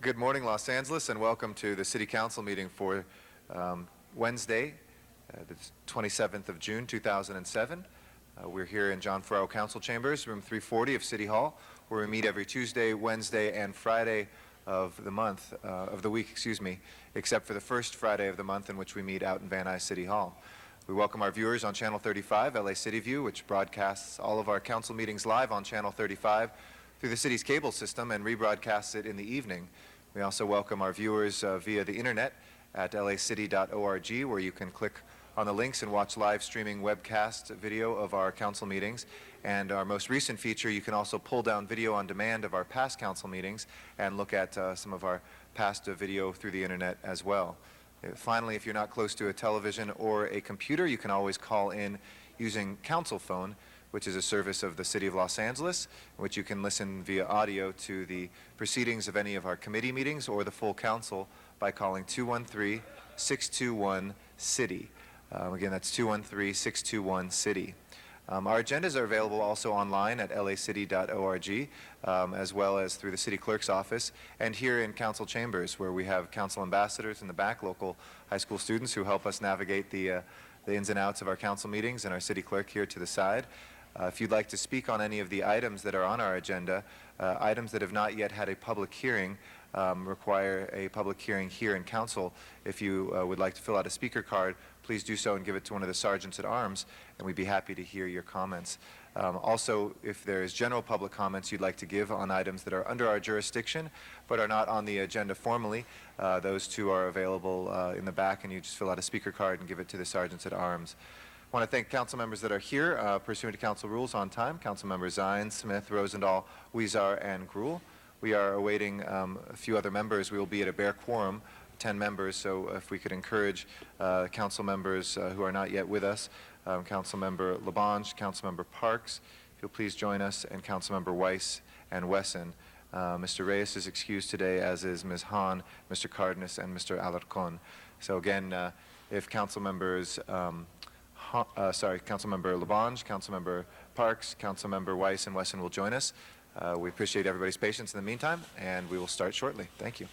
Good morning, Los Angeles, and welcome to the City Council meeting for Wednesday, the 27th of June, 2007. We're here in John Ferraro Council Chambers, room 340 of City Hall, where we meet every Tuesday, Wednesday, and Friday of the week, except for the first Friday of the month in which we meet out in Van Nuys City Hall. We welcome our viewers on Channel 35, LA City View, which broadcasts all of our council meetings live on Channel 35 through the city's cable system and rebroadcasts it in the evening. We also welcome our viewers via the internet at lacity.org, where you can click on the links and watch live streaming webcast video of our council meetings. And our most recent feature, you can also pull down video on demand of our past council meetings and look at some of our past video through the internet as well. Finally, if you're not close to a television or a computer, you can always call in using Council Phone, which is a service of the City of Los Angeles, in which you can listen via audio to the proceedings of any of our committee meetings or the full council by calling 213-621-CITY. Again, that's 213-621-CITY. Our agendas are available also online at lacity.org, as well as through the city clerk's office, and here in council chambers, where we have council ambassadors in the back, local high school students who help us navigate the ins and outs of our council meetings, and our city clerk here to the side. If you'd like to speak on any of the items that are on our agenda, items that have not yet had a public hearing require a public hearing here in council. If you would like to fill out a speaker card, please do so and give it to one of the sergeants at arms, and we'd be happy to hear your comments. Also, if there is general public comments you'd like to give on items that are under our jurisdiction but are not on the agenda formally, those two are available in the back, and you just fill out a speaker card and give it to the sergeants at arms. I want to thank council members that are here pursuant to council rules on time. Council members Zine, Smith, Rosendahl, Huizar, and Gruhl. We are awaiting a few other members. We will be at a bare quorum, 10 members, so if we could encourage council members who are not yet with us, Council Member Labange, Council Member Parks, if you'll please join us, and Council Member Weiss and Wesson. Mr. Reyes is excused today, as is Ms. Hahn, Mr. Cardenas, and Mr. Alarcon. So again, if council members Councilmember Labange, Councilmember Parks, Councilmember Weiss, and Wesson will join us. We appreciate everybody's patience in the meantime, and we will start shortly. Thank you.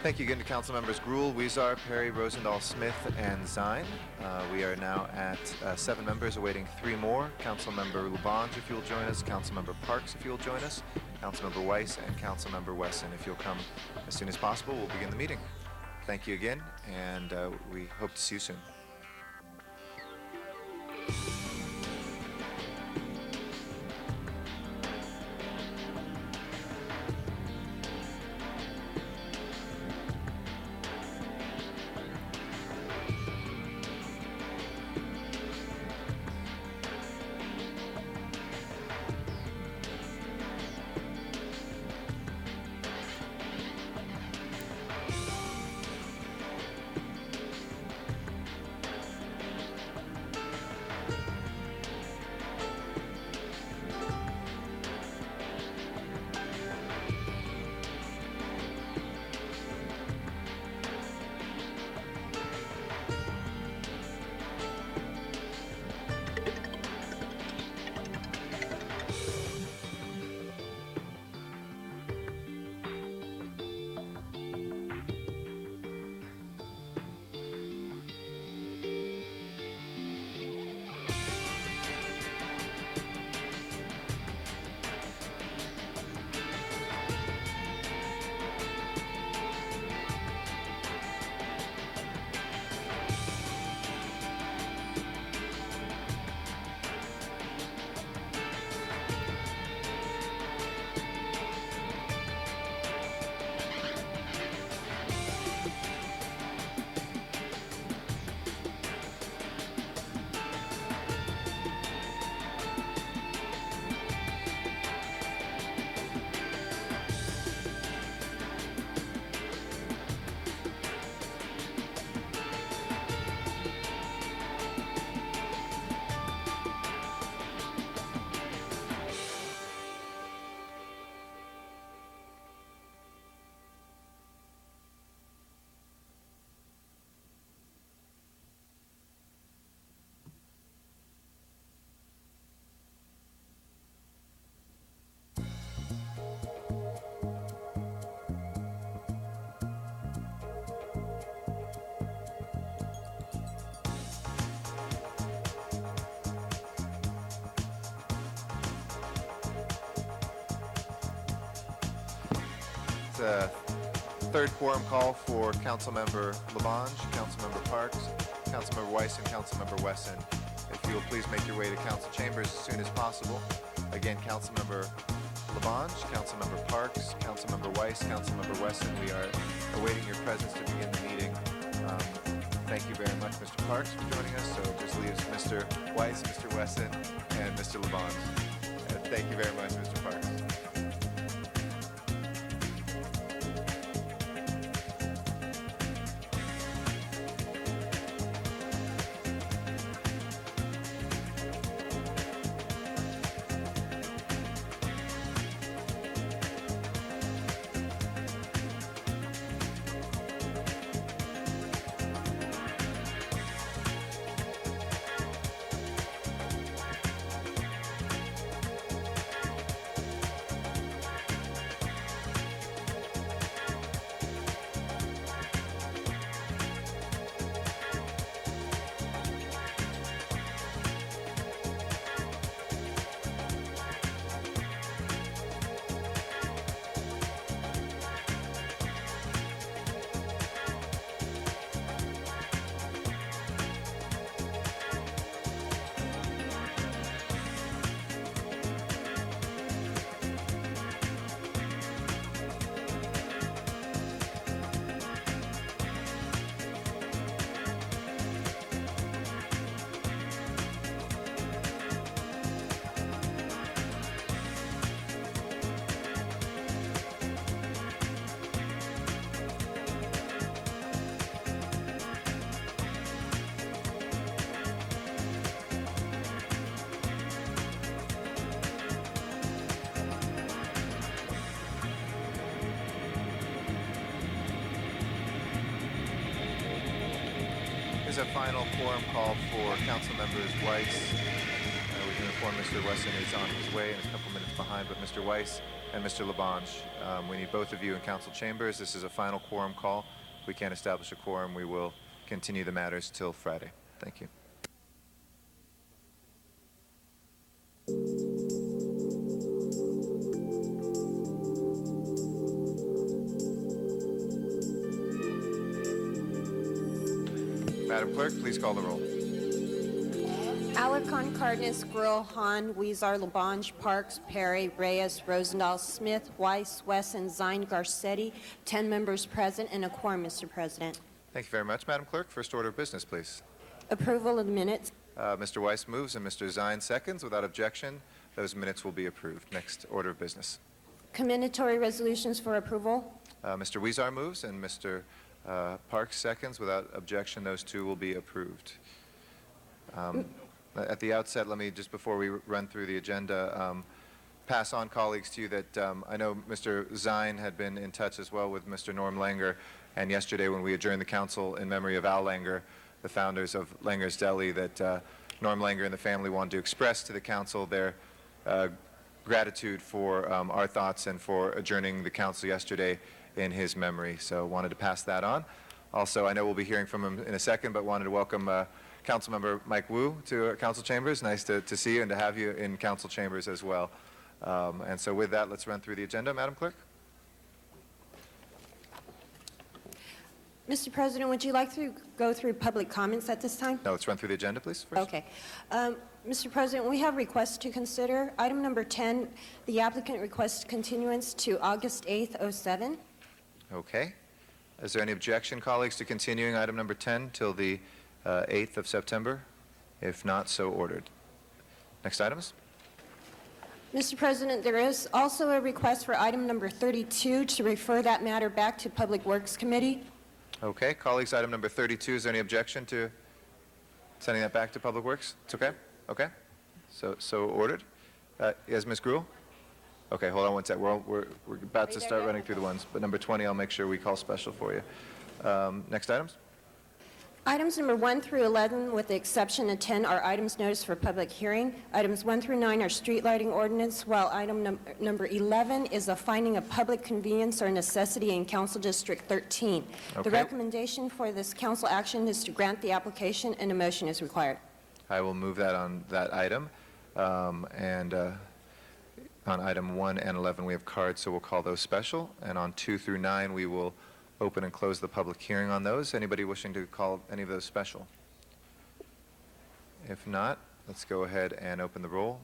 Thank you again to Council Members Gruhl, Huizar, Perry, Rosendahl, Smith, and Zine. We are now at 7 members, awaiting 3 more. Council Member Labange, if you'll join us. Council Member Parks, if you'll join us. Council Member Weiss, and Council Member Wesson, if you'll come as soon as possible. We'll begin the meeting. Thank you again, and we hope to see you soon. third quorum call for Councilmember Labange, Councilmember Parks, Councilmember Weiss, and Councilmember Wesson. If you will please make your way to council chambers as soon as possible. Again, Councilmember Labange, Councilmember Parks, Councilmember Weiss, Councilmember Wesson, we are awaiting your presence to begin the meeting. Thank you very much, Mr. Parks, for joining us. So it just leaves Mr. Weiss, Mr. Wesson, and Mr. Labange. Thank you very much, Mr. Parks. Is a final quorum call for Council Members Weiss. We can inform Mr. Wesson is on his way and a couple minutes behind, but Mr. Weiss and Mr. Labange, we need both of you in council chambers. This is a final quorum call. If we can't establish a quorum, we will continue the matters till Friday. Thank you. Madam Clerk, please call the roll. Alarcon, Cardenas, Gruhl, Hahn, Weezer, Labange, Parks, Perry, Reyes, Rosendahl, Smith, Weiss, Wesson, Zine, Garcetti, 10 members present and a quorum, Mr. President. Thank you very much, Madam Clerk. First order of business, please. Approval of the minutes. Mr. Weiss moves and Mr. Zine seconds. Without objection, those minutes will be approved. Next order of business. Commendatory resolutions for approval. Mr. Weezer moves and Mr. Parks seconds. Without objection, those two will be approved. At the outset, let me, just before we run through the agenda, pass on, colleagues, to you that I know Mr. Zine had been in touch as well with Mr. Norm Langer, and yesterday when we adjourned the council in memory of Al Langer, the founders of Langer's Deli, that Norm Langer and the family wanted to express to the council their gratitude for our thoughts and for adjourning the council yesterday in his memory. So wanted to pass that on. Also, I know we'll be hearing from him in a second, but wanted to welcome Councilmember Mike Wu to council chambers. Nice to see you and to have you in council chambers as well. And so with that, let's run through the agenda, Madam Clerk. Mr. President, would you like to go through public comments at this time? No, let's run through the agenda, please, first. Okay. Mr. President, we have requests to consider. Item number 10, the applicant requests continuance to August 8th, 07. Okay. Is there any objection, colleagues, to continuing item number 10 till the 8th of September? If not, so ordered. Next items. Mr. President, there is also a request for item number 32 to refer that matter back to Public Works Committee. Okay, colleagues, item number 32, is there any objection to sending that back to Public Works? It's okay? Okay. So ordered. Yes, Ms. Gruhl? Okay, hold on one sec. We're about to start running through the ones, but number 20, I'll make sure we call special for you. Next items? Items number 1 through 11, with the exception of 10, are items noticed for public hearing. Items 1 through 9 are street lighting ordinance, while item number 11 is a finding of public convenience or necessity in Council District 13. Okay. The recommendation for this council action is to grant the application, and a motion is required. I will move that on that item. On item 1 and 11, we have cards, so we'll call those special. And on 2 through 9, we will open and close the public hearing on those. Anybody wishing to call any of those special? If not, let's go ahead and open the roll,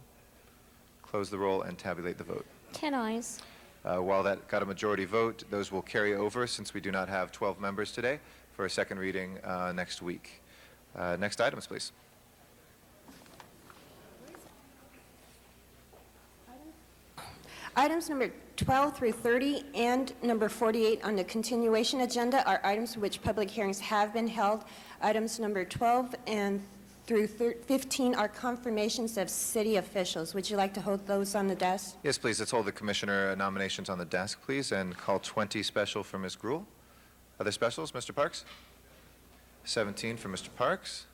close the roll, and tabulate the vote. 10 eyes. While that got a majority vote, those will carry over since we do not have 12 members today for a second reading next week. Next items, please. Items number 12 through 30 and number 48 on the continuation agenda are items for which public hearings have been held. Items number 12 and through 15 are confirmations of city officials. Would you like to hold those on the desk? Yes, please. Let's hold the commissioner nominations on the desk, please, and call 20 special for Ms. Gruhl. Other specials, Mr. Parks? 17 for Mr. Parks.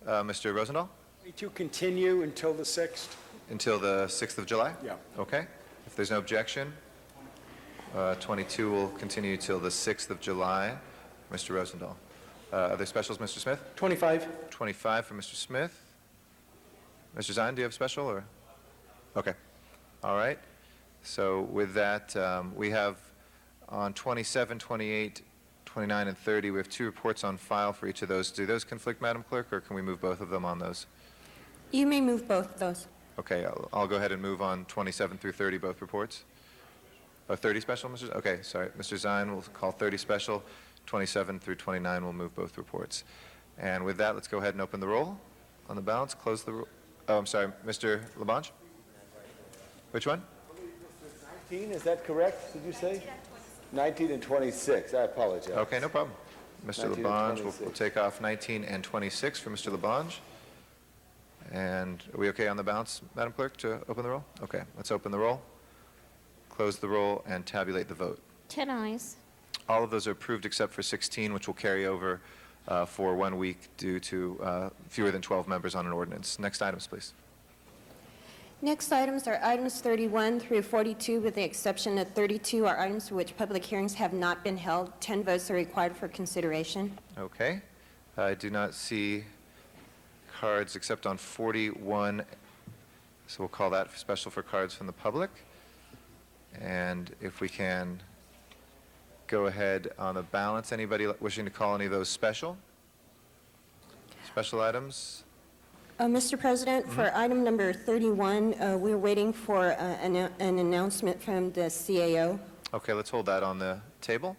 Mr. Rosendahl? To continue until the 6th? Until the 6th of July? Yeah. Okay. If there's no objection, 22 will continue till the 6th of July. Mr. Rosendahl. Other specials, Mr. Smith? 25. 25 for Mr. Smith. Mr. Zine, do you have a special, or? Okay. All right. So with that, we have on 27, 28, 29, and 30, we have 2 reports on file for each of those. Do those conflict, Madam Clerk, or can we move both of them on those? You may move both of those. Okay, I'll go ahead and move on 27 through 30, both reports. 30 special, Mr. Okay, sorry. Mr. Zine will call 30 special. 27 through 29 will move both reports. And with that, let's go ahead and open the roll on the balance. Close the roll. Oh, I'm sorry. Mr. Labange? Which one? 19, is that correct, did you say? 19 and 26, I apologize. Okay, no problem. Mr. 19 and Labange, we'll 26. take off 19 and 26 for Mr. Labange. And are we okay on the balance, Madam Clerk, to open the roll? Okay, let's open the roll, close the roll, and tabulate the vote. 10 eyes. All of those are approved except for 16, which will carry over for 1 week due to fewer than 12 members on an ordinance. Next items, please. Next items are items 31 through 42, with the exception of 32 are items for which public hearings have not been held. 10 votes are required for consideration. Okay. I do not see cards except on 41, so we'll call that special for cards from the public. And if we can go ahead on the balance, anybody wishing to call any of those special? Special items? Mr. President, for item number 31, we're waiting for an announcement from the CAO. Okay, let's hold that on the table.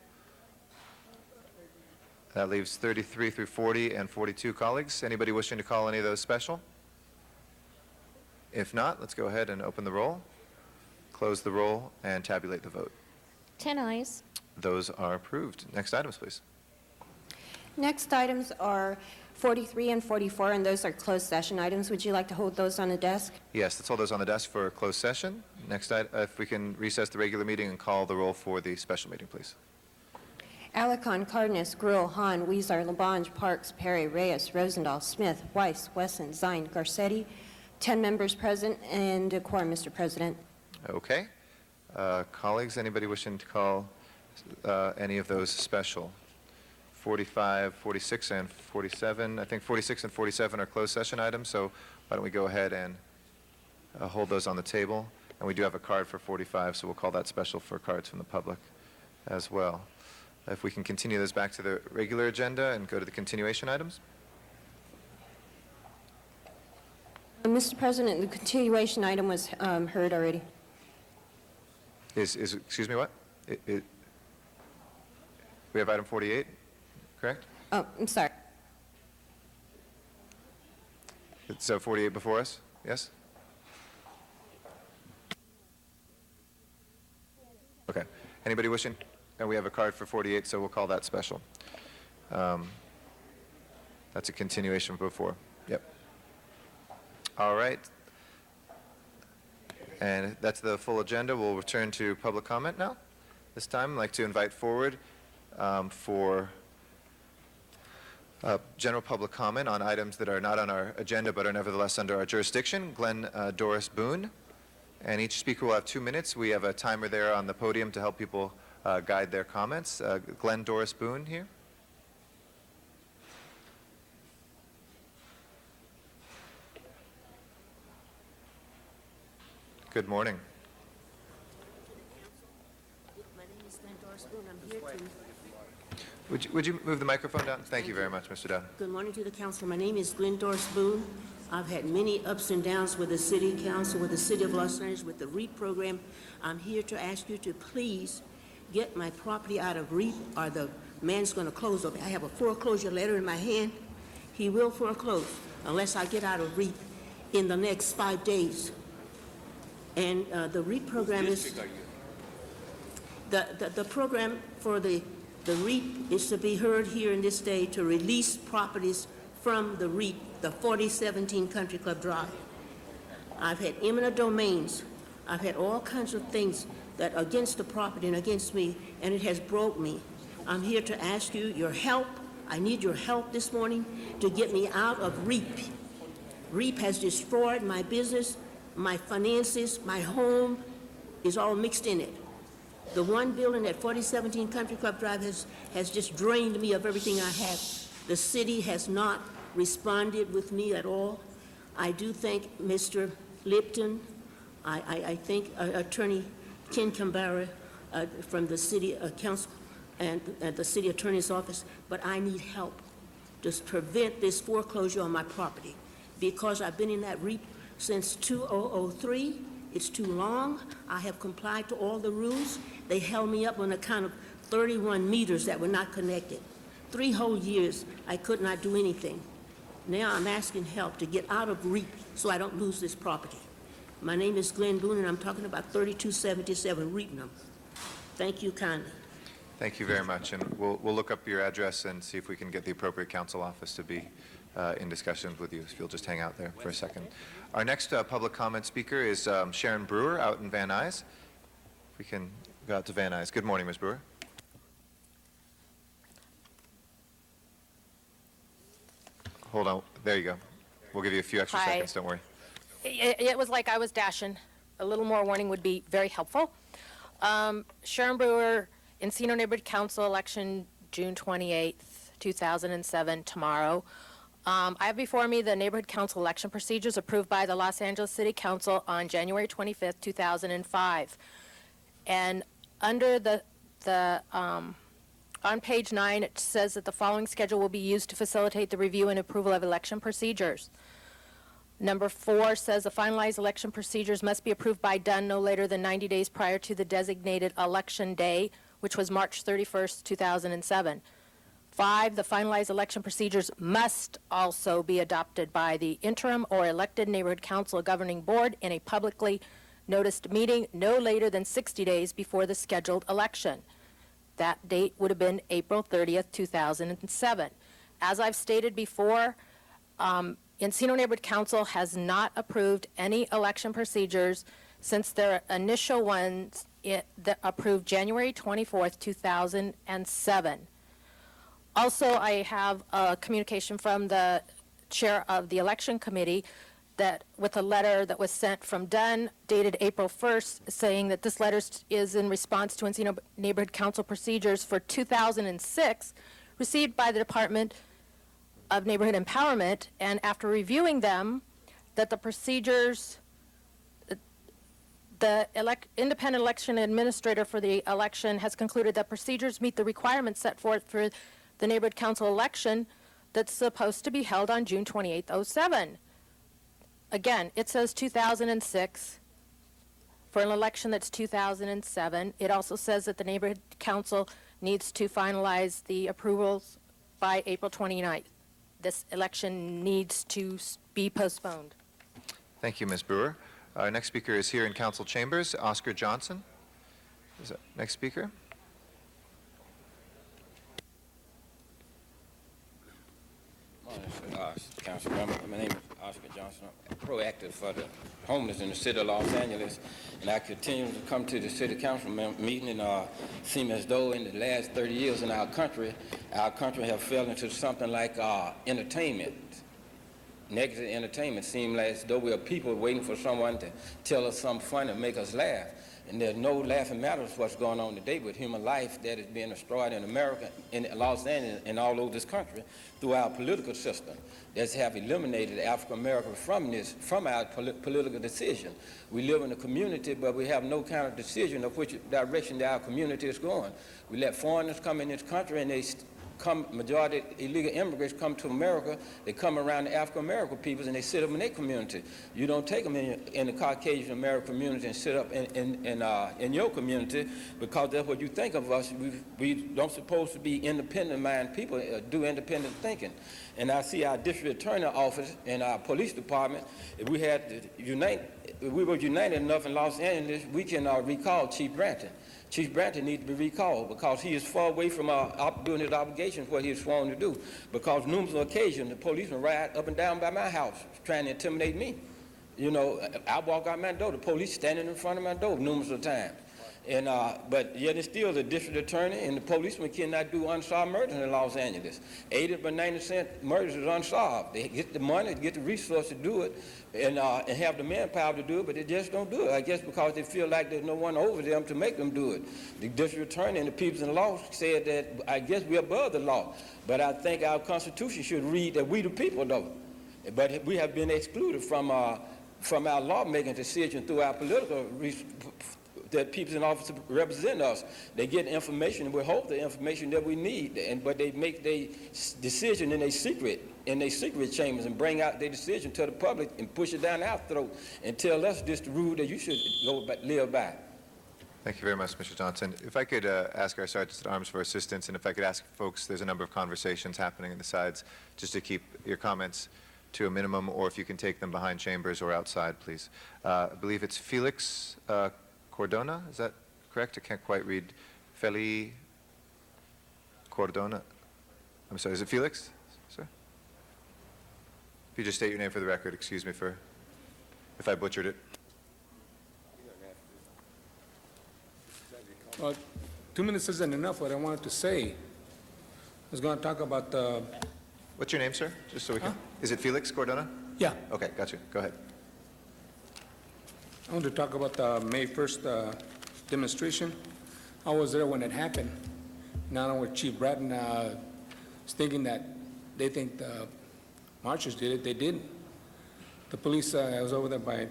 That leaves 33 through 40 and 42 colleagues. Anybody wishing to call any of those special? If not, let's go ahead and open the roll, close the roll, and tabulate the vote. 10 eyes. Those are approved. Next items, please. Next items are 43 and 44, and those are closed session items. Would you like to hold those on the desk? Yes, let's hold those on the desk for a closed session. Next, if we can recess the regular meeting and call the roll for the special meeting, please. Alarcon, Cardenas, Gruhl, Hahn, Weezer, Labange, Parks, Perry, Reyes, Rosendahl, Smith, Weiss, Wesson, Zine, Garcetti. 10 members present and a quorum, Mr. President. Okay. Colleagues, anybody wishing to call any of those special? 45, 46, and 47. I think 46 and 47 are closed session items, so why don't we go ahead and hold those on the table. And we do have a card for 45, so we'll call that special for cards from the public as well. If we can continue this back to the regular agenda and go to the continuation items. Mr. President, the continuation item was heard already. Excuse me, what? We have item 48, correct? Oh, I'm sorry. It's 48 before us, yes? Okay. Anybody wishing? And we have a card for 48, so we'll call that special. That's a continuation before. Yep. All right. And that's the full agenda. We'll return to public comment now. This time, I'd like to invite forward for general public comment on items that are not on our agenda but are nevertheless under our jurisdiction. Glenn Doris Boone. And each speaker will have 2 minutes. We have a timer there on the podium to help people guide their comments. Glenn Doris Boone here. Good morning. My name is Glenn Dorsboon. I'm here to... Would you move the microphone down? Thank you very much, Mr. Dunn. Good morning to the council. My name is Glenn Dorsboon. I've had many ups and downs with the city council, with the city of Los Angeles, with the REAP program. I'm here to ask you to please get my property out of REAP, or the man's going to close on me. I have a foreclosure letter in my hand. He will foreclose unless I get out of REAP in the next 5 days. And the REAP program is... The program for the REAP is to be heard here in this day to release properties from the REAP, the 4017 Country Club Drive. I've had eminent domains. I've had all kinds of things that are against the property and against me, and it has broke me. I'm here to ask you your help. I need your help this morning to get me out of REAP. REAP has destroyed my business, my finances, my home is all mixed in it. The one building at 4017 Country Club Drive has just drained me of everything I have. The city has not responded with me at all. I do thank Mr. Lipton. I thank Attorney Ken Cambara from the City Council and the City Attorney's Office, but I need help to prevent this foreclosure on my property because I've been in that REAP since 2003. It's too long. I have complied to all the rules. They held me up on account of 31 meters that were not connected. 3 whole years, I could not do anything. Now I'm asking help to get out of REAP so I don't lose this property. My name is Glenn Boone, and I'm talking about 3277 REAP number. Thank you kindly. Thank you very much, and we'll look up your address and see if we can get the appropriate council office to be in discussions with you, if you'll just hang out there for a second. Our next public comment speaker is Sharon Brewer out in Van Nuys. If we can go out to Van Nuys. Good morning, Ms. Brewer. Hold on. There you go. We'll give you a few extra Hi. seconds, don't worry. It was like I was dashing. A little more warning would be very helpful. Sharon Brewer, Encino Neighborhood Council election, June 28th, 2007, tomorrow. I have before me the Neighborhood Council election procedures approved by the Los Angeles City Council on January 25th, 2005. And under on page 9, it says that the following schedule will be used to facilitate the review and approval of election procedures. Number 4 says the finalized election procedures must be approved by Dunn no later than 90 days prior to the designated election day, which was March 31st, 2007. 5, the finalized election procedures must also be adopted by the interim or elected neighborhood council governing board in a publicly noticed meeting no later than 60 days before the scheduled election. That date would have been April 30th, 2007. As I've stated before, Encino Neighborhood Council has not approved any election procedures since their initial ones that approved January 24th, 2007. Also, I have a communication from the chair of the election committee that with a letter that was sent from Dunn dated April 1st saying that this letter is in response to Encino Neighborhood Council procedures for 2006 received by the Department of Neighborhood Empowerment, and after reviewing them, that the procedures, the independent election administrator for the election has concluded that procedures meet the requirements set forth for the neighborhood council election that's supposed to be held on June 28th, 07. Again, it says 2006 for an election that's 2007. It also says that the neighborhood council needs to finalize the approvals by April 29th. This election needs to be postponed. Thank you, Ms. Brewer. Our next speaker is here in council chambers, Oscar Johnson. Is that next speaker? Council member, my name is Oscar Johnson. I'm proactive for the homeless in the city of Los Angeles, and I continue to come to the city council meeting and seem as though in the last 30 years in our country have fell into something like entertainment. Negative entertainment seems as though we are people waiting for someone to tell us something funny and make us laugh. And there's no laughing matters what's going on today with human life that is being destroyed in America, in Los Angeles, and all over this country through our political system that have eliminated African America from our political decision. We live in a community, but we have no kind of decision of which direction our community is going. We let foreigners come in this country, and majority illegal immigrants come to America. They come around the African American peoples and they sit up in their community. You don't take them in the Caucasian American community and sit up in your community, because that's what you think of us. We don't supposed to be independent-minded people, do independent thinking. And I see our district attorney office and our police department. If we were united enough in Los Angeles, we can recall Chief Branton. Chief Branton needs to be recalled because he is far away from doing his obligations, what he is sworn to do. Because numerous occasions, the policemen ride up and down by my house trying to intimidate me. You know, I walk out my door, the police standing in front of my door numerous of times. And, but yet it's still the district attorney and the policeman cannot do unsolved murders in Los Angeles. 80% murders is unsolved. They get the money, get the resources to do it, and have the manpower to do it, but they just don't do it. I guess because they feel like there's no one over them to make them do it. The district attorney and the people in the law said that I guess we're above the law, but I think our Constitution should read that we the people though. But we have been excluded from our lawmaking decision through our political that people in office represent us. They get information, and we hope the information that we need, but they make their decision in their secret chambers and bring out their decision to the public and push it down our throat and tell us this the rule that you should live by. Thank you very much, Mr. Johnson. If I could ask our Sergeants at Arms for assistance, and if I could ask folks, there's a number of conversations happening in the sides, just to keep your comments to a minimum, or if you can take them behind chambers or outside, please. I believe it's Felix Cordona, is that correct? I can't quite read. Feli Cordona. I'm sorry, is it Felix, sir? If you just state your name for the record, excuse me if I butchered it. 2 minutes isn't enough. What I wanted to say, I was going to talk about What's your name, sir? Just so we can. Is it Felix Cordona? yeah, Okay, got you. Go ahead. I want to talk about the May 1st demonstration. I was there when it happened. Now with Chief Bratton is thinking that they think the marchers did it. They didn't. The police, I was over there by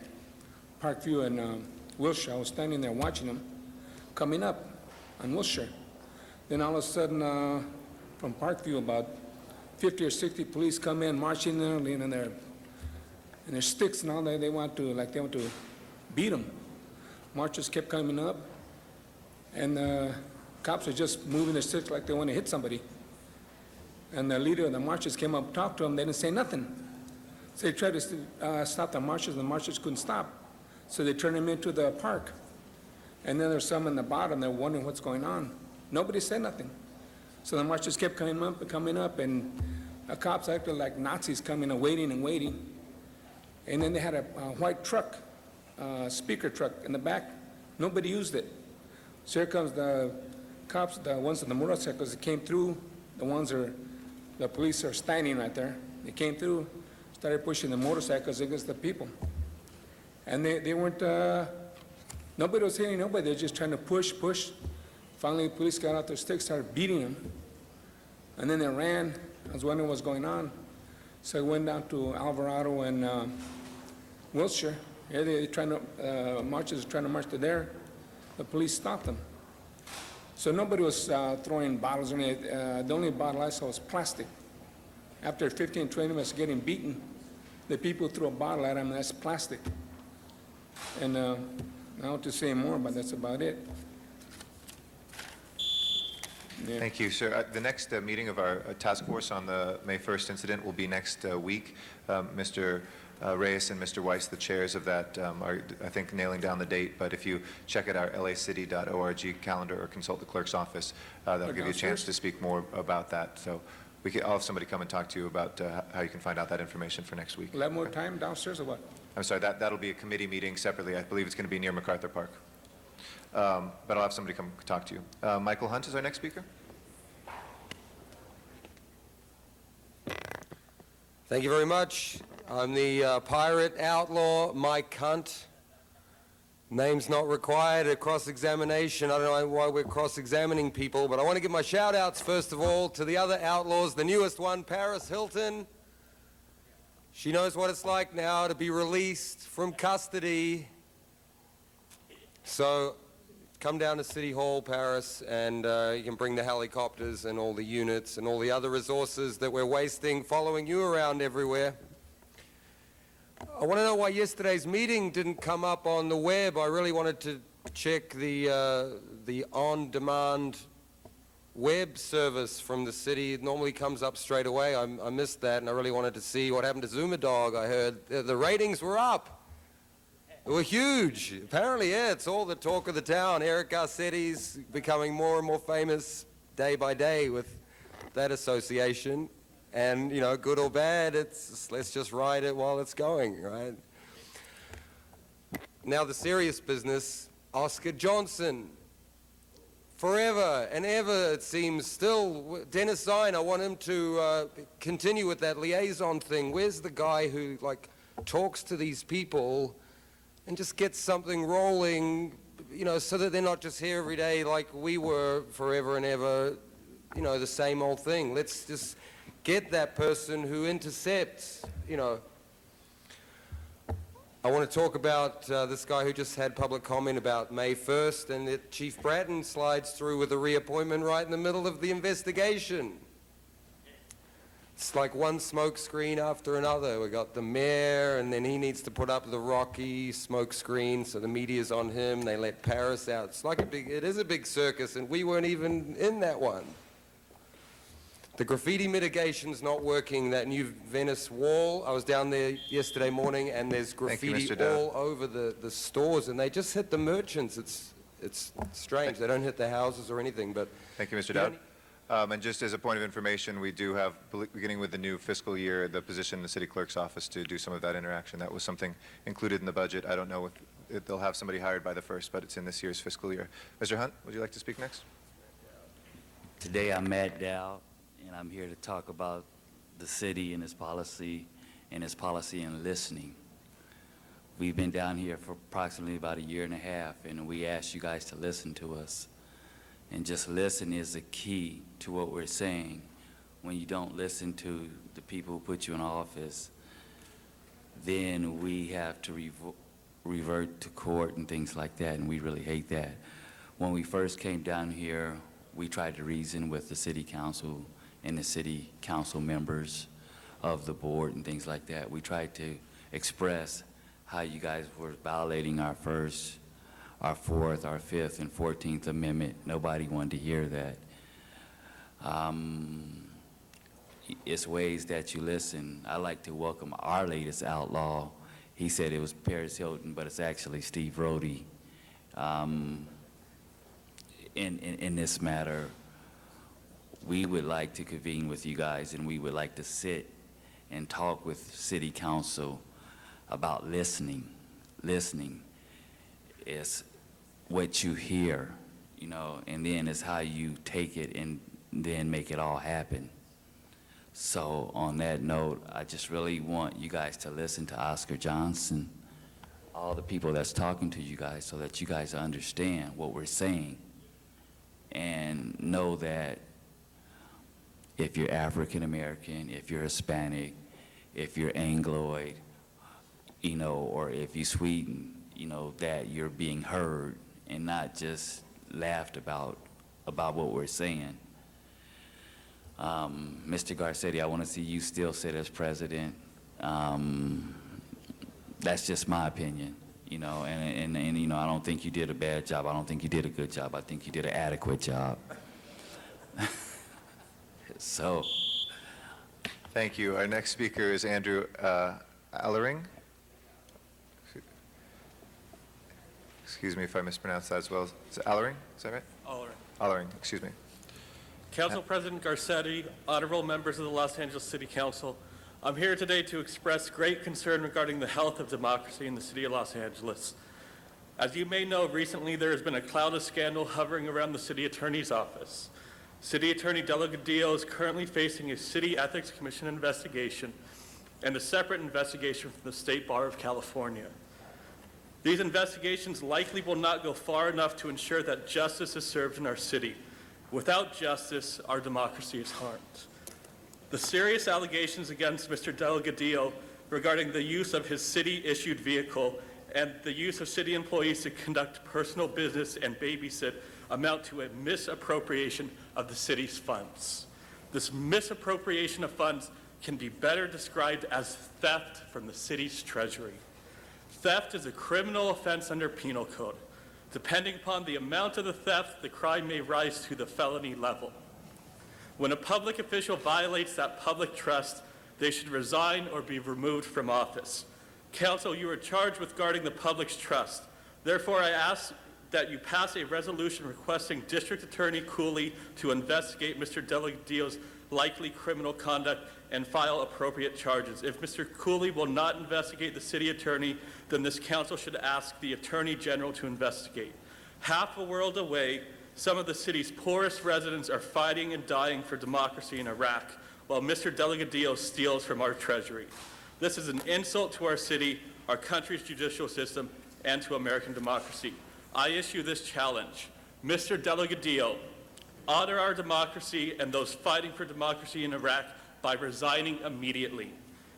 Parkview and Wilshire. I was standing there watching them coming up on Wilshire. Then all of a sudden, from Parkview, about 50 or 60 police come in, marching there, leaning their sticks and all that. They want to beat them. Marchers kept coming up, and the cops are just moving their sticks like they want to hit somebody. And the leader of the marchers came up, talked to them. They didn't say nothing. So they tried to stop the marchers, and the marchers couldn't stop. So they turned them into the park. And then there's some in the bottom. They're wondering what's going on. Nobody said nothing. So the marchers kept coming up, and the cops acted like Nazis coming and waiting and waiting. And then they had a white truck, speaker truck in the back. Nobody used it. So here comes the cops, the ones on the motorcycles that came through. The police are standing right there. They came through, started pushing the motorcycles against the people. And they weren't, nobody was hitting nobody. They were just trying to push. Finally, the police got out their sticks, started beating them. And then they ran. I was wondering what was going on. So I went down to Alvarado and Wilshire. Here they marchers were trying to march to there. The police stopped them. So nobody was throwing bottles or anything. The only bottle I saw was plastic. After 15, 20 minutes of getting beaten, the people threw a bottle at them, and that's plastic. And I don't want to say more, but that's about it. Yeah. Thank you, sir. The next meeting of our task force on the May 1st incident will be next week. Mr. Reyes and Mr. Weiss, the chairs of that, are, I think, nailing down the date. But if you check out our lacity.org calendar or consult the clerk's office, that'll give you a chance to speak more about that. So I'll have somebody come and talk to you about how you can find out that information for next week. Will I have more time downstairs or what? I'm sorry, that'll be a committee meeting separately. I believe it's going to be near MacArthur Park. But I'll have somebody come talk to you. Michael Hunt is our next speaker. Thank you very much. I'm the pirate outlaw Mike Hunt. Name's not required, a cross-examination. I don't know why we're cross-examining people, but I want to give my shout-outs, first of all, to the other outlaws. The newest one, Paris Hilton. She knows what it's like now to be released from custody. So come down to City Hall, Paris, and you can bring the helicopters and all the units and all the other resources that we're wasting following you around everywhere. I want to know why yesterday's meeting didn't come up on the web. I really wanted to check the on-demand web service from the city. It normally comes up straight away. I missed that, and I really wanted to see what happened to Zumadog. I heard the ratings were up. They were huge. Apparently, yeah, it's all the talk of the town. Eric Garcetti's becoming more and more famous day by day with that association. And, you know, good or bad, let's just ride it while it's going, right? Now, the serious business, Oscar Johnson. Forever and ever, it seems, still, Dennis Zine, I want him to continue with that liaison thing. Where's the guy who, like, talks to these people and just gets something rolling, you know, so that they're not just here every day like we were forever and ever, you know, the same old thing. Let's just get that person who intercepts, you know. I want to talk about this guy who just had public comment about May 1st, and that Chief Bratton slides through with a reappointment right in the middle of the investigation. It's like one smoke screen after another. We got the mayor, and then he needs to put up the Rocky smoke screen, so the media's on him. They let Paris out. It's like it is a big circus, and we weren't even in that one. The graffiti mitigation's not working. That new Venice wall, I was down there yesterday morning, and there's graffiti all over the stores, and they just hit the merchants. It's strange. They don't hit the houses or anything, but... Thank you, Mr. Dowd. And just as a point of information, we do have, beginning with the new fiscal year, the position in the city clerk's office to do some of that interaction. That was something included in the budget. I don't know if they'll have somebody hired by the 1st, but it's in this year's fiscal year. Mr. Hunt, would you like to speak next? Today I'm Matt Dow, and I'm here to talk about the city and its policy in listening. We've been down here for approximately about a year and a half, and we asked you guys to listen to us. And just listen is the key to what we're saying. When you don't listen to the people who put you in office, then we have to revert to court and things like that, and we really hate that. When we first came down here, we tried to reason with the city council and the city council members of the board and things like that. We tried to express how you guys were violating our First, our Fourth, our Fifth, and 14th Amendment. Nobody wanted to hear that. It's ways that you listen. I'd like to welcome our latest outlaw. He said it was Paris Hilton, but it's actually Steve Rhodey. In this matter, we would like to convene with you guys, and we would like to sit and talk with City Council about listening. Listening is what you hear, you know, and then it's how you take it and then make it all happen. So on that note, I just really want you guys to listen to Oscar Johnson, all the people that's talking to you guys, so that you guys understand what we're saying and know that if you're African American, if you're Hispanic, if you're Angloid, you know, or if you're Sweden, you know, that you're being heard and not just laughed about what we're saying. Mr. Garcetti, I want to see you still sit as president. That's just my opinion, you know, and you know, I don't think you did a bad job. I don't think you did a good job. I think you did an adequate job. So. Thank you. Our next speaker is Andrew Allering. Excuse me if I mispronounced that as well. Is it Allering? Is that right? Allering, excuse me. Council President Garcetti, honorable members of the Los Angeles City Council, I'm here today to express great concern regarding the health of democracy in the city of Los Angeles. As you may know, recently there has been a cloud of scandal hovering around the city attorney's office. City Attorney Delgadillo is currently facing a City Ethics Commission investigation and a separate investigation from the State Bar of California. These investigations likely will not go far enough to ensure that justice is served in our city. Without justice, our democracy is harmed. The serious allegations against Mr. Delgadillo regarding the use of his city-issued vehicle and the use of city employees to conduct personal business and babysit amount to a misappropriation of the city's funds. This misappropriation of funds can be better described as theft from the city's treasury. Theft is a criminal offense under penal code. Depending upon the amount of the theft, the crime may rise to the felony level. When a public official violates that public trust, they should resign or be removed from office. Council, you are charged with guarding the public's trust. Therefore, I ask that you pass a resolution requesting District Attorney Cooley to investigate Mr. Delgadillo's likely criminal conduct and file appropriate charges. If Mr. Cooley will not investigate the city attorney, then this council should ask the Attorney General to investigate. Half a world away, some of the city's poorest residents are fighting and dying for democracy in Iraq, while Mr. Delgadillo steals from our treasury. This is an insult to our city, our country's judicial system, and to American democracy. I issue this challenge. Mr. Delgadillo, honor our democracy and those fighting for democracy in Iraq by resigning immediately.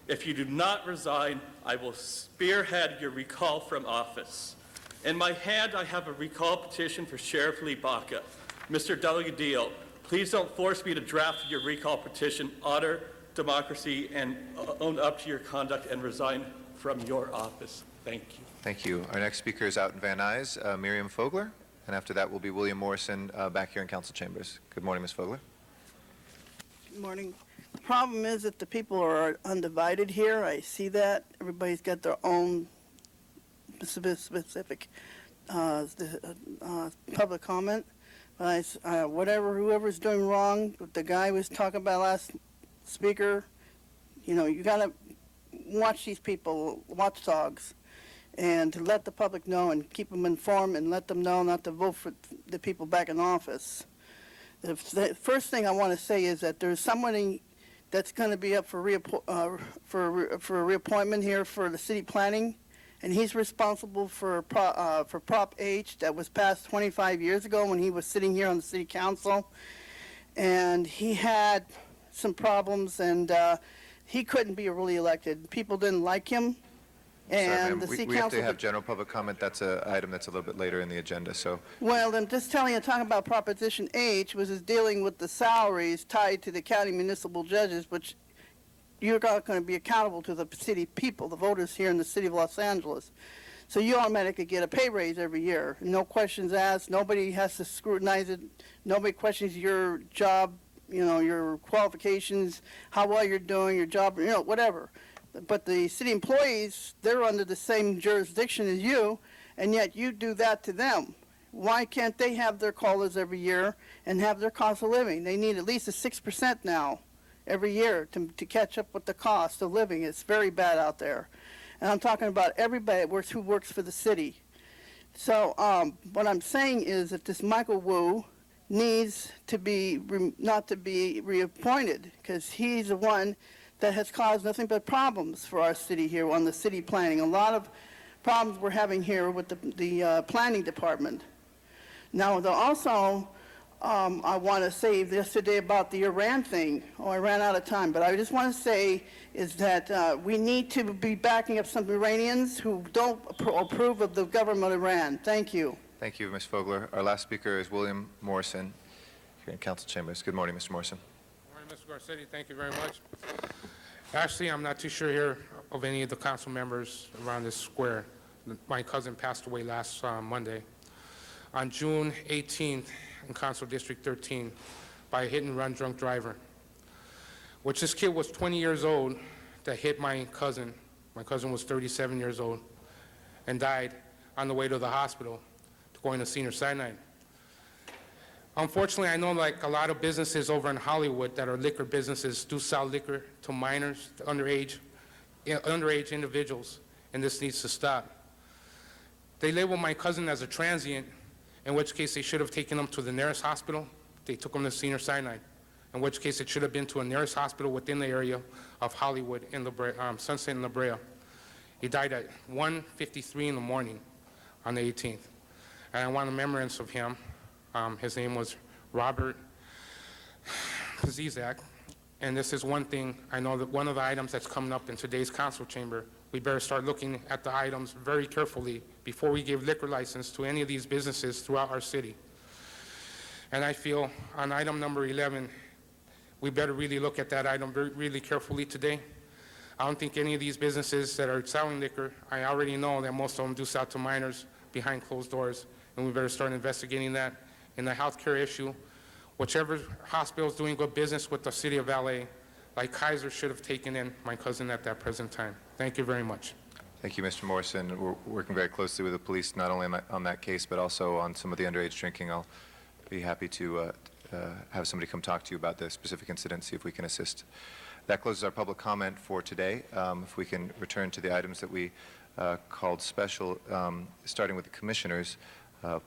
If you do not resign, I will spearhead your recall from office. In my hand, I have a recall petition for Sheriff Lee Baca. Mr. Delgadillo, please don't force me to draft your recall petition. Honor democracy and own up to your conduct and resign from your office. Thank you. Thank you. Our next speaker is out in Van Nuys, Miriam Fogler, and after that will be William Morrison back here in council chambers. Good morning, Ms. Fogler. Good morning. The problem is that the people are undivided here. I see that. Everybody's got their own specific public comment. Whoever's doing wrong, the guy was talking about last speaker, you got to watch these people, watchdogs, and to let the public know and keep them informed and let them know not to vote for the people back in office. The first thing I want to say is that there's somebody that's going to be up for reappointment here for the city planning, and he's responsible for Prop H that was passed 25 years ago when he was sitting here on the city council, and he had some problems, and he couldn't be really elected. People didn't like him, and Sorry, the city we have council. to have general public comment. That's an item that's a little bit later in the agenda. So, Well, I'm just telling you, talking about Proposition H, which is dealing with the salaries tied to the county municipal judges, which you're not going to be accountable to the city people, the voters here in the city of Los Angeles. So you automatically get a pay raise every year. No questions asked. Nobody has to scrutinize it. Nobody questions your job, your qualifications, how well you're doing, your job, whatever. But the city employees, they're under the same jurisdiction as you, and yet you do that to them. Why can't they have their COLAs every year and have their cost of living? They need at least a 6% now every year to catch up with the cost of living. It's very bad out there. And I'm talking about everybody who works for the city. So what I'm saying is that this Michael Wu needs to be not to be reappointed, because he's the one that has caused nothing but problems for our city here on the city planning. A lot of problems we're having here with the planning department. Now, also, I want to say yesterday about the Iran thing. Oh, I ran out of time, but I just want to say is that we need to be backing up some Iranians who don't approve of the government of Iran. Thank you. thank you, Ms. Fogler. Our last speaker is William Morrison here in council chambers. Good morning, Mr. Morrison. All right, Mr. Garcetti, thank you very much. Actually, I'm not too sure here of any of the council members around this square. My cousin passed away last Monday. On June 18th, in Council District 13, by a hit-and-run drunk driver, which this kid was 20 years old that hit my cousin. My cousin was 37 years old and died on the way to the hospital going to Senior Sinai. Unfortunately, I know like a lot of businesses over in Hollywood that are liquor businesses do sell liquor to minors, to underage individuals, and this needs to stop. They labeled my cousin as a transient, in which case they should have taken him to the nearest hospital. They took him to Senior Sinai, in which case it should have been to a nearest hospital within the area of Hollywood and Sunset and La Brea. He died at 1:53 in the morning on the 18th. And I want a remembrance of him. His name was Robert Pazizak. And this is one thing, I know that one of the items that's coming up in today's council chamber, we better start looking at the items very carefully before we give liquor license to any of these businesses throughout our city. And I feel on item number 11, we better really look at that item really carefully today. I don't think any of these businesses that are selling liquor, I already know that most of them do sell to minors behind closed doors, and we better start investigating that. In the healthcare issue, whichever hospital is doing good business with the city of LA, like Kaiser should have taken in my cousin at that present time. Thank you very much. Thank you, Mr. Morrison. We're working very closely with the police, not only on that case, but also on some of the underage drinking. I'll be happy to have somebody come talk to you about the specific incident, see if we can assist. That closes our public comment for today. If we can return to the items that we called special, starting with the commissioners,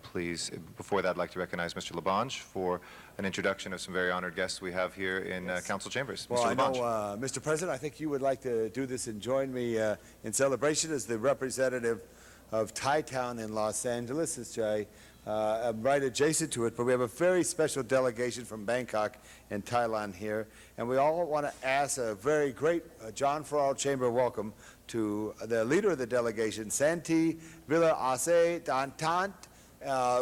please. Before that, I'd like to recognize Mr. Labange for an introduction of some very honored guests we have here in council chambers. Well, Mr. I know, Labange. Mr. President, I think you would like to do this and join me in celebration as the representative of Thai Town in Los Angeles, which I'm right adjacent to it, but we have a very special delegation from Bangkok and Thailand here, and we all want to ask a very great John Farrell Chamber welcome to the leader of the delegation, Santi Villa Ase Dantant.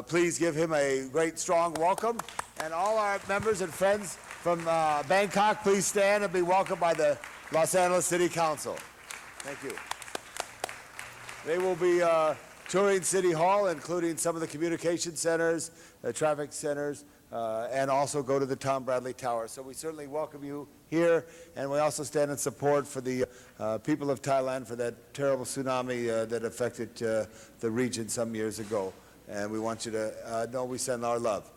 Please give him a great, strong welcome. And all our members and friends from Bangkok, please stand and be welcomed by the Los Angeles City Council. Thank you. They will be touring City Hall, including some of the communication centers, the traffic centers, and also go to the Tom Bradley Tower. So we certainly welcome you here, and we also stand in support for the people of Thailand for that terrible tsunami that affected the region some years ago. And we want you to know we send our love.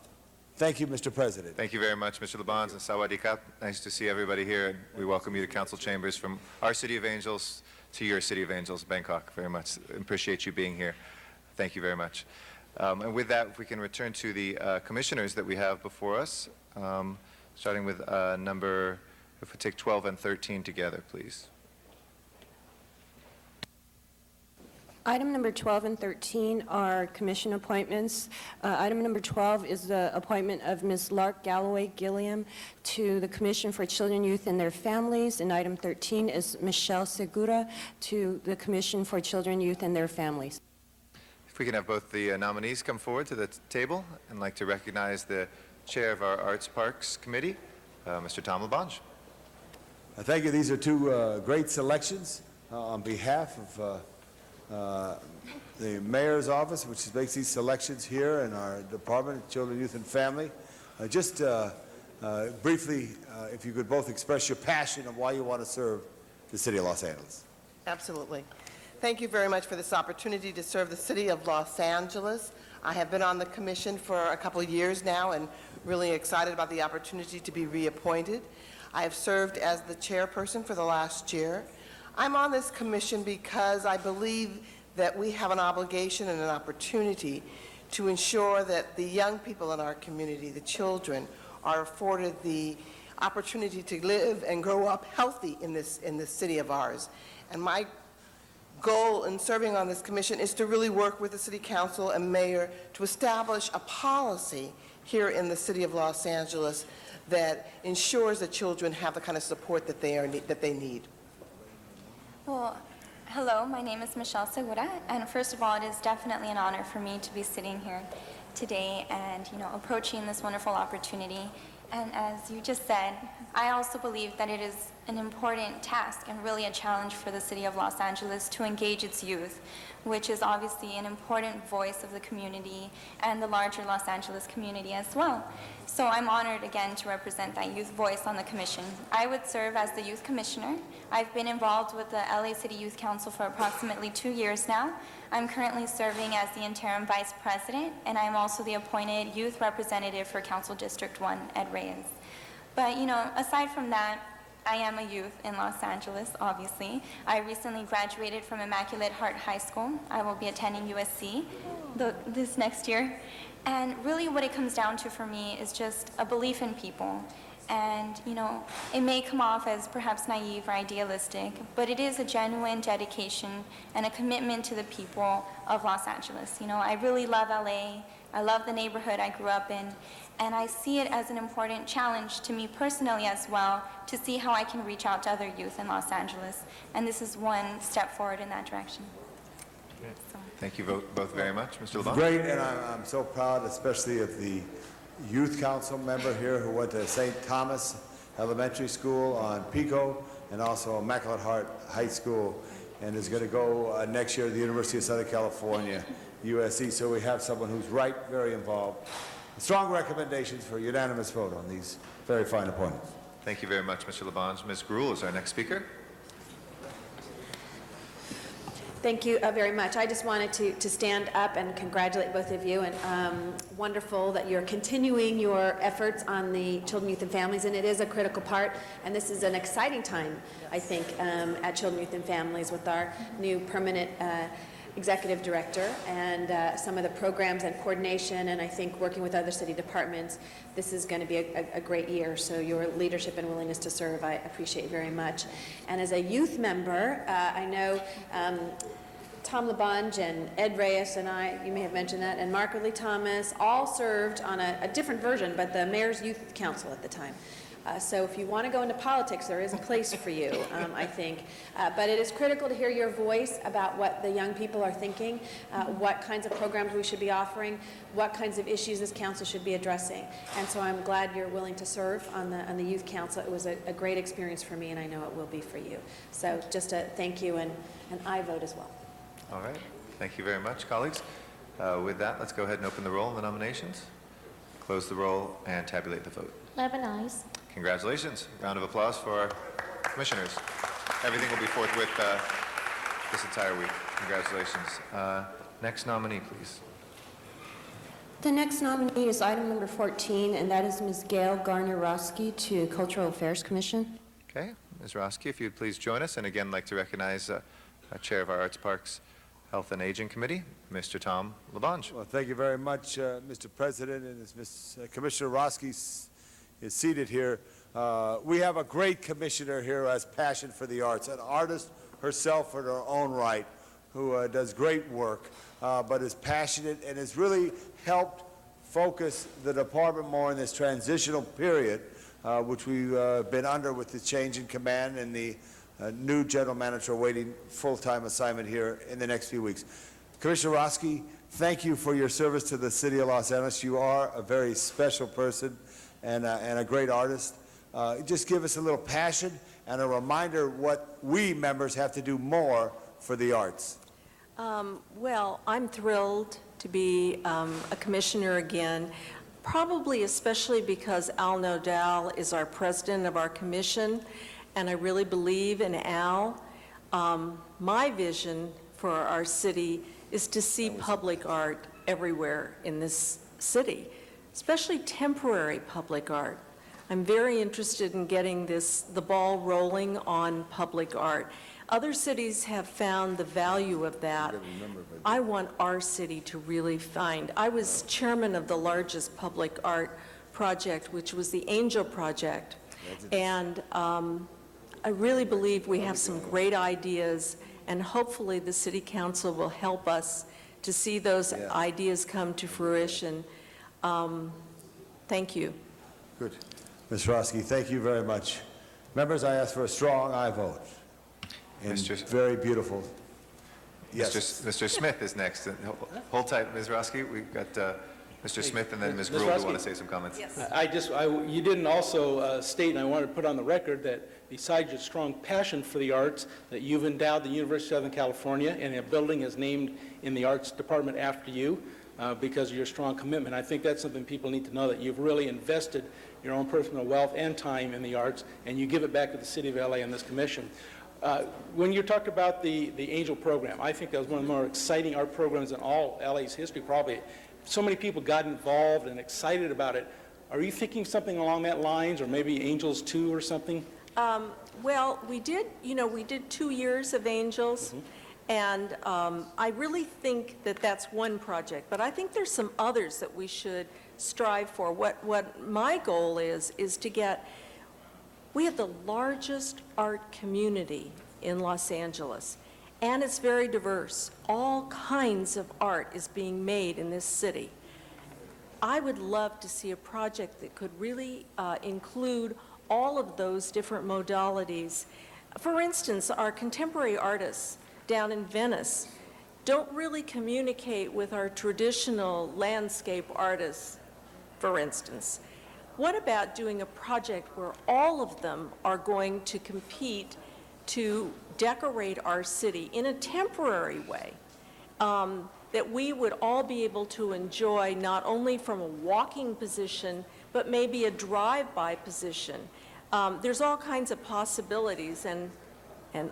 Thank you, Mr. President. Thank you very much, Mr. Labange, and Sawadee Kap. Nice to see everybody here, and we welcome you to council chambers from our City of Angels to your City of Angels, Bangkok. Very much appreciate you being here. Thank you very much. And with that, if we can return to the commissioners that we have before us, starting with if we take 12 and 13 together, please. Item number 12 and 13 are commission appointments. Item number 12 is the appointment of Ms. Lark Galloway Gilliam to the Commission for Children, Youth, and Their Families, and item 13 is Michelle Segura to the Commission for Children, Youth, and Their Families. If we can have both the nominees come forward to the table, and like to recognize the chair of our Arts Parks Committee, Mr. Tom Labange. Thank you. These are two great selections on behalf of the mayor's office, which makes these selections here in our Department of Children, Youth, and Family. Just briefly, if you could both express your passion of why you want to serve the city of Los Angeles. Absolutely. Thank you very much for this opportunity to serve the city of Los Angeles. I have been on the commission for a couple of years now and really excited about the opportunity to be reappointed. I have served as the chairperson for the last year. I'm on this commission because I believe that we have an obligation and an opportunity to ensure that the young people in our community, the children, are afforded the opportunity to live and grow up healthy in this city of ours. And my goal in serving on this commission is to really work with the city council and mayor to establish a policy here in the city of Los Angeles that ensures that children have the kind of support that they need. Well, hello, my name is Michelle Segura, and first of all, it is definitely an honor for me to be sitting here today and, approaching this wonderful opportunity. And as you just said, I also believe that it is an important task and really a challenge for the city of Los Angeles to engage its youth, which is obviously an important voice of the community and the larger Los Angeles community as well. So I'm honored again to represent that youth voice on the commission. I would serve as the youth commissioner. I've been involved with the LA City Youth Council for approximately 2 years now. I'm currently serving as the interim vice president, and I'm also the appointed youth representative for Council District 1 at Reyes. But, aside from that, I am a youth in Los Angeles, obviously. I recently graduated from Immaculate Heart High School. I will be attending USC this next year. And really what it comes down to for me is just a belief in people And, it may come off as perhaps naive or idealistic, but it is a genuine dedication and a commitment to the people of Los Angeles. I really love LA. I love the neighborhood I grew up in, and I see it as an important challenge to me personally as well to see how I can reach out to other youth in Los Angeles, and this is one step forward in that direction. So. Thank you both very much. Mr. LeBon? Great, and I'm so proud, especially of the youth council member here who went to St. Thomas Elementary School on Pico and also Immaculate Heart High School, and is going to go next year to the University of Southern California, USC. So we have someone who's very involved. Strong recommendations for a unanimous vote on these very fine appointments. Thank you very much, Mr. LeBon. Ms. Gruhl is our next speaker. Thank you very much. I just wanted to stand up and congratulate both of you, and wonderful that you're continuing your efforts on the Children, Youth, and Families, and it is a critical part, and this is an exciting time, I think, at Children, Youth, and Families with our new permanent executive director and some of the programs and coordination, and I think working with other city departments, this is going to be a great year. So your leadership and willingness to serve, I appreciate very much. And as a youth member, I know Tom LeBonge and Ed Reyes and I, you may have mentioned that, and Mark Lee Thomas all served on a different version, but the Mayor's Youth Council at the time. So if you want to go into politics, there is a place for you, I think. But it is critical to hear your voice about what the young people are thinking, what kinds of programs we should be offering, what kinds of issues this council should be addressing. And so I'm glad you're willing to serve on the Youth Council. It was a great experience for me, and I know it will be for you. So just a thank you, and I vote as well. All right. Thank you very much, colleagues. With that, let's go ahead and open the roll on the nominations, close the roll, and tabulate the vote. 11 ayes. Congratulations. Round of applause for our commissioners. Everything will be forthwith this entire week. Congratulations. Next nominee, please. The next nominee is item number 14, and that is Ms. Gail Garner-Roski to Cultural Affairs Commission. Okay. Ms. Roski, if you'd please join us. And again, I'd like to recognize Chair of our Arts, Parks, Health and Aging Committee, Mr. Tom LeBonge. Well, thank you very much, Mr. President, and as Ms. Commissioner Roski is seated here, we have a great commissioner here who has passion for the arts, an artist herself in her own right, who does great work, but is passionate and has really helped focus the department more in this transitional period, which we've been under with the change in command and the new general manager awaiting full-time assignment here in the next few weeks. Commissioner Roski, thank you for your service to the city of Los Angeles. You are a very special person and a great artist. Just give us a little passion and a reminder what we members have to do more for the arts. Well, I'm thrilled to be a commissioner again, probably especially because Al Nodal is our president of our commission, and I really believe in Al. My vision for our city is to see public art everywhere in this city, especially temporary public art. I'm very interested in getting the ball rolling on public art. Other cities have found the value of that. I want our city to really find. I was chairman of the largest public art project, which was the Angel Project. And I really believe we have some great ideas, and hopefully the City Council will help us to see those ideas come to fruition. Thank you. Good. Ms. Roski, thank you very much. Members, I ask for a strong aye vote. And very beautiful. Yes. Mr. Smith is next. Hold tight, Ms. Roski. We've got Mr. Smith and then Ms. Gruhl who want to say some comments. Yes. You didn't also state, and I wanted to put on the record, that besides your strong passion for the arts, that you've endowed the University of Southern California, and a building is named in the arts department after you because of your strong commitment. I think that's something people need to know, that you've really invested your own personal wealth and time in the arts, and you give it back to the city of LA and this commission. When you talked about the Angel program, I think that was one of the more exciting art programs in all LA's history, probably. So many people got involved and excited about it. Are you thinking something along that lines, or maybe Angels 2 or something? Well, we did 2 years of Angels, and I really think that that's one project, but I think there's some others that we should strive for. What my goal is to get, we have the largest art community in Los Angeles, and it's very diverse. All kinds of art is being made in this city. I would love to see a project that could really include all of those different modalities. For instance, our contemporary artists down in Venice don't really communicate with our traditional landscape artists, for instance. What about doing a project where all of them are going to compete to decorate our city in a temporary way, that we would all be able to enjoy not only from a walking position, but maybe a drive-by position? There's all kinds of possibilities, and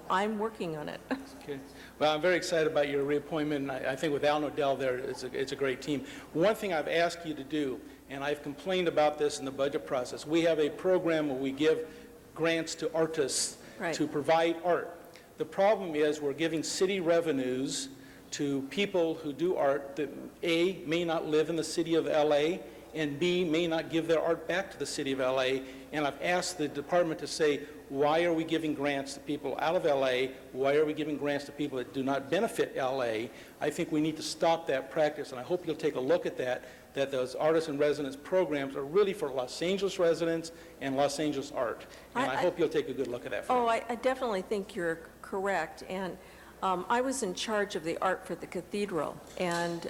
I'm working on it. Okay. Well, I'm very excited about your reappointment. I think with Al Nodell there, it's a great team. One thing I've asked you to do, and I've complained about this in the budget process, we have a program where we give grants to artists to provide art. The problem is we're giving city revenues to people who do art that A, may not live in the city of LA, and B, may not give their art back to the city of LA. And I've asked the department to say, why are we giving grants to people out of LA? Why are we giving grants to people that do not benefit LA? I think we need to stop that practice, and I hope you'll take a look at that those artist in residence programs are really for Los Angeles residents and Los Angeles art. And I hope you'll take a good look at that. I definitely think you're correct. And I was in charge of the art for the cathedral. And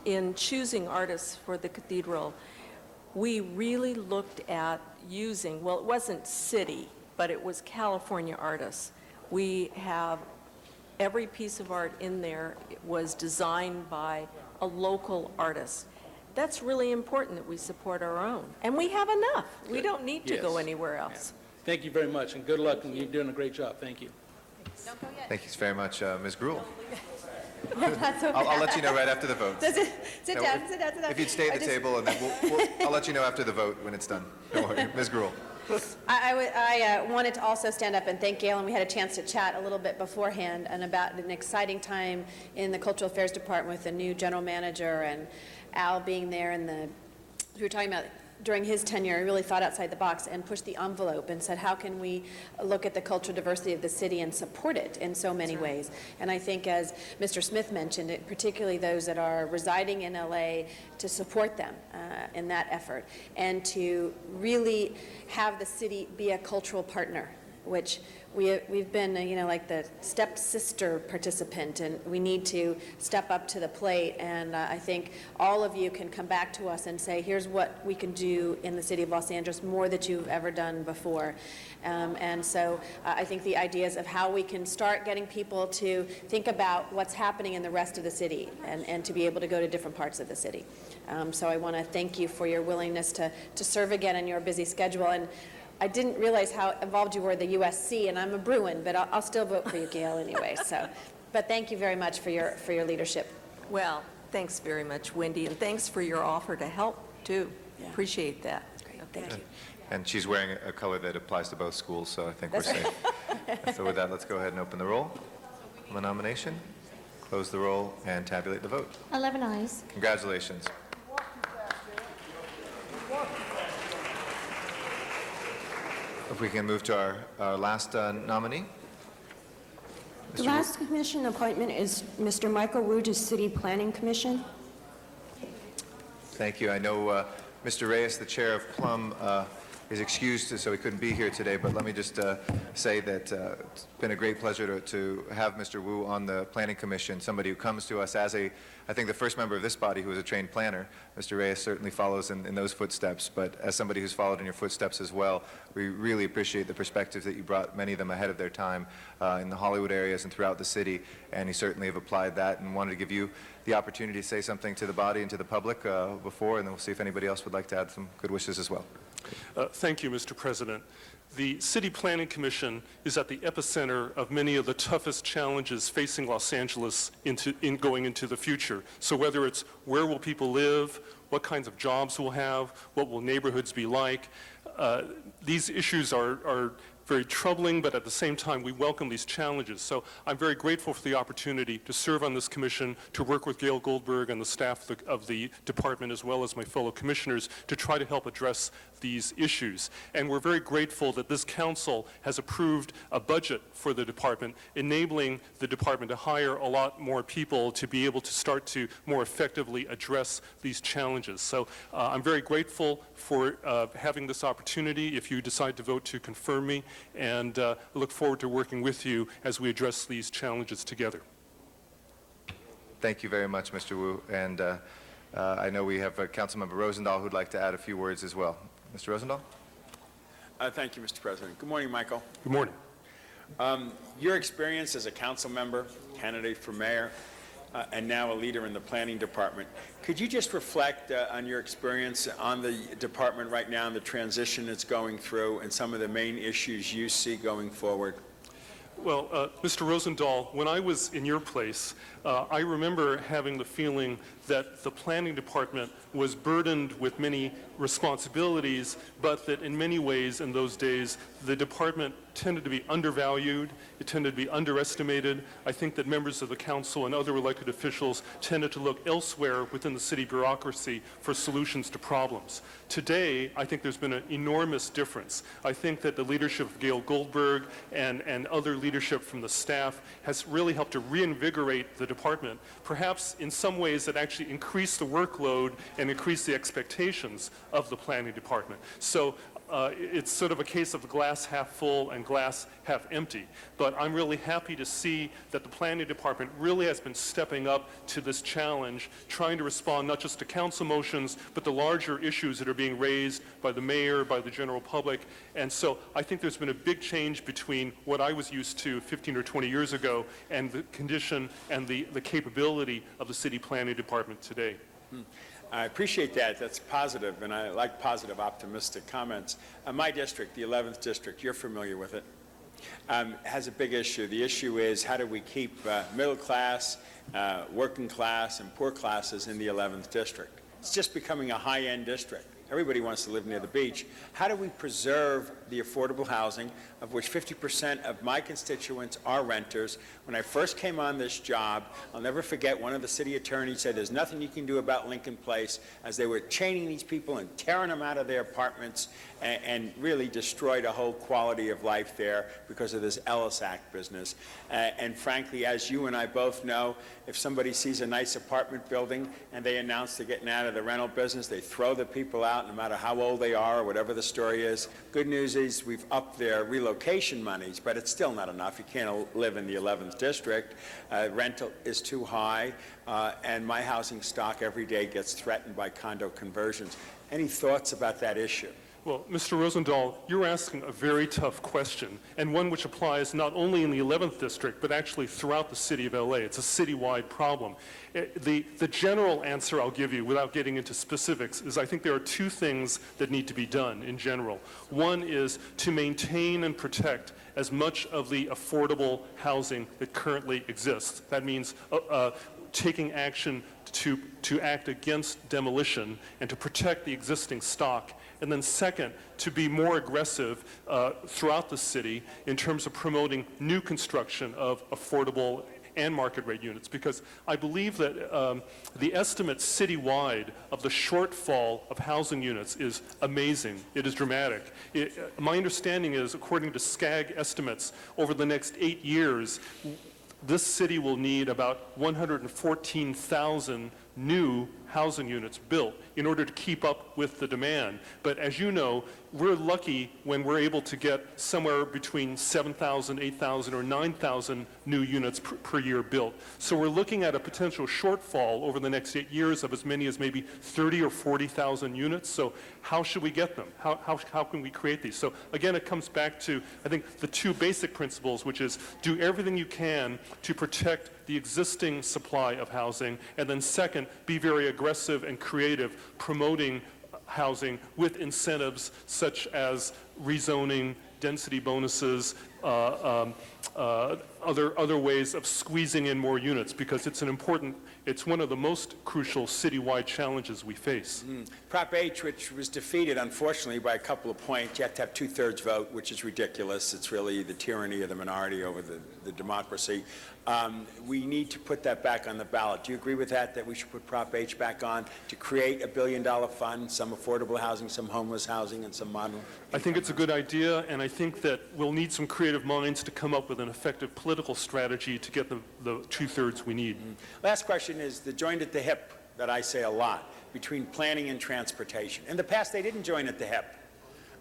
in choosing artists for the cathedral, we really looked at using, well, it wasn't city, but it was California artists. We have every piece of art in there was designed by a local artist. That's really important that we support our own. And we have enough. We don't need to go anywhere else. Yeah. Thank you very much, and good luck, and you're doing a great job. Thank you. Thank you very much, Ms. Gruhl. That's okay. I'll let you know right after the vote. Sit down. If you'd stay at the table, and then I'll let you know after the vote when it's done. Don't worry. Ms. Gruhl. I wanted to also stand up and thank Gail, and we had a chance to chat a little bit beforehand and about an exciting time in the Cultural Affairs Department with the new general manager and Al being there, and we were talking about during his tenure, he really thought outside the box and pushed the envelope and said, how can we look at the cultural diversity of the city and support it in so many ways? And I think, as Mr. Smith mentioned, particularly those that are residing in LA, to support them in that effort and to really have the city be a cultural partner, which we've been, like the stepsister participant, and we need to step up to the plate. And I think all of you can come back to us and say, here's what we can do in the city of Los Angeles, more that you've ever done before. And so I think the ideas of how we can start getting people to think about what's happening in the rest of the city and to be able to go to different parts of the city. So I want to thank you for your willingness to serve again in your busy schedule. And I didn't realize how involved you were with the USC, and I'm a Bruin, but I'll still vote for you, Gail, anyway. So, but thank you very much for your leadership. Well, thanks very much, Wendy, and thanks for your offer to help, too. Yeah. Appreciate that. Great. Thank you. And she's wearing a color that applies to both schools, so I think we're safe. So with that, let's go ahead and open the roll on the nomination, close the roll, and tabulate the vote. 11 ayes. Congratulations. If we can move to our last nominee. The last commission appointment is Mr. Michael Wu to City Planning Commission. Thank you. I know Mr. Reyes, the chair of Plum, is excused, so he couldn't be here today, but let me just say that it's been a great pleasure to have Mr. Wu on the Planning Commission, somebody who comes to us as I think the first member of this body who is a trained planner. Mr. Reyes certainly follows in those footsteps, but as somebody who's followed in your footsteps as well, we really appreciate the perspectives that you brought, many of them ahead of their time, in the Hollywood areas and throughout the city, and you certainly have applied that, and wanted to give you the opportunity to say something to the body and to the public before, and then we'll see if anybody else would like to add some good wishes as well. Thank you, Mr. President. The City Planning Commission is at the epicenter of many of the toughest challenges facing Los Angeles going into the future. So whether it's where will people live, what kinds of jobs we'll have, what will neighborhoods be like, these issues are very troubling, but at the same time, we welcome these challenges. So I'm very grateful for the opportunity to serve on this commission, to work with Gail Goldberg and the staff of the department, as well as my fellow commissioners, to try to help address these issues. And we're very grateful that this council has approved a budget for the department, enabling the department to hire a lot more people to be able to start to more effectively address these challenges. So I'm very grateful for having this opportunity if you decide to vote to confirm me, and look forward to working with you as we address these challenges together. Thank you very much, Mr. Wu. And I know we have Councilmember Rosendahl who'd like to add a few words as well. Mr. Rosendahl? Thank you, Mr. President. Good morning, Michael. Good morning. Your experience as a council member, candidate for mayor, and now a leader in the planning department, could you just reflect on your experience on the department right now and the transition it's going through and some of the main issues you see going forward? Well, Mr. Rosendahl, when I was in your place, I remember having the feeling that the planning department was burdened with many responsibilities, but that in many ways in those days, the department tended to be undervalued, it tended to be underestimated. I think that members of the council and other elected officials tended to look elsewhere within the city bureaucracy for solutions to problems. Today, I think there's been an enormous difference. I think that the leadership of Gail Goldberg and other leadership from the staff has really helped to reinvigorate the department, perhaps in some ways that actually increase the workload and increase the expectations of the planning department. So it's sort of a case of the glass half full and glass half empty. But I'm really happy to see that the planning department really has been stepping up to this challenge, trying to respond not just to council motions, but the larger issues that are being raised by the mayor, by the general public. And so I think there's been a big change between what I was used to 15 or 20 years ago and the condition and the capability of the city planning department today. I appreciate that. That's positive, and I like positive, optimistic comments. My district, the 11th district, you're familiar with it, has a big issue. The issue is how do we keep middle class, working class, and poor classes in the 11th district? It's just becoming a high-end district. Everybody wants to live near the beach. How do we preserve the affordable housing, of which 50% of my constituents are renters? When I first came on this job, I'll never forget one of the city attorneys said, there's nothing you can do about Lincoln Place, as they were chaining these people and tearing them out of their apartments and really destroyed a whole quality of life there because of this Ellis Act business. And frankly, as you and I both know, if somebody sees a nice apartment building and they announce they're getting out of the rental business, they throw the people out no matter how old they are or whatever the story is. Good news is we've upped their relocation monies, but it's still not enough. You can't live in the 11th district. Rental is too high, and my housing stock every day gets threatened by condo conversions. Any thoughts about that issue? Well, Mr. Rosendahl, you're asking a very tough question, and one which applies not only in the 11th district, but actually throughout the city of LA. It's a citywide problem. The general answer I'll give you, without getting into specifics, is I think there are two things that need to be done in general. One is to maintain and protect as much of the affordable housing that currently exists. That means taking action to act against demolition and to protect the existing stock. And then second, to be more aggressive throughout the city in terms of promoting new construction of affordable and market rate units, because I believe that the estimate citywide of the shortfall of housing units is amazing. It is dramatic. My understanding is, according to SCAG estimates, over the next 8 years, this city will need about 114,000 new housing units built in order to keep up with the demand. But as you know, we're lucky when we're able to get somewhere between 7,000, 8,000, or 9,000 new units per year built. So we're looking at a potential shortfall over the next 8 years of as many as maybe 30 or 40,000 units. So how should we get them? How can we create these? So again, it comes back to, I think, the two basic principles, which is do everything you can to protect the existing supply of housing, and then second, be very aggressive and creative promoting housing with incentives such as rezoning, density bonuses, other ways of squeezing in more units, because it's one of the most crucial citywide challenges we face. Prop H, which was defeated, unfortunately, by a couple of points, you have to have two-thirds vote, which is ridiculous. It's really the tyranny of the minority over the democracy. We need to put that back on the ballot. Do you agree with that we should put Prop H back on to create a $1 billion fund, some affordable housing, some homeless housing, and some modern? I think it's a good idea, and I think that we'll need some creative minds to come up with an effective political strategy to get the two-thirds we need. Last question is the joint at the hip that I say a lot between planning and transportation. In the past, they didn't join at the hip.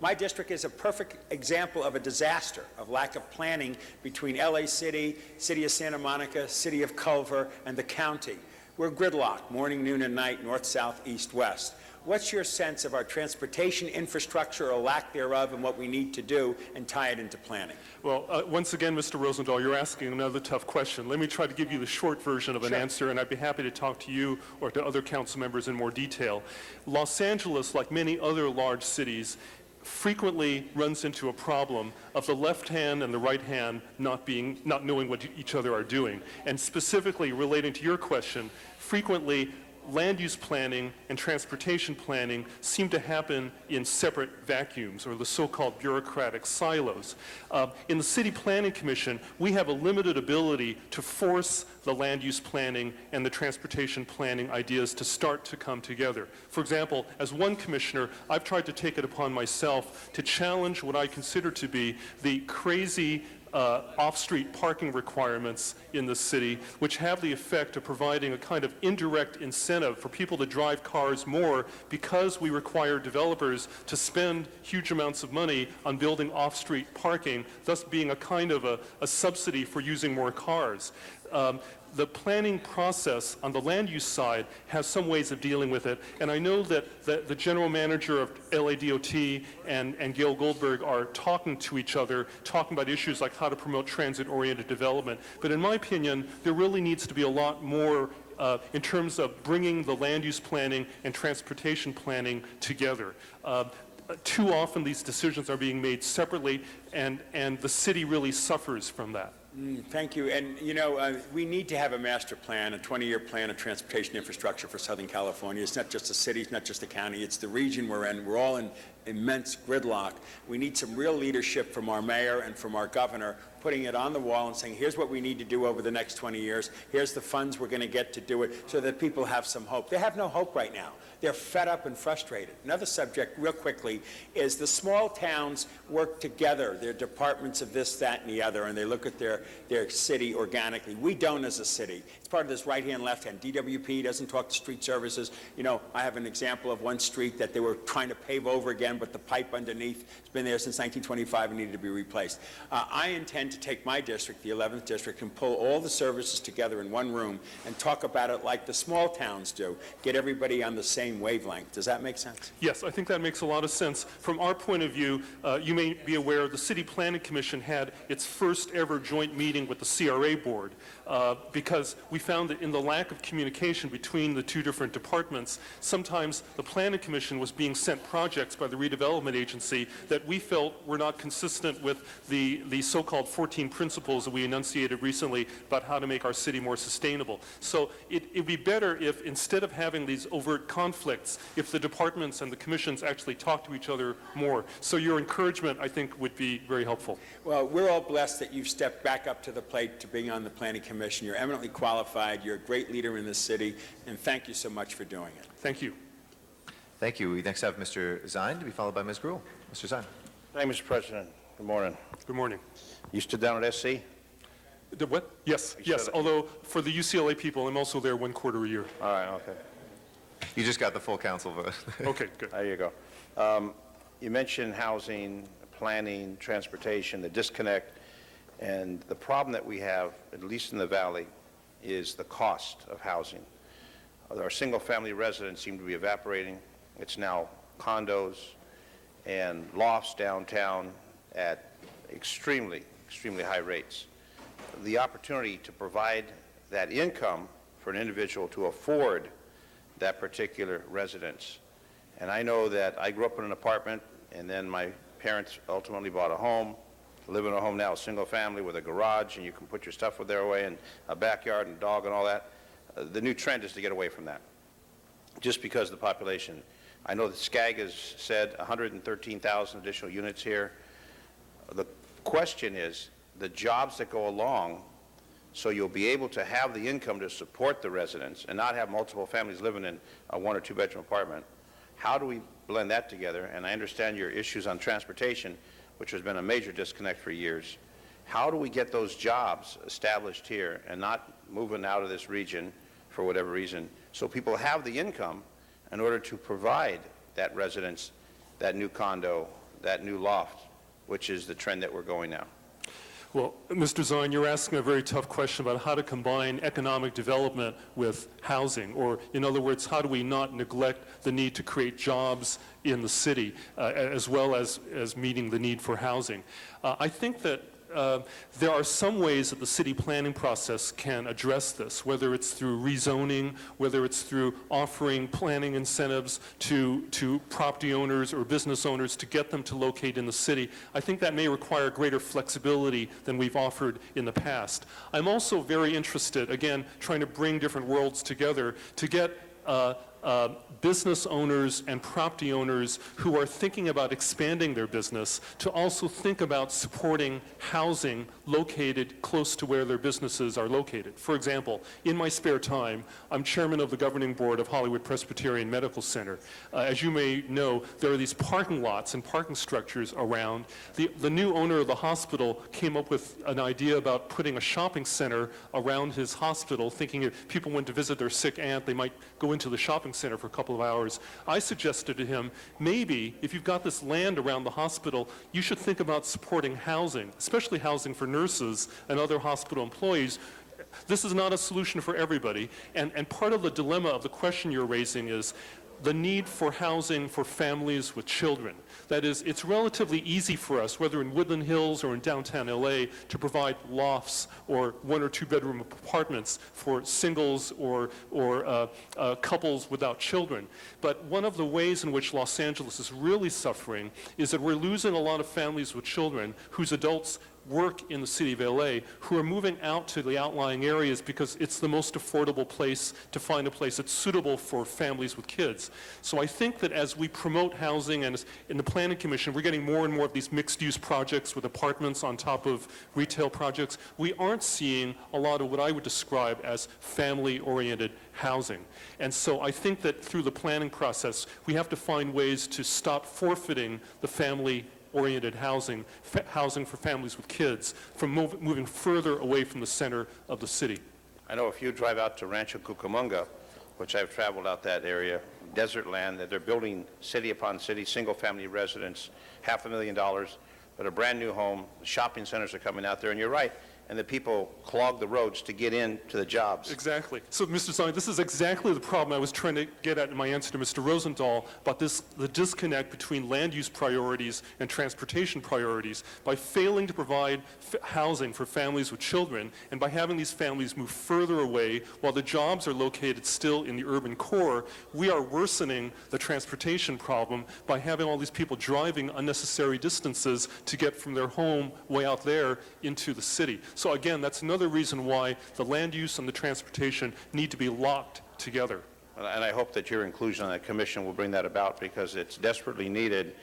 My district is a perfect example of a disaster of lack of planning between LA City, City of Santa Monica, City of Culver, and the county. We're gridlocked morning, noon, and night, north, south, east, west. What's your sense of our transportation infrastructure or lack thereof and what we need to do and tie it into planning? Well, once again, Mr. Rosendahl, you're asking another tough question. Let me try to give you the short version of an answer, and I'd be happy to talk to you or to other council members in more detail. Los Angeles, like many other large cities, frequently runs into a problem of the left hand and the right hand not knowing what each other are doing. And specifically relating to your question, frequently land use planning and transportation planning seem to happen in separate vacuums, or the so-called bureaucratic silos. In the City Planning Commission, we have a limited ability to force the land use planning and the transportation planning ideas to start to come together. For example, as one commissioner, I've tried to take it upon myself to challenge what I consider to be the crazy off-street parking requirements in the city, which have the effect of providing a kind of indirect incentive for people to drive cars more, because we require developers to spend huge amounts of money on building off-street parking, thus being a kind of a subsidy for using more cars. The planning process on the land use side has some ways of dealing with it, and I know that the general manager of LADOT and Gail Goldberg are talking to each other, talking about issues like how to promote transit-oriented development. But in my opinion, there really needs to be a lot more in terms of bringing the land use planning and transportation planning together. Too often these decisions are being made separately, and the city really suffers from that. Thank you. And, you know, we need to have a master plan, a 20-year plan of transportation infrastructure for Southern California. It's not just a city, it's not just a county, it's the region we're in. We're all in immense gridlock. We need some real leadership from our mayor and from our governor, putting it on the wall and saying, here's what we need to do over the next 20 years. Here's the funds we're going to get to do it, so that people have some hope. They have no hope right now. They're fed up and frustrated. Another subject, real quickly, is the small towns work together. They're departments of this, that, and the other, and they look at their city organically. We don't as a city. It's part of this right-hand, left-hand. DWP doesn't talk to street services. You know, I have an example of one street that they were trying to pave over again, but the pipe underneath has been there since 1925 and needed to be replaced. I intend to take my district, the 11th district, and pull all the services together in one room and talk about it like the small towns do. Get everybody on the same wavelength. Does that make sense? Yes, I think that makes a lot of sense. From our point of view, you may be aware the City Planning Commission had its first ever joint meeting with the CRA board because we found that in the lack of communication between the two different departments, sometimes the Planning Commission was being sent projects by the redevelopment agency that we felt were not consistent with the so-called 14 principles that we enunciated recently about how to make our city more sustainable. So it'd be better if, instead of having these overt conflicts, if the departments and the commissions actually talk to each other more. So your encouragement, I think, would be very helpful. Well, we're all blessed that you've stepped back up to the plate to being on the Planning Commission. You're eminently qualified. You're a great leader in this city, and thank you so much for doing it. Thank you. Thank you. We next have Mr. Zine to be followed by Ms. Gruhl. Mr. Zine. Thank you, Mr. President. Good morning. Good morning. You stood down at SC? The what? Yes, yes. Although for the UCLA people, I'm also there 1 quarter a year. All right, okay. You just got the full council vote. Okay, good. There you go. You mentioned housing, planning, transportation, the disconnect, and the problem that we have, at least in the Valley, is the cost of housing. Our single-family residents seem to be evaporating. It's now condos and lofts downtown at extremely high rates. The opportunity to provide that income for an individual to afford that particular residence. And I know that I grew up in an apartment, and then my parents ultimately bought a home, live in a home now, a single family with a garage, and you can put your stuff there away, and a backyard and a dog and all that. The new trend is to get away from that, just because of the population. I know that SCAG has said 113,000 additional units here. The question is the jobs that go along, so you'll be able to have the income to support the residents and not have multiple families living in a 1 or 2 bedroom apartment. How do we blend that together? And I understand your issues on transportation, which has been a major disconnect for years. How do we get those jobs established here and not moving out of this region for whatever reason, so people have the income in order to provide that residence, that new condo, that new loft, which is the trend that we're going now? Well, Mr. Zine, you're asking a very tough question about how to combine economic development with housing, or in other words, how do we not neglect the need to create jobs in the city, as well as meeting the need for housing. I think that there are some ways that the city planning process can address this, whether it's through rezoning, whether it's through offering planning incentives to property owners or business owners to get them to locate in the city. I think that may require greater flexibility than we've offered in the past. I'm also very interested, again, trying to bring different worlds together to get business owners and property owners who are thinking about expanding their business to also think about supporting housing located close to where their businesses are located. For example, in my spare time, I'm chairman of the governing board of Hollywood Presbyterian Medical Center. As you may know, there are these parking lots and parking structures around. The new owner of the hospital came up with an idea about putting a shopping center around his hospital, thinking if people went to visit their sick aunt, they might go into the shopping center for a couple of hours. I suggested to him, maybe if you've got this land around the hospital, you should think about supporting housing, especially housing for nurses and other hospital employees. This is not a solution for everybody, and part of the dilemma of the question you're raising is the need for housing for families with children. That is, it's relatively easy for us, whether in Woodland Hills or in downtown LA, to provide lofts or 1 or 2 bedroom apartments for singles or couples without children. But one of the ways in which Los Angeles is really suffering is that we're losing a lot of families with children whose adults work in the city of LA, who are moving out to the outlying areas because it's the most affordable place to find a place that's suitable for families with kids. So I think that as we promote housing, and in the Planning Commission, we're getting more and more of these mixed-use projects with apartments on top of retail projects. We aren't seeing a lot of what I would describe as family-oriented housing. And so I think that through the planning process, we have to find ways to stop forfeiting the family-oriented housing for families with kids, from moving further away from the center of the city. I know if you drive out to Rancho Cucamonga, which I've traveled out that area, desert land, that they're building city upon city, single-family residence, $500,000, but a brand-new home. The shopping centers are coming out there, and you're right. And the people clog the roads to get into the jobs. Exactly. So, Mr. Zine, this is exactly the problem I was trying to get at in my answer to Mr. Rosendahl about the disconnect between land use priorities and transportation priorities. By failing to provide housing for families with children, and by having these families move further away while the jobs are located still in the urban core, we are worsening the transportation problem by having all these people driving unnecessary distances to get from their home way out there into the city. So again, that's another reason why the land use and the transportation need to be locked together. And I hope that your inclusion on that commission will bring that about, because it's desperately needed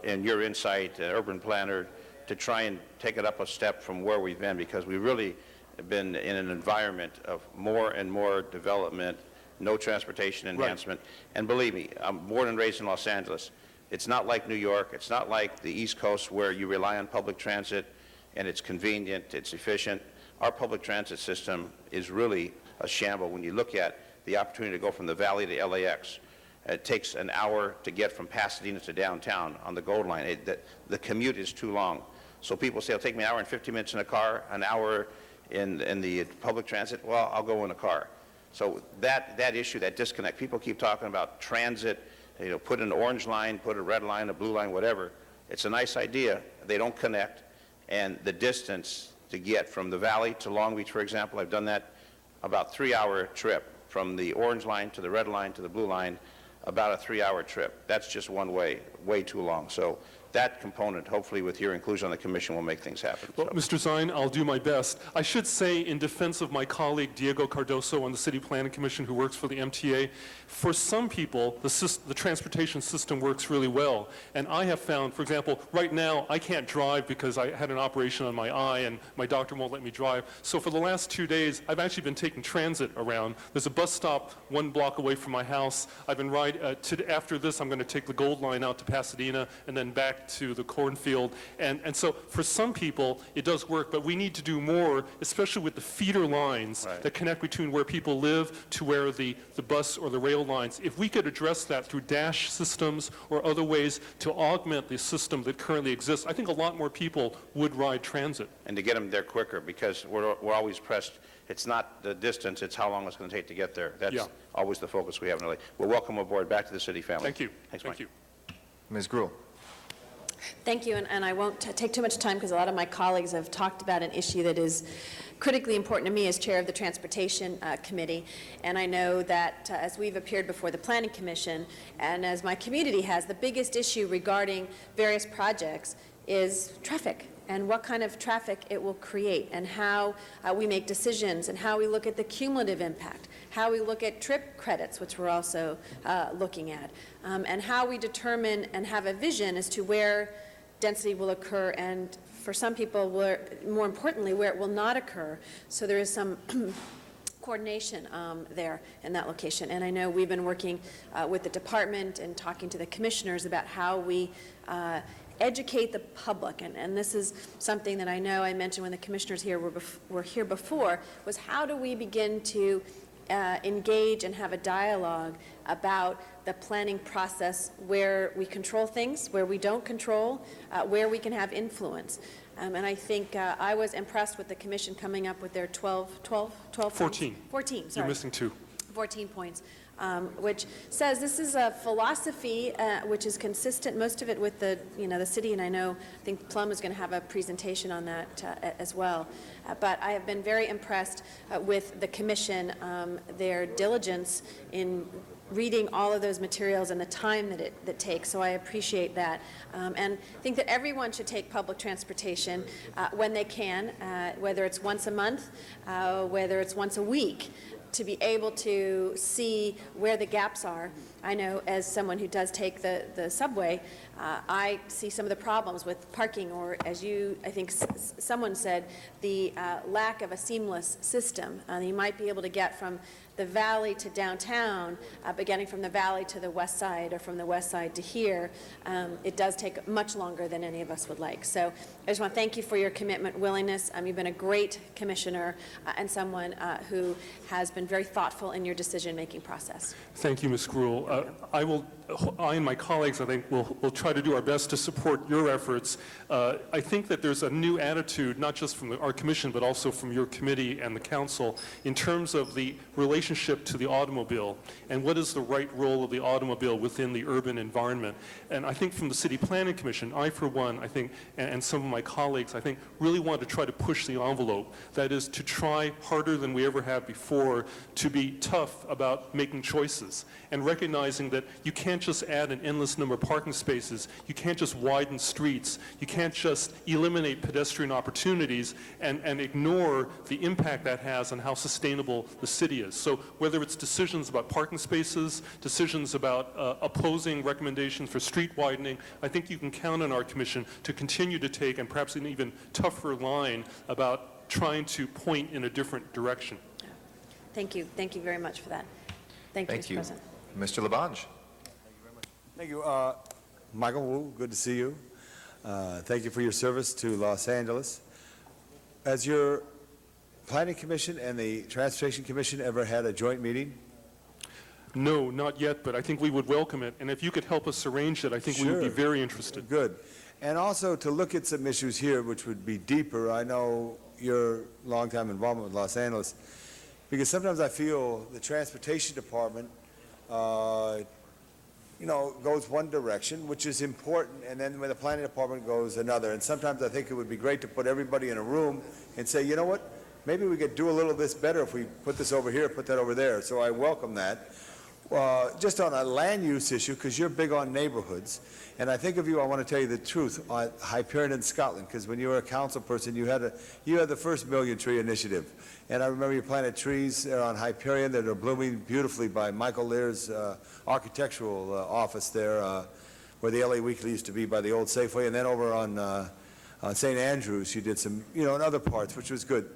in your insight, urban planner, to try and take it up a step from where we've been, because we really have been in an environment of more and more development, no transportation enhancement. Right. And believe me, I'm born and raised in Los Angeles. It's not like New York. It's not like the East Coast where you rely on public transit and it's convenient, it's efficient. Our public transit system is really a shamble when you look at the opportunity to go from the Valley to LAX. It takes an hour to get from Pasadena to downtown on the Gold Line. The commute is too long. So people say, it'll take me an hour and 50 minutes in a car, an hour in the public transit. Well, I'll go in a car. So that issue, that disconnect, people keep talking about transit, put an orange line, put a red line, a blue line, whatever. It's a nice idea. They don't connect. And the distance to get from the Valley to Long Beach, for example, I've done that about 3-hour trip from the orange line to the red line to the blue line, about a 3-hour trip. That's just one way too long. So that component, hopefully with your inclusion on the commission, will make things happen. Well, Mr. Zine, I'll do my best. I should say, in defense of my colleague Diego Cardoso on the City Planning Commission, who works for the MTA, for some people, the transportation system works really well. And I have found, for example, right now, I can't drive because I had an operation on my eye and my doctor won't let me drive. So for the last 2 days, I've actually been taking transit around. There's a bus stop 1 block away from my house. I've been after this, I'm going to take the Gold Line out to Pasadena and then back to the cornfield. And so for some people, it does work, but we need to do more, especially with the feeder lines that connect between where people live to where the bus or the rail lines. If we could address that through dash systems or other ways to augment the system that currently exists, I think a lot more people would ride transit. And to get them there quicker, because we're always pressed. It's not the distance, it's how long it's going to take to get there. That's always the focus we have in LA. Well, welcome aboard, back to the city family. Thank you. Thanks, Thank Mike. you. Ms. Gruhl. Thank you, and I won't take too much time because a lot of my colleagues have talked about an issue that is critically important to me as chair of the Transportation Committee. And I know that as we've appeared before the Planning Commission, and as my community has, the biggest issue regarding various projects is traffic and what kind of traffic it will create and how we make decisions and how we look at the cumulative impact, how we look at trip credits, which we're also looking at, and how we determine and have a vision as to where density will occur and for some people, more importantly, where it will not occur. So there is some coordination there in that location. And I know we've been working with the department and talking to the commissioners about how we educate the public, and this is something that I know I mentioned when the commissioners here were here before, was how do we begin to engage and have a dialogue about the planning process where we control things, where we don't control, where we can have influence. And I think I was impressed with the commission coming up with their 14. 14, sorry. You're missing 2. 14 points. Which says this is a philosophy which is consistent, most of it with the city, and I think Plum is going to have a presentation on that as well. But I have been very impressed with the commission, their diligence in reading all of those materials and the time that takes, so I appreciate that. And I think that everyone should take public transportation when they can, whether it's once a month, whether it's once a week, to be able to see where the gaps are. I know as someone who does take the subway, I see some of the problems with parking, or as I think someone said, the lack of a seamless system. You might be able to get from the valley to downtown, but getting from the valley to the west side or from the west side to here, it does take much longer than any of us would like. So I just want to thank you for your commitment, willingness. You've been a great commissioner and someone who has been very thoughtful in your decision-making process. Thank you, Ms. Gruhl. I and my colleagues, I think, will try to do our best to support your efforts. I think that there's a new attitude, not just from our commission, but also from your committee and the council, in terms of the relationship to the automobile and what is the right role of the automobile within the urban environment. And I think from the City Planning Commission, I, for one, I think, and some of my colleagues, I think, really want to try to push the envelope. That is, to try harder than we ever have before to be tough about making choices and recognizing that you can't just add an endless number of parking spaces, you can't just widen streets, you can't just eliminate pedestrian opportunities and ignore the impact that has on how sustainable the city is. So whether it's decisions about parking spaces, decisions about opposing recommendations for street widening, I think you can count on our commission to continue to take, and perhaps an even tougher line about trying to point in a different direction. Thank you. Thank you very much for that. Thank you, Mr. President. Mr. Labange. Thank you. Michael Wu, good to see you. Thank you for your service to Los Angeles. Has your Planning Commission and the Transportation Commission ever had a joint meeting? No, not yet, but I think we would welcome it. And if you could help us arrange it, I think we would be very interested. Good. And also to look at some issues here which would be deeper. I know your longtime involvement with Los Angeles, because sometimes I feel the Transportation Department goes one direction, which is important, and then when the Planning Department goes another. And sometimes I think it would be great to put everybody in a room and say, you know what, maybe we could do a little of this better if we put this over here, put that over there. So I welcome that. just on a land use issue, because you're big on neighborhoods, and I think of you, I want to tell you the truth, on Hyperion in Scotland, because when you were a council person, you had the first Million Tree Initiative. And I remember you planted trees there on Hyperion that are blooming beautifully by Michael Lear's architectural office there, where the LA Weekly used to be by the old Safeway, and then over on St. Andrews, you did some, in other parts, which was good.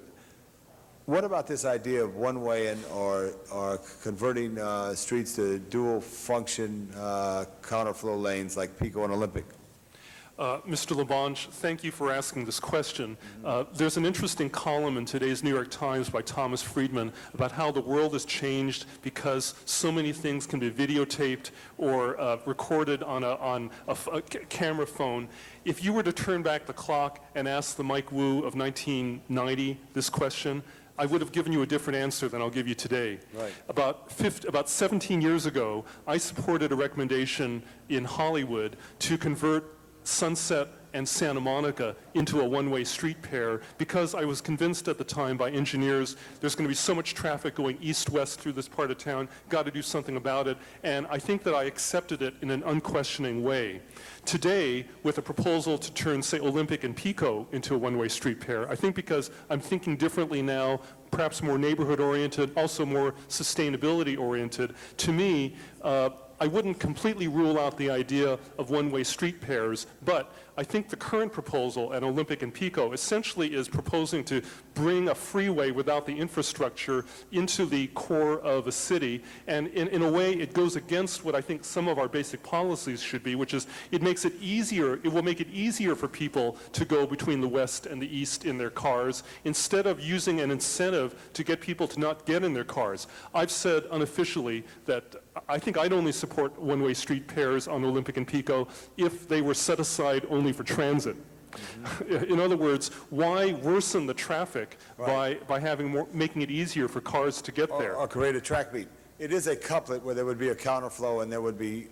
What about this idea of one-way or converting streets to dual-function counterflow lanes like Pico and Olympic? Mr. Labange, thank you for asking this question. There's an interesting column in today's New York Times by Thomas Friedman about how the world has changed because so many things can be videotaped or recorded on a camera phone. If you were to turn back the clock and ask the Mike Wu of 1990 this question, I would have given you a different answer than I'll give you today. Right. About 17 years ago, I supported a recommendation in Hollywood to convert Sunset and Santa Monica into a one-way street pair because I was convinced at the time by engineers there's going to be so much traffic going east-west through this part of town, got to do something about it, and I think that I accepted it in an unquestioning way. Today, with a proposal to turn, say, Olympic and Pico into a one-way street pair, I think because I'm thinking differently now, perhaps more neighborhood-oriented, also more sustainability-oriented, to me, I wouldn't completely rule out the idea of one-way street pairs, but I think the current proposal at Olympic and Pico essentially is proposing to bring a freeway without the infrastructure into the core of a city, and in a way it goes against what I think some of our basic policies should be, which is it will make it easier for people to go between the west and the east in their cars, instead of using an incentive to get people to not get in their cars. I've said unofficially that I think I'd only support one-way street pairs on Olympic and Pico if they were set aside only for transit. Mm-hmm. In other words, why worsen the traffic by making it easier for cars to get there? Or create a track beat. It is a couplet where there would be a counterflow and there would be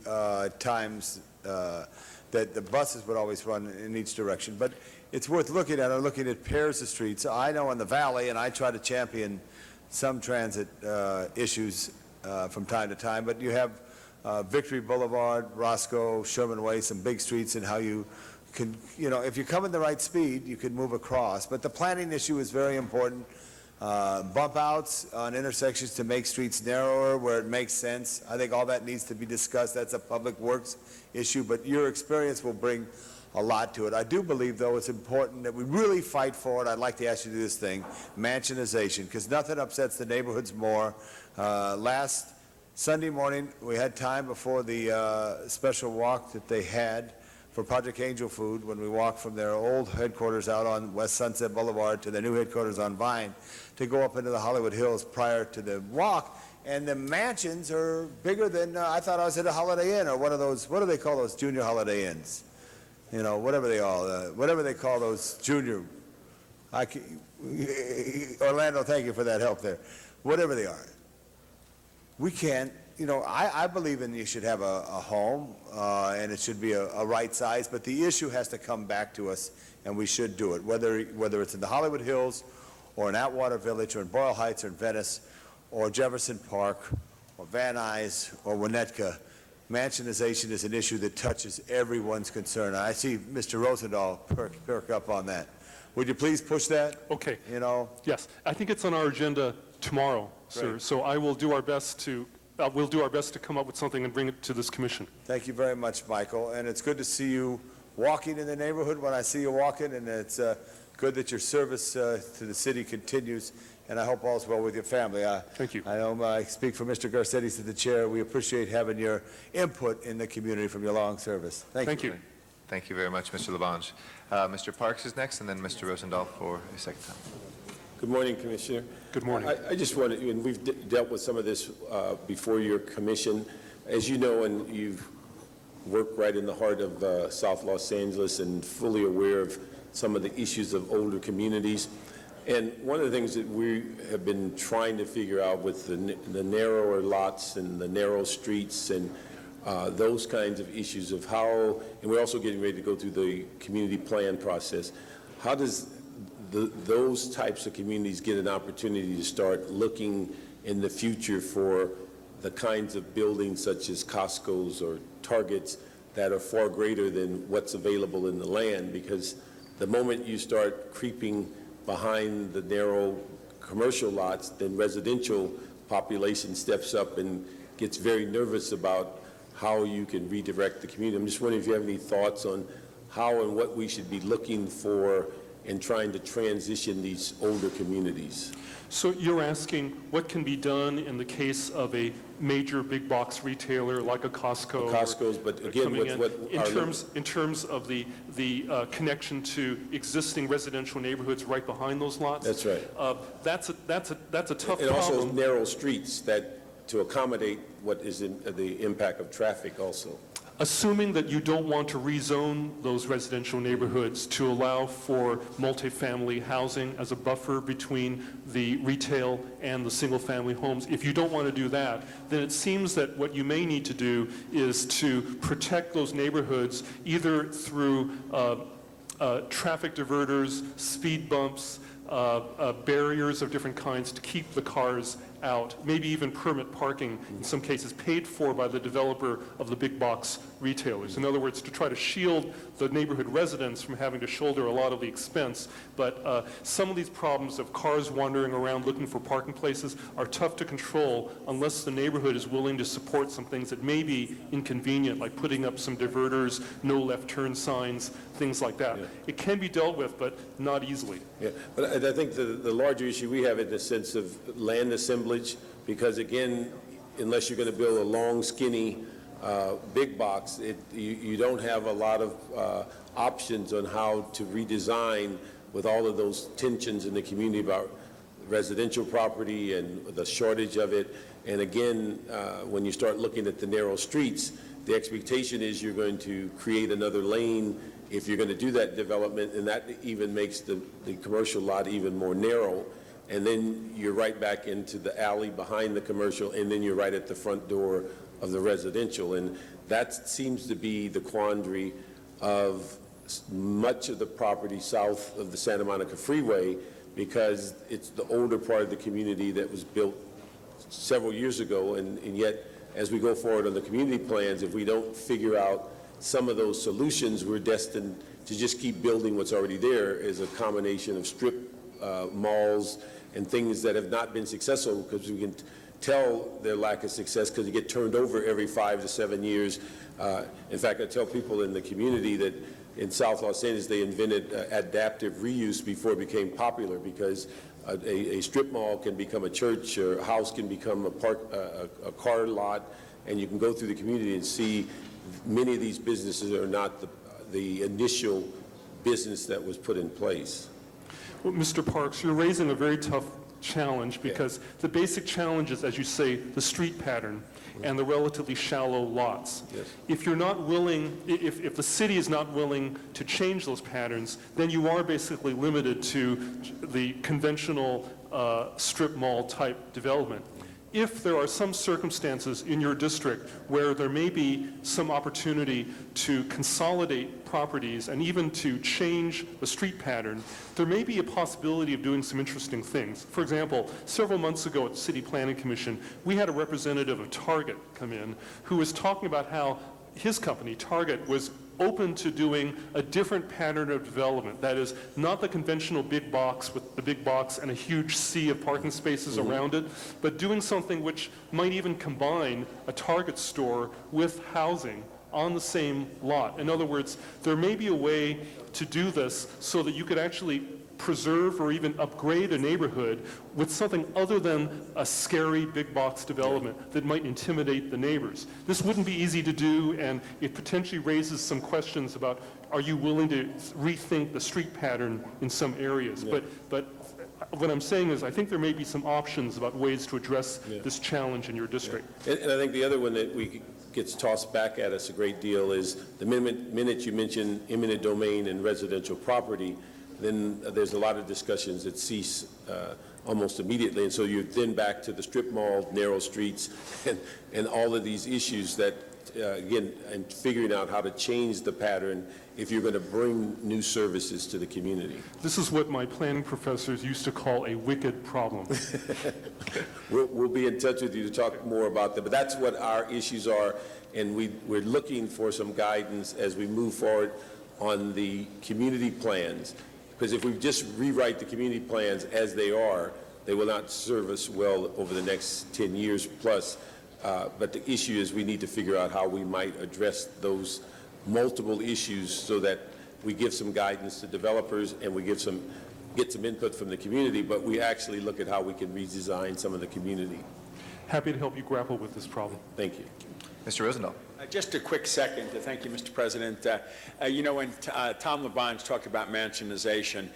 times that the buses would always run in each direction. But it's worth looking at pairs of streets. I know in the Valley, and I try to champion some transit issues from time to time, but you have Victory Boulevard, Roscoe, Sherman Way, some big streets, and how you can, if you come in the right speed, you can move across. But the planning issue is very important. Bump outs on intersections to make streets narrower where it makes sense. I think all that needs to be discussed. That's a public works issue, but your experience will bring a lot to it. I do believe, though, it's important that we really fight for it. I'd like to ask you to do this thing, mansionization, because nothing upsets the neighborhoods more. Last Sunday morning, we had time before the special walk that they had for Project Angel Food when we walked from their old headquarters out on West Sunset Boulevard to their new headquarters on Vine to go up into the Hollywood Hills prior to the walk. And the mansions are bigger than, I thought I was at a Holiday Inn or one of those, what do they call those junior Holiday Inns? Whatever they call those junior, Orlando, thank you for that help there. Whatever they are. We can't, I believe you should have a home, and it should be a right size, but the issue has to come back to us, and we should do it, whether it's in the Hollywood Hills, or in Atwater Village, or in Boyle Heights, or in Venice, or Jefferson Park, or Van Nuys, or Winnetka. Mansionization is an issue that touches everyone's concern. I see Mr. Rosendahl perk up on that. Would you please push that? Okay. Yes, I think it's on our agenda tomorrow, sir. Great. So I will do our best to, we'll do our best to come up with something and bring it to this commission. Thank you very much, Michael. And it's good to see you walking in the neighborhood when I see you walking, and it's good that your service to the city continues. And I hope all's well with your family. Thank you. I know I speak for Mr. Garcetti to the chair. We appreciate having your input in the community from your long service. Thank you. Thank you very much, Mr. Labange. Mr. Parks is next, and then Mr. Rosendahl for a second time. Good morning, Commissioner. Good morning. I just wanted, and we've dealt with some of this before your commission. As you know, and you've worked right in the heart of South Los Angeles and fully aware of some of the issues of older communities. And one of the things that we have been trying to figure out with the narrower lots and the narrow streets and those kinds of issues of how, and we're also getting ready to go through the community plan process, how does those types of communities get an opportunity to start looking in the future for the kinds of buildings such as Costco's or Target's that are far greater than what's available in the land, because the moment you start creeping behind the narrow commercial lots, then residential population steps up and gets very nervous about how you can redirect the community. I'm just wondering if you have any thoughts on how and what we should be looking for in trying to transition these older communities. So you're asking what can be done in the case of a major big box retailer like a Costco? Costco's, but again, in terms of the connection to existing residential neighborhoods right behind those lots? That's right. That's a tough and problem. Also narrow streets that to accommodate what is in the impact of traffic also. Assuming that you don't want to rezone those residential neighborhoods to allow for multifamily housing as a buffer between the retail and the single-family homes, if you don't want to do that, then it seems that what you may need to do is to protect those neighborhoods either through traffic diverters, speed bumps, barriers of different kinds to keep the cars out, maybe even permit parking in some cases paid for by the developer of the big box retailers. In other words, to try to shield the neighborhood residents from having to shoulder a lot of the expense. But some of these problems of cars wandering around looking for parking places are tough to control unless the neighborhood is willing to support some things that may be inconvenient, like putting up some diverters, no left turn signs, things like that. Yeah. It can be dealt with, but not easily. Yeah, but I think the larger issue we have in the sense of land assemblage, because again, unless you're going to build a long, skinny big box, you don't have a lot of options on how to redesign with all of those tensions in the community about residential property and the shortage of it. And again, when you start looking at the narrow streets, the expectation is you're going to create another lane if you're going to do that development, and that even makes the commercial lot even more narrow. And then you're right back into the alley behind the commercial, and then you're right at the front door of the residential. And that seems to be the quandary of much of the property south of the Santa Monica Freeway, because it's the older part of the community that was built several years ago, and yet as we go forward on the community plans, if we don't figure out some of those solutions, we're destined to just keep building what's already there as a combination of strip malls and things that have not been successful, because we can tell their lack of success because they get turned over every 5 to 7 years. In fact, I tell people in the community that in South Los Angeles they invented adaptive reuse before it became popular, because a strip mall can become a church, or a house can become a car lot, and you can go through the community and see many of these businesses are not the initial business that was put in place. Well, Mr. Parks, you're raising a very tough challenge, because the basic challenge is, as you say, the street pattern and the relatively shallow lots. Yes. If you're not willing, if the city is not willing to change those patterns, then you are basically limited to the conventional strip mall type development. If there are some circumstances in your district where there may be some opportunity to consolidate properties and even to change the street pattern, there may be a possibility of doing some interesting things. For example, several months ago at the City Planning Commission, we had a representative of Target come in who was talking about how his company, Target, was open to doing a different pattern of development. That is, not the conventional big box with the big box and a huge sea of parking spaces around it, but doing something which might even combine a Target store with housing on the same lot. In other words, there may be a way to do this so that you could actually preserve or even upgrade a neighborhood with something other than a scary big box development that might intimidate the neighbors. This wouldn't be easy to do, and it potentially raises some questions about, are you willing to rethink the street pattern in some areas? Yeah. But what I'm saying is I think there may be some options about ways to address this challenge in your district. Yeah. And I think the other one that gets tossed back at us a great deal is the minute you mention eminent domain and residential property, then there's a lot of discussions that cease almost immediately. And so you're then back to the strip mall, narrow streets, and all of these issues that again, and figuring out how to change the pattern if you're going to bring new services to the community. This is what my planning professors used to call a wicked problem. We'll be in touch with you to talk more about that, but that's what our issues are, and we're looking for some guidance as we move forward on the community plans, because if we just rewrite the community plans as they are, they will not serve us well over the next 10 years plus. But the issue is we need to figure out how we might address those multiple issues so that we give some guidance to developers and we get some input from the community, but we actually look at how we can redesign some of the community. Happy to help you grapple with this problem. Thank you. Mr. Rosendahl. Just a quick second to thank you, Mr. President. You know, when Tom Labange talked about mansionization,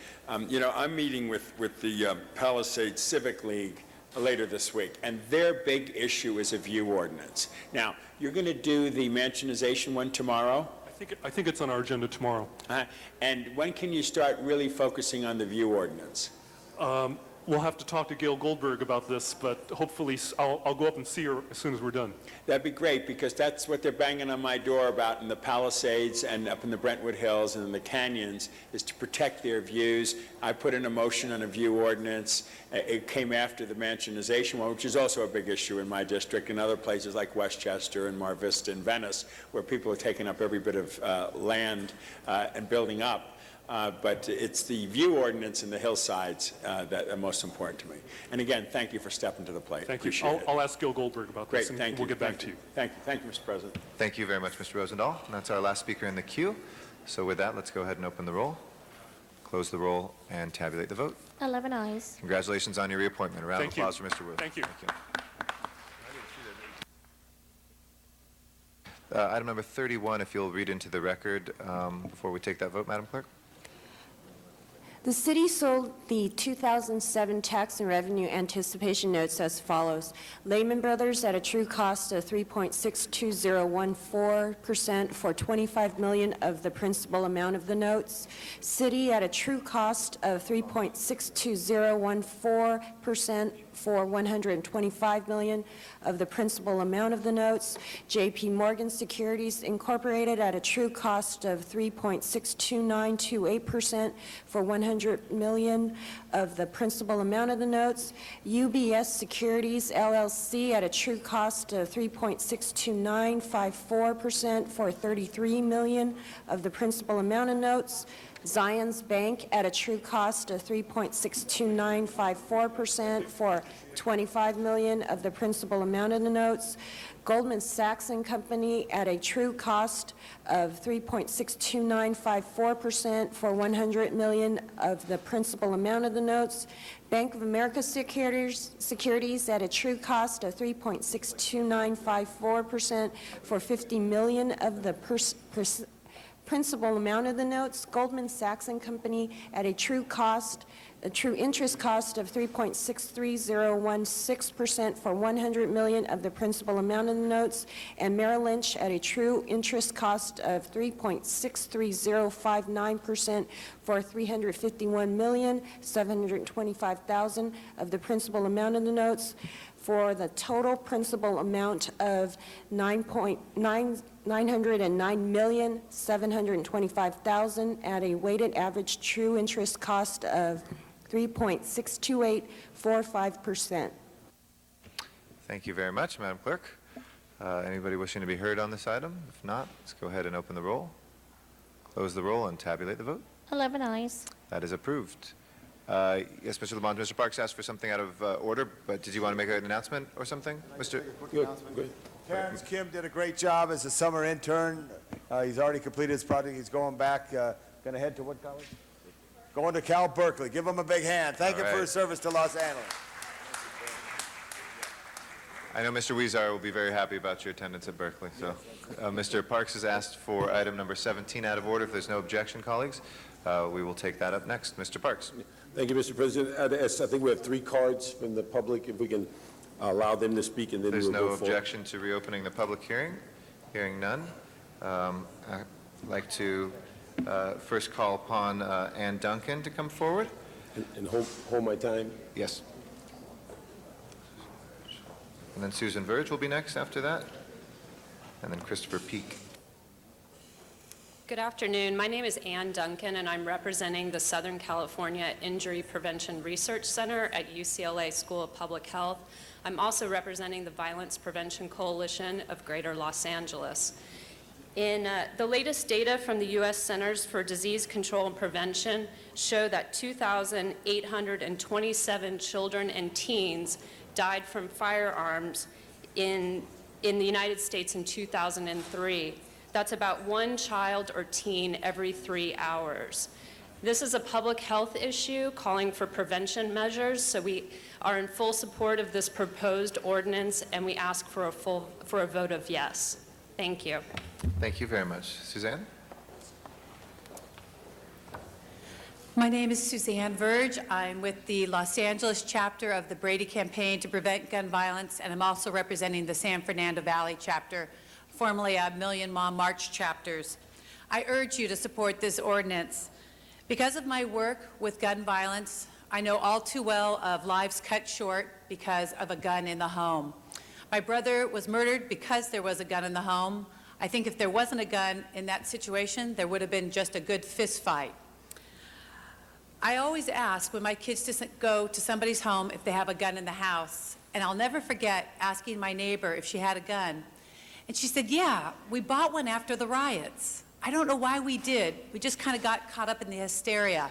you know, I'm meeting with the Palisades Civic League later this week, and their big issue is a view ordinance. Now, you're going to do the mansionization one tomorrow? I think it's on our agenda tomorrow. And when can you start really focusing on the view ordinance? We'll have to talk to Gail Goldberg about this, but hopefully I'll go up and see her as soon as we're done. That'd be great, because that's what they're banging on my door about in the Palisades and up in the Brentwood Hills and in the canyons, is to protect their views. I put in a motion on a view ordinance. It came after the mansionization one, which is also a big issue in my district and other places like Westchester and Mar Vista and Venice, where people are taking up every bit of land and building up. But it's the view ordinance in the hillsides that are most important to me. And again, thank you for stepping to the plate. Thank you. Appreciate it. I'll ask Gil Goldberg about Great, this, and thank you. we'll get back to you. Thank you. Thank you, Mr. President. Thank you very much, Mr. Rosendahl. And that's our last speaker in the queue. So with that, let's go ahead and open the roll, close the roll, and tabulate the vote. 11 ayes. Congratulations on your reappointment. A round of Thank you. applause for Mr. Wu. Thank you. Item number 31, if you'll read into the record before we take that vote, Madam Clerk. The city sold the 2007 tax and revenue anticipation notes as follows. Lehman Brothers at a true cost of 3.62014% for $25 million of the principal amount of the notes. City at a true cost of 3.62014% for $125 million of the principal amount of the notes. J.P. Morgan Securities Incorporated at a true cost of 3.62928% for $100 million of the principal amount of the notes. UBS Securities LLC at a true cost of 3.62954% for $33 million of the principal amount of notes. Zions Bank at a true cost of 3.62954% for $25 million of the principal amount of the notes. Goldman Sachs and Company at a true cost of 3.62954% for $100 million of the principal amount of the notes. Bank of America Securities at a true cost of 3.62954% for $50 million of the principal amount of the notes. Goldman Sachs and Company at a true interest cost of 3.63016% for $100 million of the principal amount of the notes, and Merrill Lynch at a true interest cost of 3.63059% for $351,725,000 of the principal amount of the notes, for the total principal amount of $909,725,000 at a weighted average true interest cost of 3.62845%. Thank you very much, Madam Clerk. Anybody wishing to be heard on this item? If not, let's go ahead and open the roll, close the roll, and tabulate the vote. 11 ayes. That is approved. Yes, Mr. Labange, Mr. Parks asked for something out of order, but did you want to make an announcement or something? Mr. Terrence Kim did a great job as a summer intern. He's already completed his project. He's going back, going to head to what college? Going to Cal Berkeley. Give him a big hand. Thank him for his service to Los Angeles. I know Mr. Weezar will be very happy about your attendance at Berkeley. So, Mr. Parks has asked for item number 17 out of order. If there's no objection, colleagues, we will take that up next. Mr. Parks. Thank you, Mr. President. I think we have 3 cards from the public. If we can allow them to speak, and then There's we'll no go forward. objection to reopening the public hearing. Hearing none. I'd like to first call upon Ann Duncan to come forward. And hold my time. Yes. And then Susan Verge will be next after that. and then Christopher Peak. Good afternoon. My name is Ann Duncan, and I'm representing the Southern California Injury Prevention Research Center at UCLA School of Public Health. I'm also representing the Violence Prevention Coalition of Greater Los Angeles. In the latest data from the U.S. Centers for Disease Control and Prevention show that 2,827 children and teens died from firearms in the United States in 2003. That's about one child or teen every 3 hours. This is a public health issue calling for prevention measures, so we are in full support of this proposed ordinance, and we ask for a vote of yes. Thank you. Thank you very much. Suzanne? My name is Suzanne Verge. I'm with the Los Angeles chapter of the Brady Campaign to Prevent Gun Violence, and I'm also representing the San Fernando Valley chapter, formerly a Million Mom March chapters. I urge you to support this ordinance. Because of my work with gun violence, I know all too well of lives cut short because of a gun in the home. My brother was murdered because there was a gun in the home. I think if there wasn't a gun in that situation, there would have been just a good fist fight. I always ask when my kids go to somebody's home if they have a gun in the house, and I'll never forget asking my neighbor if she had a gun. And she said, yeah, we bought one after the riots. I don't know why we did. We just kind of got caught up in the hysteria.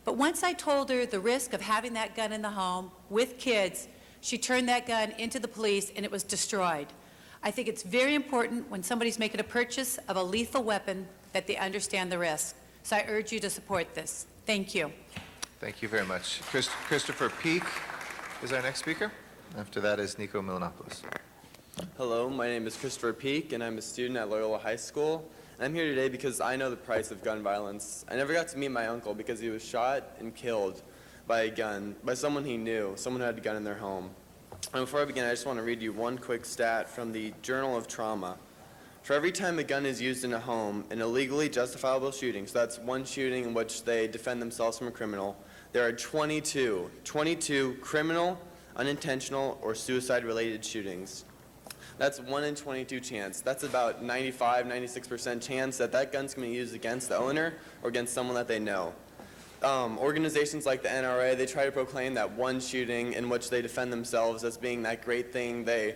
But once I told her the risk of having that gun in the home with kids, she turned that gun into the police and it was destroyed. I think it's very important when somebody's making a purchase of a lethal weapon that they understand the risk. So I urge you to support this. Thank you. Thank you very much. Christopher Peak is our next speaker. After that is Nico Milanopoulos. Hello, my name is Christopher Peak, and I'm a student at Loyola High School. And I'm here today because I know the price of gun violence. I never got to meet my uncle because he was shot and killed by a gun, by someone he knew, someone who had a gun in their home. And before I begin, I just want to read you one quick stat from the Journal of Trauma. For every time a gun is used in a home, an illegally justifiable shooting, so that's one shooting in which they defend themselves from a criminal, there are 22 criminal, unintentional, or suicide-related shootings. That's 1 in 22 chance. That's about 95, 96% chance that that gun's going to be used against the owner or against someone that they know. Organizations like the NRA, they try to proclaim that one shooting in which they defend themselves as being that great thing. They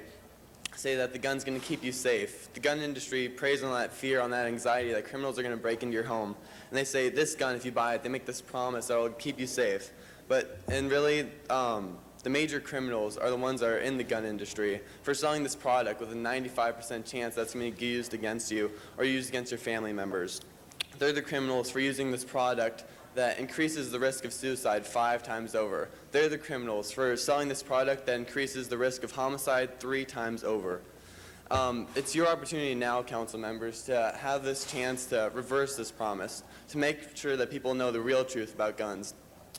say that the gun's going to keep you safe. The gun industry preys on that fear, on that anxiety that criminals are going to break into your home. And they say, this gun, if you buy it, they make this promise that it'll keep you safe. And really, the major criminals are the ones that are in the gun industry for selling this product with a 95% chance that's going to be used against you or used against your family members. They're the criminals for using this product that increases the risk of suicide 5 times over. They're the criminals for selling this product that increases the risk of homicide 3 times over. It's your opportunity now, council members, to have this chance to reverse this promise, to make sure that people know the real truth about guns,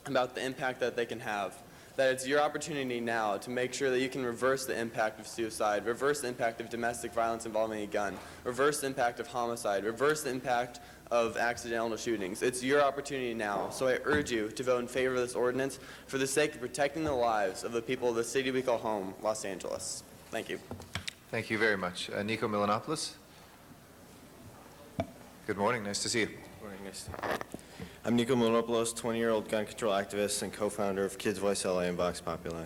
about the impact that they can have. That it's your opportunity now to make sure that you can reverse the impact of suicide, reverse the impact of domestic violence involving a gun, reverse the impact of homicide, reverse the impact of accidental shootings. It's your opportunity now, so I urge you to vote in favor of this ordinance for the sake of protecting the lives of the people of the city we call home, Los Angeles. Thank you. Thank you very much. Nico Milanopoulos. Good morning. Nice to see you. Good morning. Nice to see you. I'm Nico Milanopoulos, 20-year-old gun control activist and co-founder of Kids Voice LA and Vox Populi.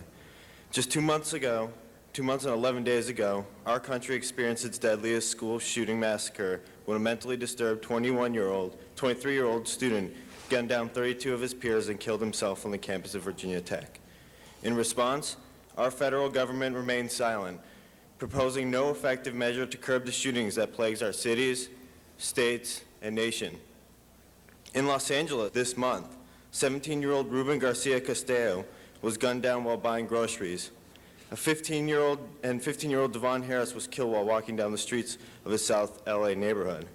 Just 2 months and 11 days ago, our country experienced its deadliest school shooting massacre when a mentally disturbed 23-year-old student gunned down 32 of his peers and killed himself on the campus of Virginia Tech. In response, our federal government remained silent, proposing no effective measure to curb the shootings that plagues our cities, states, and nation. In Los Angeles this month, 17-year-old Ruben Garcia Castello was gunned down while buying groceries. A 15-year-old Devon Harris was killed while walking down the streets of his South LA neighborhood.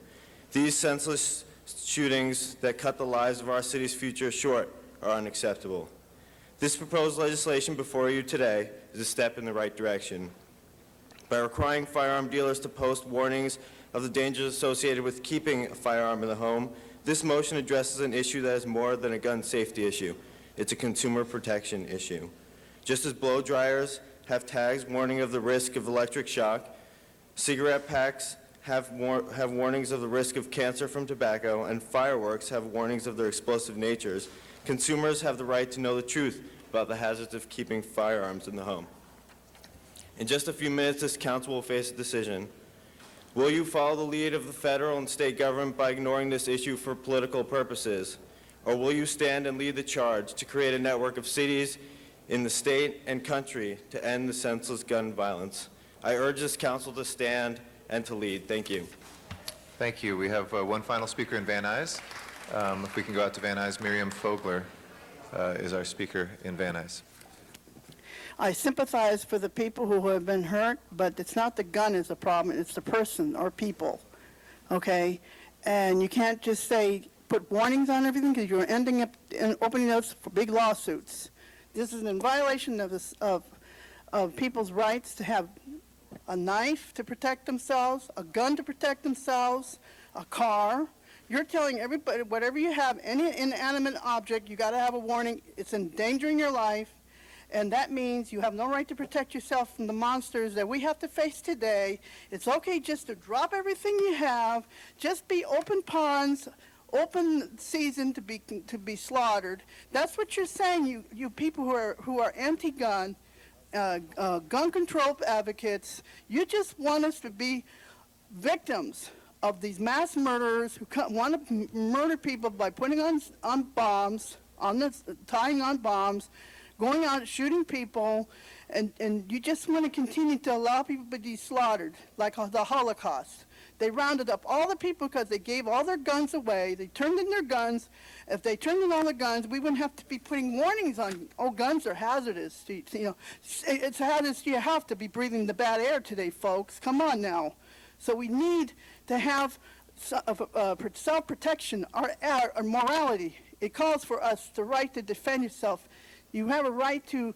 These senseless shootings that cut the lives of our city's future short are unacceptable. This proposed legislation before you today is a step in the right direction. By requiring firearm dealers to post warnings of the dangers associated with keeping a firearm in the home, this motion addresses an issue that is more than a gun safety issue. It's a consumer protection issue. Just as blow dryers have tags warning of the risk of electric shock, Cigarette packs have warnings of the risk of cancer from tobacco, and fireworks have warnings of their explosive natures. Consumers have the right to know the truth about the hazards of keeping firearms in the home. In just a few minutes, this council will face a decision. Will you follow the lead of the federal and state government by ignoring this issue for political purposes? Or will you stand and lead the charge to create a network of cities in the state and country to end the senseless gun violence? I urge this council to stand and to lead. Thank you. Thank you. We have one final speaker in Van Nuys. If we can go out to Van Nuys, Miriam Fogler is our speaker in Van Nuys. I sympathize for the people who have been hurt, but it's not the gun is the problem, it's the person or people, okay? And you can't just say, put warnings on everything, because you're ending up in opening up for big lawsuits. This is in violation of, of people's rights to have a knife to protect themselves, a gun to protect themselves, a car. You're telling everybody, whatever you have, any inanimate object, you got to have a warning. It's endangering your life. And that means you have no right to protect yourself from the monsters that we have to face today. It's okay just to drop everything you have, just be open ponds, open season to be slaughtered. That's what you're saying, you people who are anti-gun, gun control advocates. You just want us to be victims of these mass murderers who want to murder people by putting on bombs, tying on bombs, going out shooting people, and you just want to continue to allow people to be slaughtered, like the Holocaust. They rounded up all the people because they gave all their guns away. They turned in their guns. If they turned in all the guns, we wouldn't have to be putting warnings on, oh, guns are hazardous. You know, it's hazardous. You have to be breathing the bad air today, folks. Come on now. So we need to have self-protection, our morality. It calls for us the right to defend yourself. You have a right to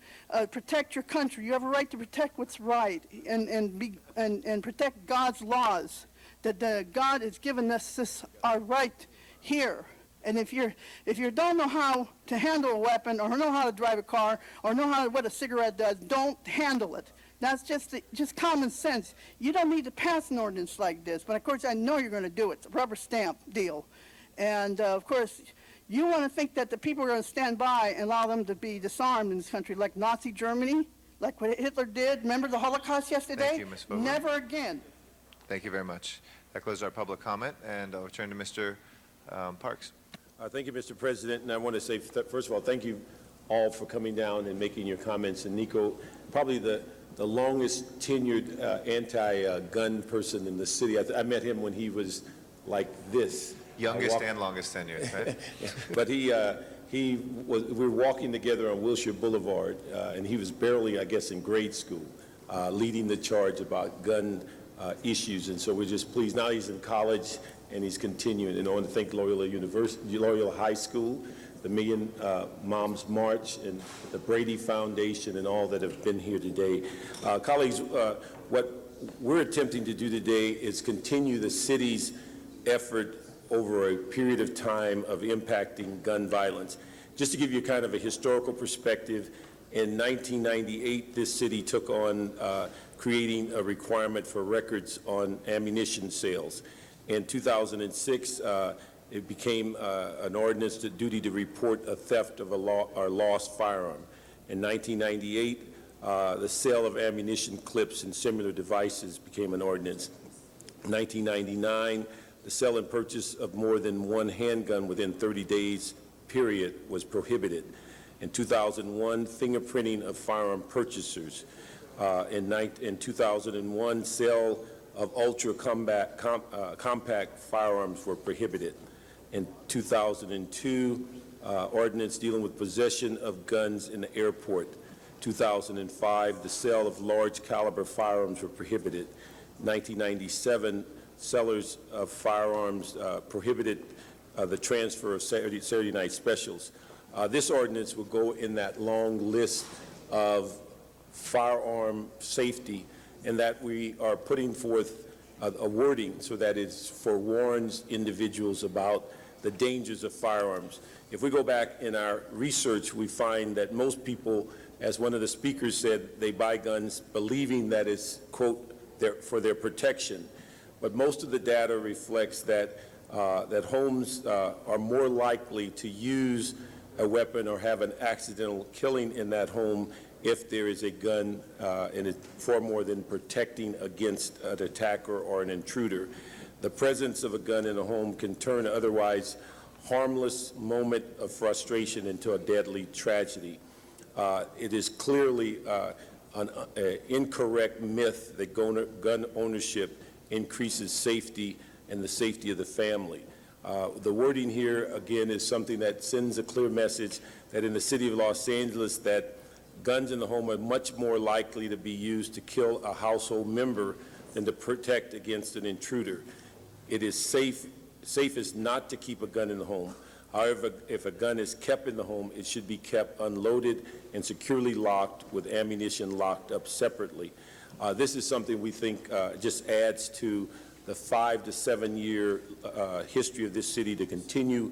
protect your country. You have a right to protect what's right and protect God's laws. That God has given us this our right here. And if you don't know how to handle a weapon, or know how to drive a car, or know what a cigarette does, don't handle it. That's just common sense. You don't need to pass an ordinance like this. But of course, I know you're going to do it. It's a rubber stamp deal. And of course, you want to think that the people are going to stand by and allow them to be disarmed in this country, like Nazi Germany, like what Hitler did. Remember the Holocaust yesterday? Thank you, Ms. Fogler. Never again. Thank you very much. That closes our public comment, and I'll return to Mr. Parks. Thank you, Mr. President, and I want to say, first of all, thank you all for coming down and making your comments. And Nico, probably the longest tenured anti-gun person in the city. I met him when he was like this. Youngest and longest tenured, right? But we were walking together on Wilshire Boulevard, and he was barely, I guess, in grade school, leading the charge about gun issues. And so we're just pleased. Now he's in college and he's continuing. And I want to thank Loyola High School, the Million Moms March, and the Brady Foundation, and all that have been here today. Colleagues, what we're attempting to do today is continue the city's effort over a period of time of impacting gun violence. Just to give you kind of a historical perspective, in 1998, this city took on creating a requirement for records on ammunition sales. In 2006, it became an ordinance, the duty to report a theft of or lost firearm. In 1998, the sale of ammunition clips and similar devices became an ordinance. In 1999, the sale and purchase of more than one handgun within 30 days period was prohibited. In 2001, fingerprinting of firearm purchasers. In 2001, sale of compact firearms were prohibited. In 2002, ordinance dealing with possession of guns in the airport. 2005, the sale of large caliber firearms were prohibited. 1997, sellers of firearms prohibited the transfer of Saturday night specials. This ordinance will go in that long list of firearm safety, and that we are putting forth a wording so that it forewarns individuals about the dangers of firearms. If we go back in our research, we find that most people, as one of the speakers said, they buy guns believing that it's, quote, for their protection. But most of the data reflects that homes are more likely to use a weapon or have an accidental killing in that home if there is a gun, and it's far more than protecting against an attacker or an intruder. The presence of a gun in a home can turn an otherwise harmless moment of frustration into a deadly tragedy. It is clearly an incorrect myth that gun ownership increases safety and the safety of the family. The wording here, again, is something that sends a clear message that in the city of Los Angeles that guns in the home are much more likely to be used to kill a household member than to protect against an intruder. It is safest not to keep a gun in the home. However, if a gun is kept in the home, it should be kept unloaded and securely locked with ammunition locked up separately. This is something we think just adds to the 5 to 7 year history of this city to continue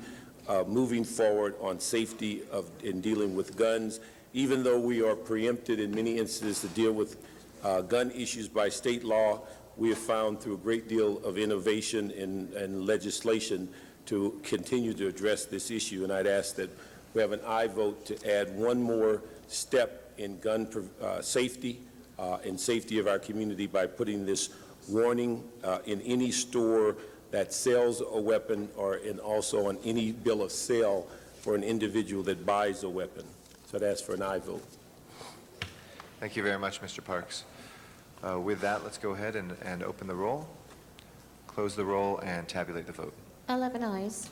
moving forward on safety in dealing with guns. Even though we are preempted in many instances to deal with gun issues by state law, we have found through a great deal of innovation and legislation to continue to address this issue. And I'd ask that we have an aye vote to add one more step in gun safety and safety of our community by putting this warning in any store that sells a weapon or also on any bill of sale for an individual that buys a weapon. So I'd ask for an aye vote. Thank you very much, Mr. Parks. With that, let's go ahead and open the roll, close the roll, and tabulate the vote. 11 ayes.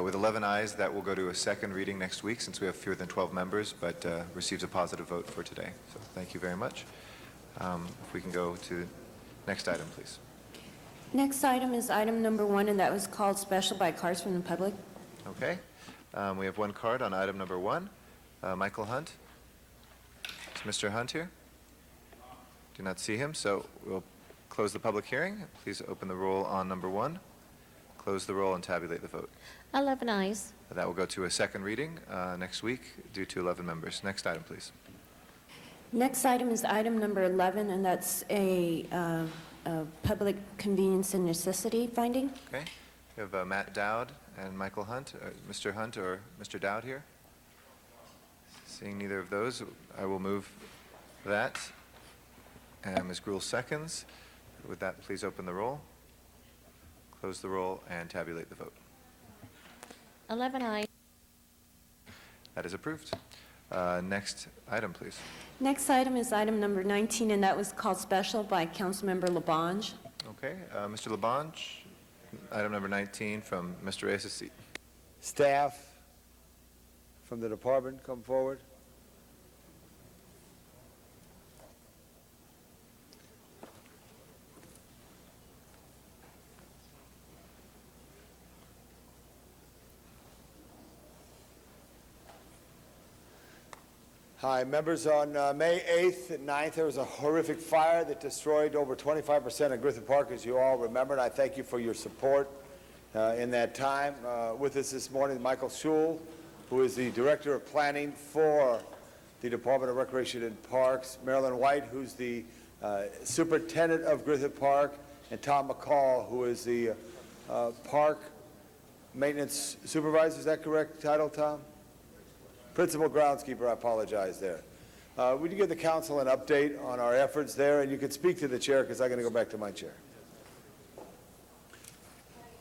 With 11 ayes, that will go to a second reading next week since we have fewer than 12 members, but receives a positive vote for today. So thank you very much. If we can go to the next item, please. Next item is item number 1, and that was called special by cards from the public. Okay. We have one card on item number 1. Michael Hunt. Is Mr. Hunt here? Do not see him, so we'll close the public hearing. Please open the roll on number 1, close the roll, and tabulate the vote. 11 ayes. That will go to a second reading next week due to 11 members. Next item, please. Next item is item number 11, and that's a public convenience and necessity finding. Okay. We have Matt Dowd and Michael Hunt. Mr. Hunt or Mr. Dowd here? Seeing neither of those, I will move that. And Ms. Gruhl seconds. With that, please open the roll, close the roll, and tabulate the vote. 11 ayes. That is approved. Next item, please. Next item is item number 19, and that was called special by Councilmember Labange. Okay. Mr. Labange, item number 19 from Mr. Reyes' seat. Staff from the department come forward. Hi, members. On May 8th and 9th, there was a horrific fire that destroyed over 25% of Griffith Park, as you all remember, and I thank you for your support in that time. With us this morning, Michael Schul, who is the Director of Planning for the Department of Recreation and Parks, Marilyn White, who's the Superintendent of Griffith Park, and Tom McCall, who is the Park Maintenance Supervisor. Is that correct title, Tom? Principal groundskeeper, I apologize there. Would you give the council an update on our efforts there? And you can speak to the chair because I'm going to go back to my chair.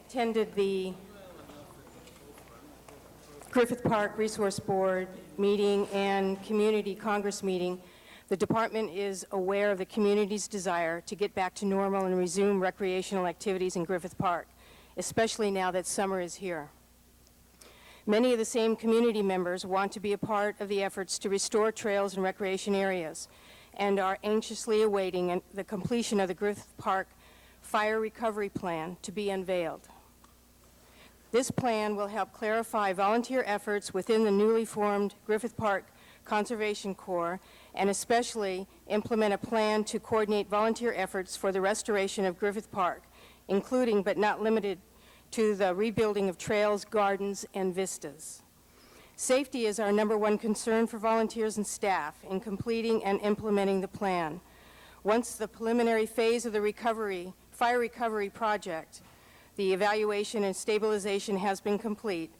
Attended the Griffith Park Resource Board meeting and Community Congress meeting. The department is aware of the community's desire to get back to normal and resume recreational activities in Griffith Park, especially now that summer is here. Many of the same community members want to be a part of the efforts to restore trails and recreation areas and are anxiously awaiting the completion of the Griffith Park Fire Recovery Plan to be unveiled. This plan will help clarify volunteer efforts within the newly formed Griffith Park Conservation Corps and especially implement a plan to coordinate volunteer efforts for the restoration of Griffith Park, including but not limited to the rebuilding of trails, gardens, and vistas. Safety is our #1 concern for volunteers and staff in completing and implementing the plan. Once the preliminary phase of the fire recovery project, the evaluation and stabilization has been complete,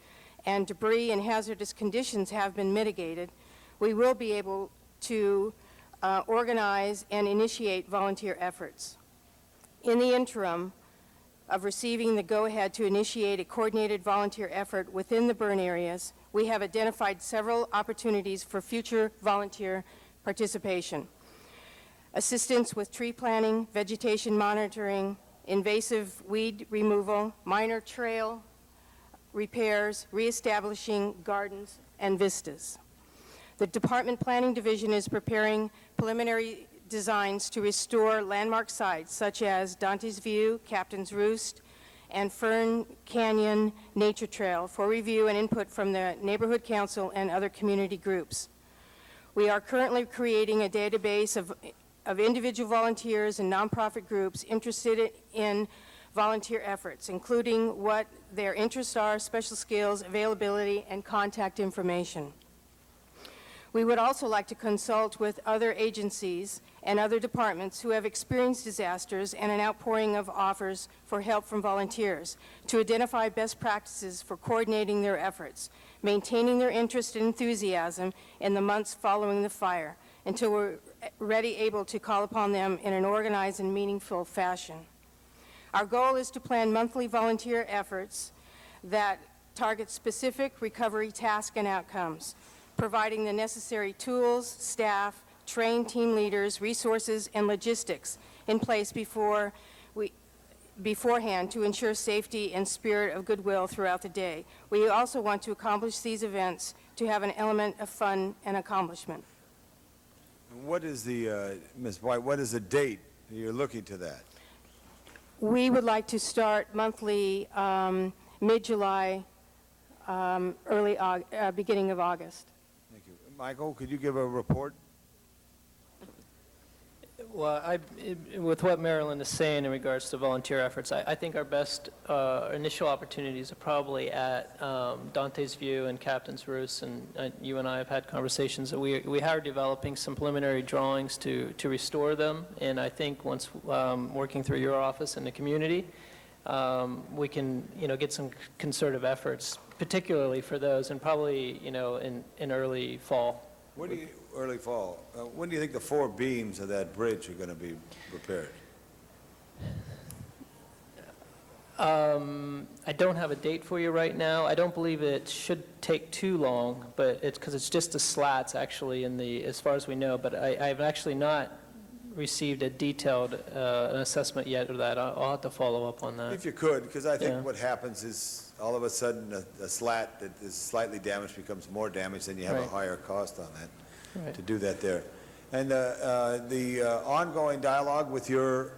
and debris and hazardous conditions have been mitigated, we will be able to organize and initiate volunteer efforts. In the interim of receiving the go-ahead to initiate a coordinated volunteer effort within the burn areas, we have identified several opportunities for future volunteer participation. Assistance with tree planting, vegetation monitoring, invasive weed removal, minor trail repairs, reestablishing gardens and vistas. The Department Planning Division is preparing preliminary designs to restore landmark sites such as Dante's View, Captain's Roost, and Fern Canyon Nature Trail for review and input from the Neighborhood Council and other community groups. We are currently creating a database of individual volunteers and nonprofit groups interested in volunteer efforts, including what their interests are, special skills, availability, and contact information. We would also like to consult with other agencies and other departments who have experienced disasters and an outpouring of offers for help from volunteers to identify best practices for coordinating their efforts, maintaining their interest and enthusiasm in the months following the fire until we're able to call upon them in an organized and meaningful fashion. Our goal is to plan monthly volunteer efforts that target specific recovery tasks and outcomes, providing the necessary tools, staff, trained team leaders, resources, and logistics in place beforehand to ensure safety and spirit of goodwill throughout the day. We also want to accomplish these events to have an element of fun and accomplishment. What is the, Ms. White, what is the date you're looking to that? We would like to start monthly mid-July, beginning of August. Thank you. Michael, could you give a report? Well, with what Marilyn is saying in regards to volunteer efforts, I think our best initial opportunities are probably at Dante's View and Captain's Roost, and you and I have had conversations that we are developing some preliminary drawings to restore them, and I think once working through your office and the community, we can get some concerted efforts, particularly for those, and probably in early fall. Early fall. When do you think the 4 beams of that bridge are going to be repaired? I don't have a date for you right now. I don't believe it should take too long, but it's because it's just the slats actually as far as we know. But I've actually not received a detailed assessment yet of that. I'll have to follow up on that. If you could, because I think what happens is all of a sudden a slat that is slightly damaged becomes more damaged, and you have a higher cost on that. To do that there. And the ongoing dialogue with your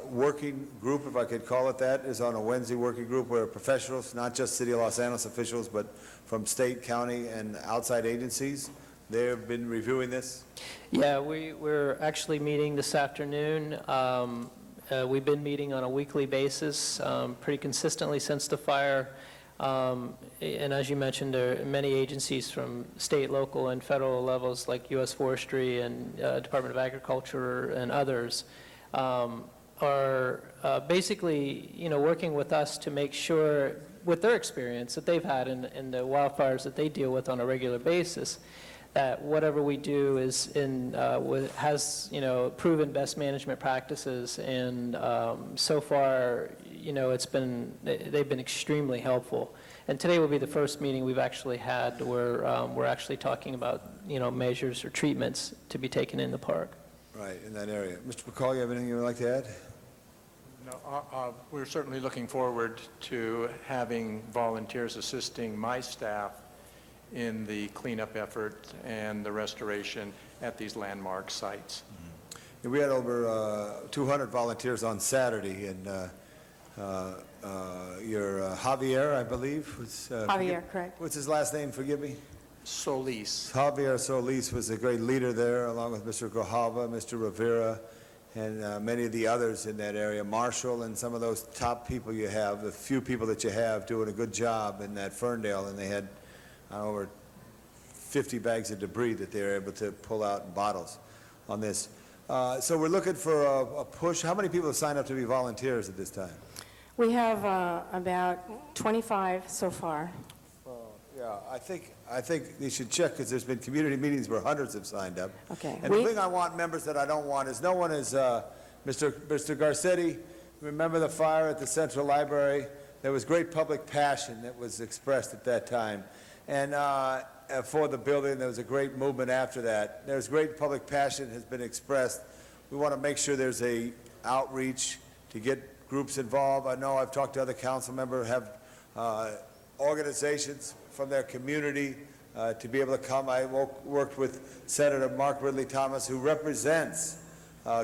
working group, if I could call it that, is on a Wednesday working group where professionals, not just City of Los Angeles officials, but from state, county, and outside agencies, they have been reviewing this? Yeah, we're actually meeting this afternoon. We've been meeting on a weekly basis pretty consistently since the fire. And as you mentioned, there are many agencies from state, local, and federal levels like U.S. Forestry and Department of Agriculture and others are basically, working with us to make sure, with their experience that they've had in the wildfires that they deal with on a regular basis, that whatever we do is has proven best management practices, and so far they've been extremely helpful. And today will be the first meeting we've actually had where we're actually talking about measures or treatments to be taken in the park. Right, in that area. Mr. McCall, you have anything you would like to add? No, we're certainly looking forward to having volunteers assisting my staff in the cleanup effort and the restoration at these landmark sites. Yeah, we had over 200 volunteers on Saturday, and your Javier, I believe, was... Javier, correct. What's his last name? Forgive me. Solis. Javier Solis was a great leader there, along with Mr. Grijalva, Mr. Rivera, and many of the others in that area. Marshall and some of those top people you have, the few people that you have doing a good job in that Ferndale, and they had over 50 bags of debris that they were able to pull out in bottles on this. So we're looking for a push. How many people have signed up to be volunteers at this time? We have about 25 so far. Yeah, I think you should check, because there's been community meetings where hundreds have signed up. Okay. And the thing I want, members, that I don't want is no one is, Mr. Garcetti, remember the fire at the Central Library? There was great public passion that was expressed at that time. And for the building, there was a great movement after that. There's great public passion has been expressed. We want to make sure there's a outreach to get groups involved. I know I've talked to other council members, have organizations from their community to be able to come. I worked with Senator Mark Ridley Thomas, who represents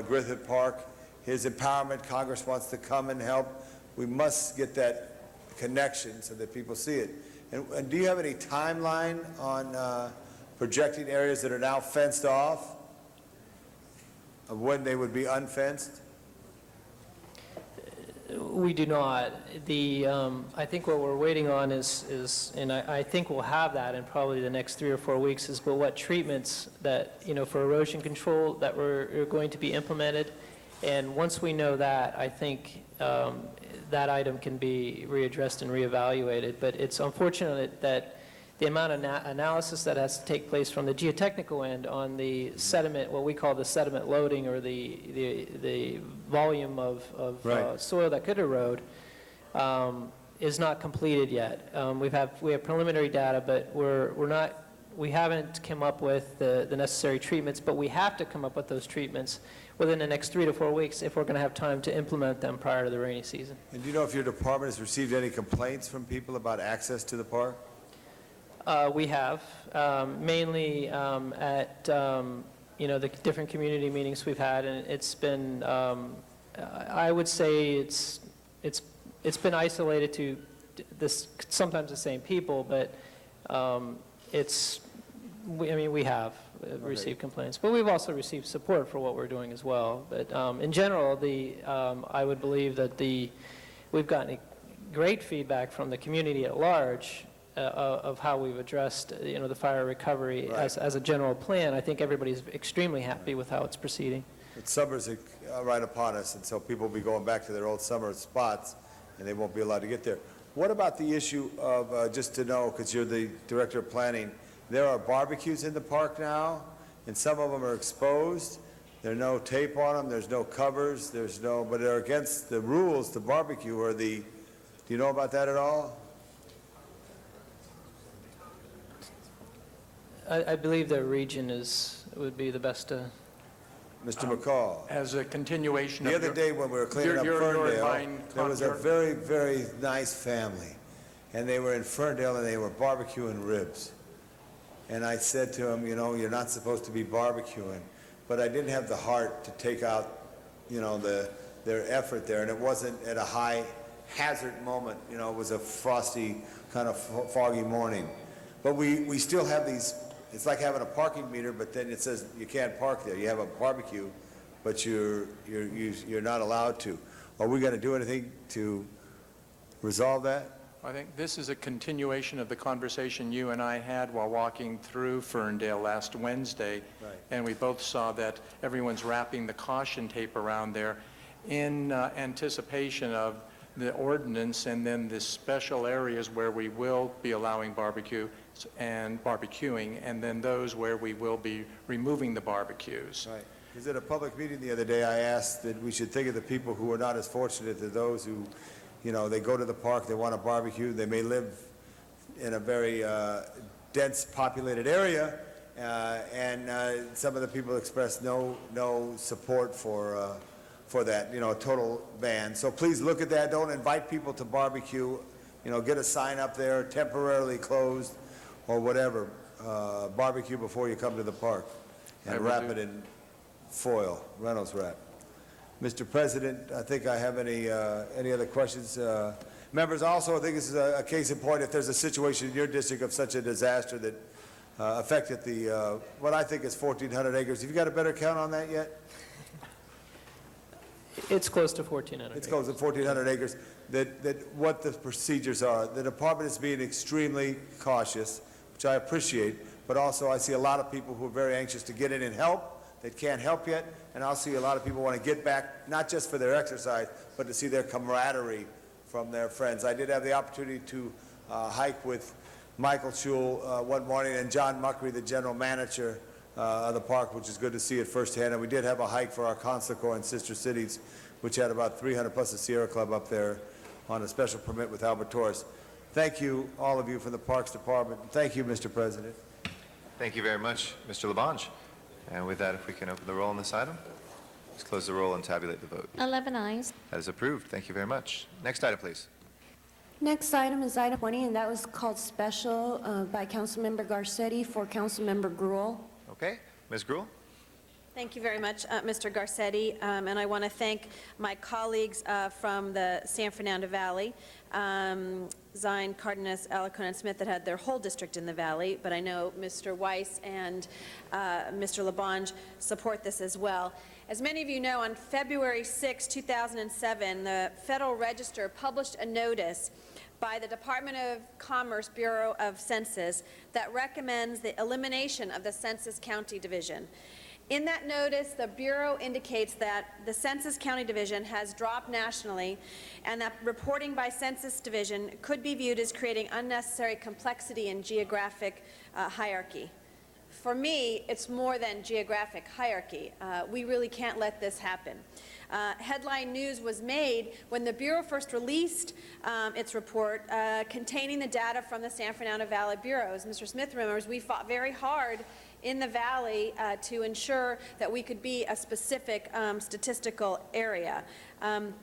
Griffith Park. His empowerment, Congress wants to come and help. We must get that connection so that people see it. And do you have any timeline on projecting areas that are now fenced off, of when they would be unfenced? We do not. I think what we're waiting on is and I think we'll have that in probably the next 3 or 4 weeks, is but what treatments that, for erosion control that are going to be implemented. And once we know that, I think that item can be readdressed and reevaluated. But it's unfortunate that the amount of analysis that has to take place from the geotechnical end on the sediment, what we call the sediment loading, or the volume of Right. soil that could erode, is not completed yet. We have preliminary data, but we haven't come up with the necessary treatments, but we have to come up with those treatments within the next 3 to 4 weeks if we're going to have time to implement them prior to the rainy season. And do you know if your department has received any complaints from people about access to the park? We have, mainly at, the different community meetings we've had, and it's been, I would say it's been isolated to sometimes the same people, but we have received complaints. But we've also received support for what we're doing as well. But in general, I would believe that we've gotten great feedback from the community at large of how we've addressed, the fire recovery as a general plan. I think everybody's extremely happy with how it's proceeding. But summer's right upon us, and so people will be going back to their old summer spots, and they won't be allowed to get there. What about the issue of, just to know, because you're the director of planning, there are barbecues in the park now, and some of them are exposed. There's no tape on them, there's no covers, but they're against the rules to barbecue, do you know about that at all? I believe the region would be the best to... Mr. McCall. As a continuation The of other day when we were cleaning up Ferndale, there was a very, very nice family, and they were in Ferndale and they were barbecuing ribs. And I said to them, you're not supposed to be barbecuing, but I didn't have the heart to take out, their effort there, and it wasn't at a high hazard moment, it was a frosty, kind of foggy morning. But we still have these. It's like having a parking meter, but then it says you can't park there. You have a barbecue, but you're not allowed to. Are we going to do anything to resolve that? I think this is a continuation of the conversation you and I had while walking through Ferndale last Wednesday. Right. And we both saw that everyone's wrapping the caution tape around there in anticipation of the ordinance, and then the special areas where we will be allowing barbecue and barbecuing, and then those where we will be removing the barbecues. Right. Because at a public meeting the other day, I asked that we should think of the people who are not as fortunate as those who, they go to the park, they want to barbecue, they may live in a very dense populated area, and some of the people expressed no support for that, a total ban. So please look at that. Don't invite people to barbecue. Get a sign up there, temporarily closed, or whatever. Barbecue before you come to the park, and wrap it in foil, Reynolds wrap. Mr. President, I think I have any other questions. Members, also, I think this is a case in point. If there's a situation in your district of such a disaster that affected what I think is 1,400 acres, have you got a better count on that yet? It's close to 1,400. It's close to 1,400 acres. What the procedures are. The department is being extremely cautious, which I appreciate, but also I see a lot of people who are very anxious to get in and help. that can't help yet, and I'll see a lot of people want to get back, not just for their exercise, but to see their camaraderie from their friends. I did have the opportunity to hike with Michael Schul one morning, and John Muckery, the general manager of the park, which is good to see it firsthand. And we did have a hike for our Consular Corps and sister cities, which had about 300 plus the Sierra Club up there on a special permit with Albert Torres. Thank you, all of you from the Parks Department. Thank you, Mr. President. Thank you very much, Mr. Labange. And with that, if we can open the roll on this item, let's close the roll and tabulate the vote. 11 ayes. That is approved. Thank you very much. Next item, please. Next item is item 20, and that was called special by Councilmember Garcetti for Councilmember Gruel. Okay, Ms. Gruel? Thank you very much, Mr. Garcetti, and I want to thank my colleagues from the San Fernando Valley, Zion, Cardenas, Alarcon, and Smith, that had their whole district in the valley, but I know Mr. Weiss and Mr. Labange support this as well. As many of you know, on February 6, 2007, the Federal Register published a notice by the Department of Commerce Bureau of Census that recommends the elimination of the Census County Division. In that notice, the Bureau indicates that the Census County Division has dropped nationally and that reporting by Census Division could be viewed as creating unnecessary complexity and geographic hierarchy. For me, it's more than geographic hierarchy. We really can't let this happen. Headline news was made when the Bureau first released its report containing the data from the San Fernando Valley Bureau. As Mr. Smith remembers, we fought very hard in the valley to ensure that we could be a specific statistical area.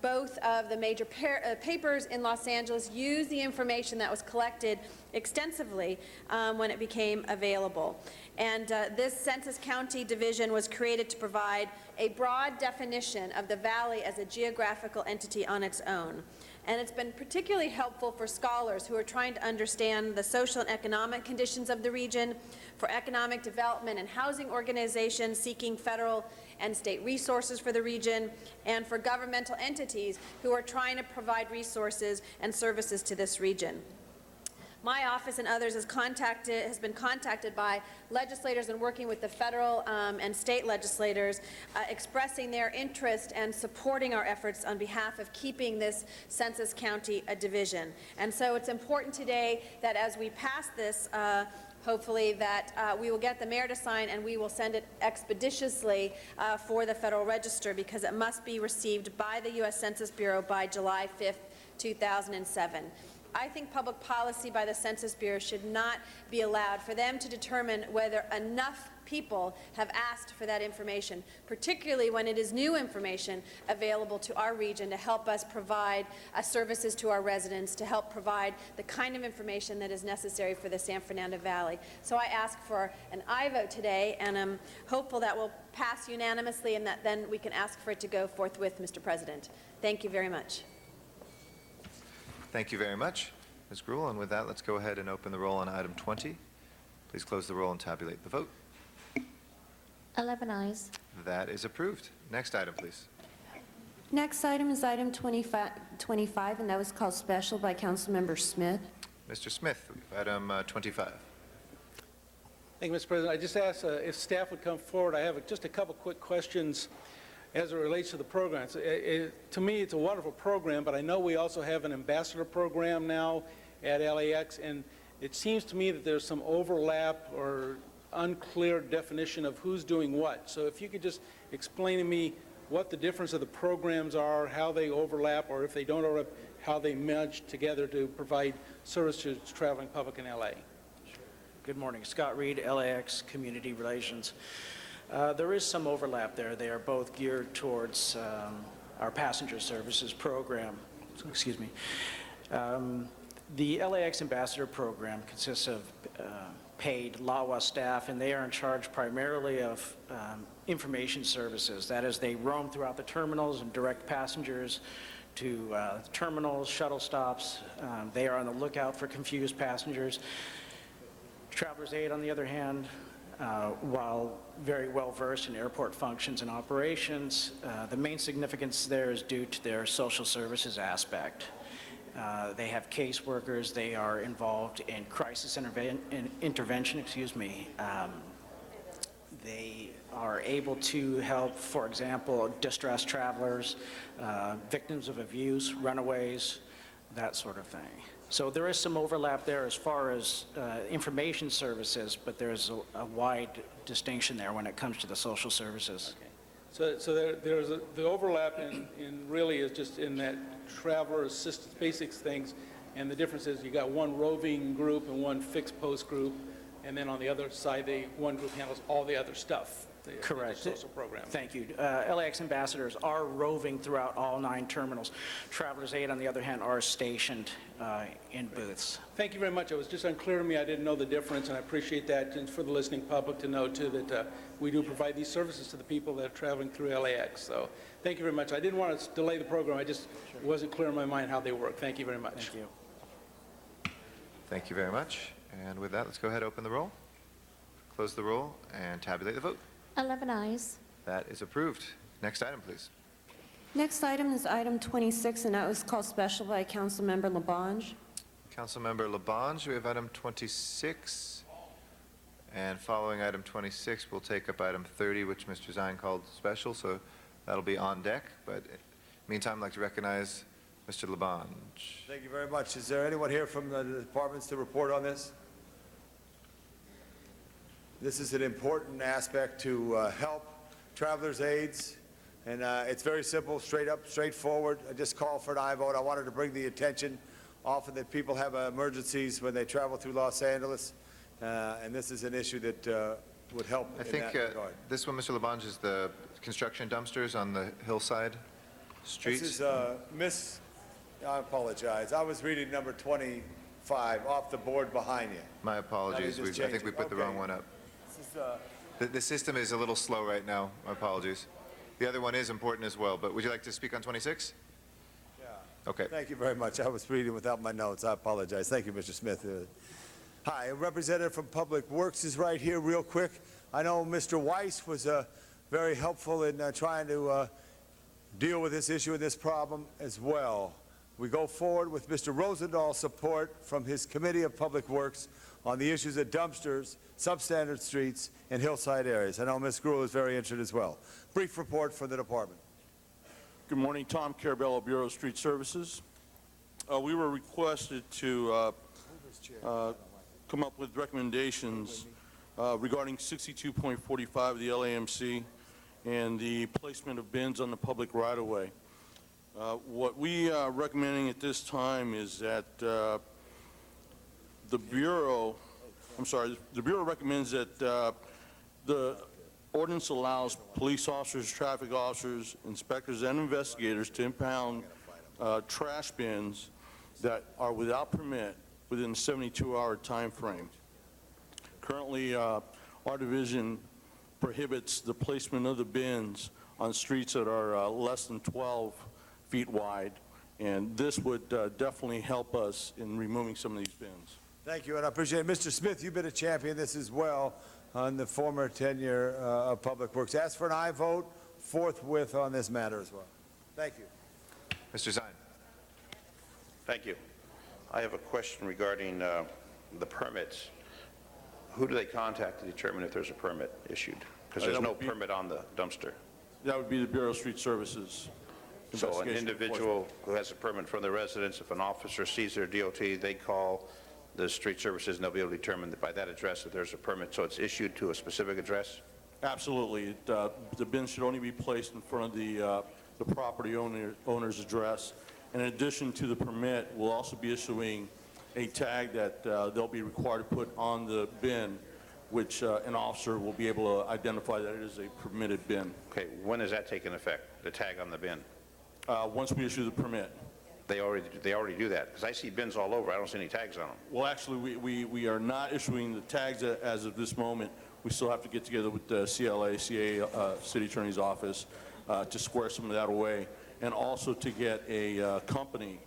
Both of the major papers in Los Angeles used the information that was collected extensively when it became available. And this Census County Division was created to provide a broad definition of the valley as a geographical entity on its own. And it's been particularly helpful for scholars who are trying to understand the social and economic conditions of the region, for economic development and housing organizations seeking federal and state resources for the region, and for governmental entities who are trying to provide resources and services to this region. My office and others has been contacted by legislators and working with the federal and state legislators, expressing their interest and supporting our efforts on behalf of keeping this Census County a division. And so it's important today that as we pass this, hopefully that we will get the mayor to sign and we will send it expeditiously for the Federal Register, because it must be received by the U.S. Census Bureau by July 5th, 2007. I think public policy by the Census Bureau should not be allowed for them to determine whether enough people have asked for that information, particularly when it is new information available to our region to help us provide services to our residents, to help provide the kind of information that is necessary for the San Fernando Valley. So I ask for an aye vote today, and I'm hopeful that will pass unanimously and that then we can ask for it to go forthwith, Mr. President. Thank you very much. Thank you very much, Ms. Gruel. And with that, let's go ahead and open the roll on item 20. Please close the roll and tabulate the vote. 11 ayes. That is approved. Next item, please. Next item is item 25, and that was called special by Councilmember Smith. Mr. Smith, item 25. Thank you, Mr. President. I just asked if staff would come forward. I have just a couple quick questions as it relates to the program. To me, it's a wonderful program, but I know we also have an ambassador program now at LAX, and it seems to me that there's some overlap or unclear definition of who's doing what. So if you could just explain to me what the difference of the programs are, how they overlap, or if they don't overlap, how they merge together to provide service to the traveling public in LA. Good morning. Scott Reed, LAX Community Relations. There is some overlap there. They are both geared towards our passenger services program. Excuse me. The LAX Ambassador Program consists of paid LAWA staff, and they are in charge primarily of information services. That is, they roam throughout the terminals and direct passengers to terminals, shuttle stops. They are on the lookout for confused passengers. Travelers Aid, on the other hand, while very well versed in airport functions and operations, the main significance there is due to their social services aspect. They have caseworkers. They are involved in crisis intervention. They are able to help, for example, distressed travelers, victims of abuse, runaways, that sort of thing. So there is some overlap there as far as information services, but there's a wide distinction there when it comes to the social services. So there's the overlap in really is just in that traveler assistance, basics things, and the difference is you got one roving group and one fixed post group, and then on the other side, one group handles all the other stuff. Correct. Social program. Thank you. LAX ambassadors are roving throughout all 9 terminals. Travelers Aid, on the other hand, are stationed in booths. Thank you very much. It was just unclear to me. I didn't know the difference, and I appreciate that. And for the listening public to know, too, that we do provide these services to the people that are traveling through LAX. So thank you very much. I didn't want to delay the program. I just wasn't clear in my mind how they work. Thank you very much. Thank you. Thank you very much. And with that, let's go ahead and open the roll, close the roll, and tabulate the vote. 11 eyes. That is approved. Next item, please. Next item is item 26, and that was called special by Councilmember Labange. Councilmember Labange, we have item 26. And following item 26, we'll take up item 30, which Mr. Zine called special, so that'll be on deck. But meantime, I'd like to recognize Mr. Labange. Thank you very much. Is there anyone here from the departments to report on this? This is an important aspect to help travelers' aids, and it's very simple, straight up, straightforward. I just call for an aye vote. I wanted to bring the attention often that people have emergencies when they travel through Los Angeles, and this is an issue that would help I in think that regard. this one, Mr. Labange, is the construction dumpsters on the hillside streets. This is I apologize. I was reading number 25 off the board behind you. My apologies. Let me just I think we change put it. the wrong one up. This is, The system is a little slow right now. My apologies. The other one is important as well, but would you like to speak on 26? yeah. Okay. Thank you very much. I was reading without my notes. I apologize. Thank you, Mr. Smith. Hi, a representative from Public Works is right here real quick. I know Mr. Weiss was very helpful in trying to deal with this issue and this problem as well. We go forward with Mr. Rosendaal's support from his Committee of Public Works on the issues of dumpsters, substandard streets, and hillside areas. I know Ms. Gruhl is very interested as well. Brief report from the department. Good morning, Tom Carabello, Bureau of Street Services. We were requested to come up with recommendations regarding 62.45 of the LAMC and the placement of bins on the public right-of-way. What we are recommending at this time is that the Bureau recommends that the ordinance allows police officers, traffic officers, inspectors, and investigators to impound trash bins that are without permit within a 72-hour time frame. Currently, our division prohibits the placement of the bins on streets that are less than 12 feet wide, and this would definitely help us in removing some of these bins. Thank you, and I appreciate it. Mr. Smith, you've been a champion of this as well on the former tenure of Public Works. Ask for an aye vote forthwith on this matter as well. Thank you. Mr. Zine. Thank you. I have a question regarding the permits. Who do they contact to determine if there's a permit issued? Because there's no permit on the dumpster. That would be the Bureau of Street Services. So an Investigation individual who has a permit from the residence, if an officer sees their DOT, they call the street services, and they'll be able to determine that by that address that there's a permit. So it's issued to a specific address? Absolutely. The bin should only be placed in front of the property owner's address. In addition to the permit, we'll also be issuing a tag that they'll be required to put on the bin, which an officer will be able to identify that it is a permitted bin. Okay, when does that take in effect, the tag on the bin? Once we issue the permit. They already do that? Because I see bins all over. I don't see any tags on them. Well, actually, we are not issuing the tags as of this moment. We still have to get together with the CLA, City Attorney's Office, to square some of that away, and also to get a company,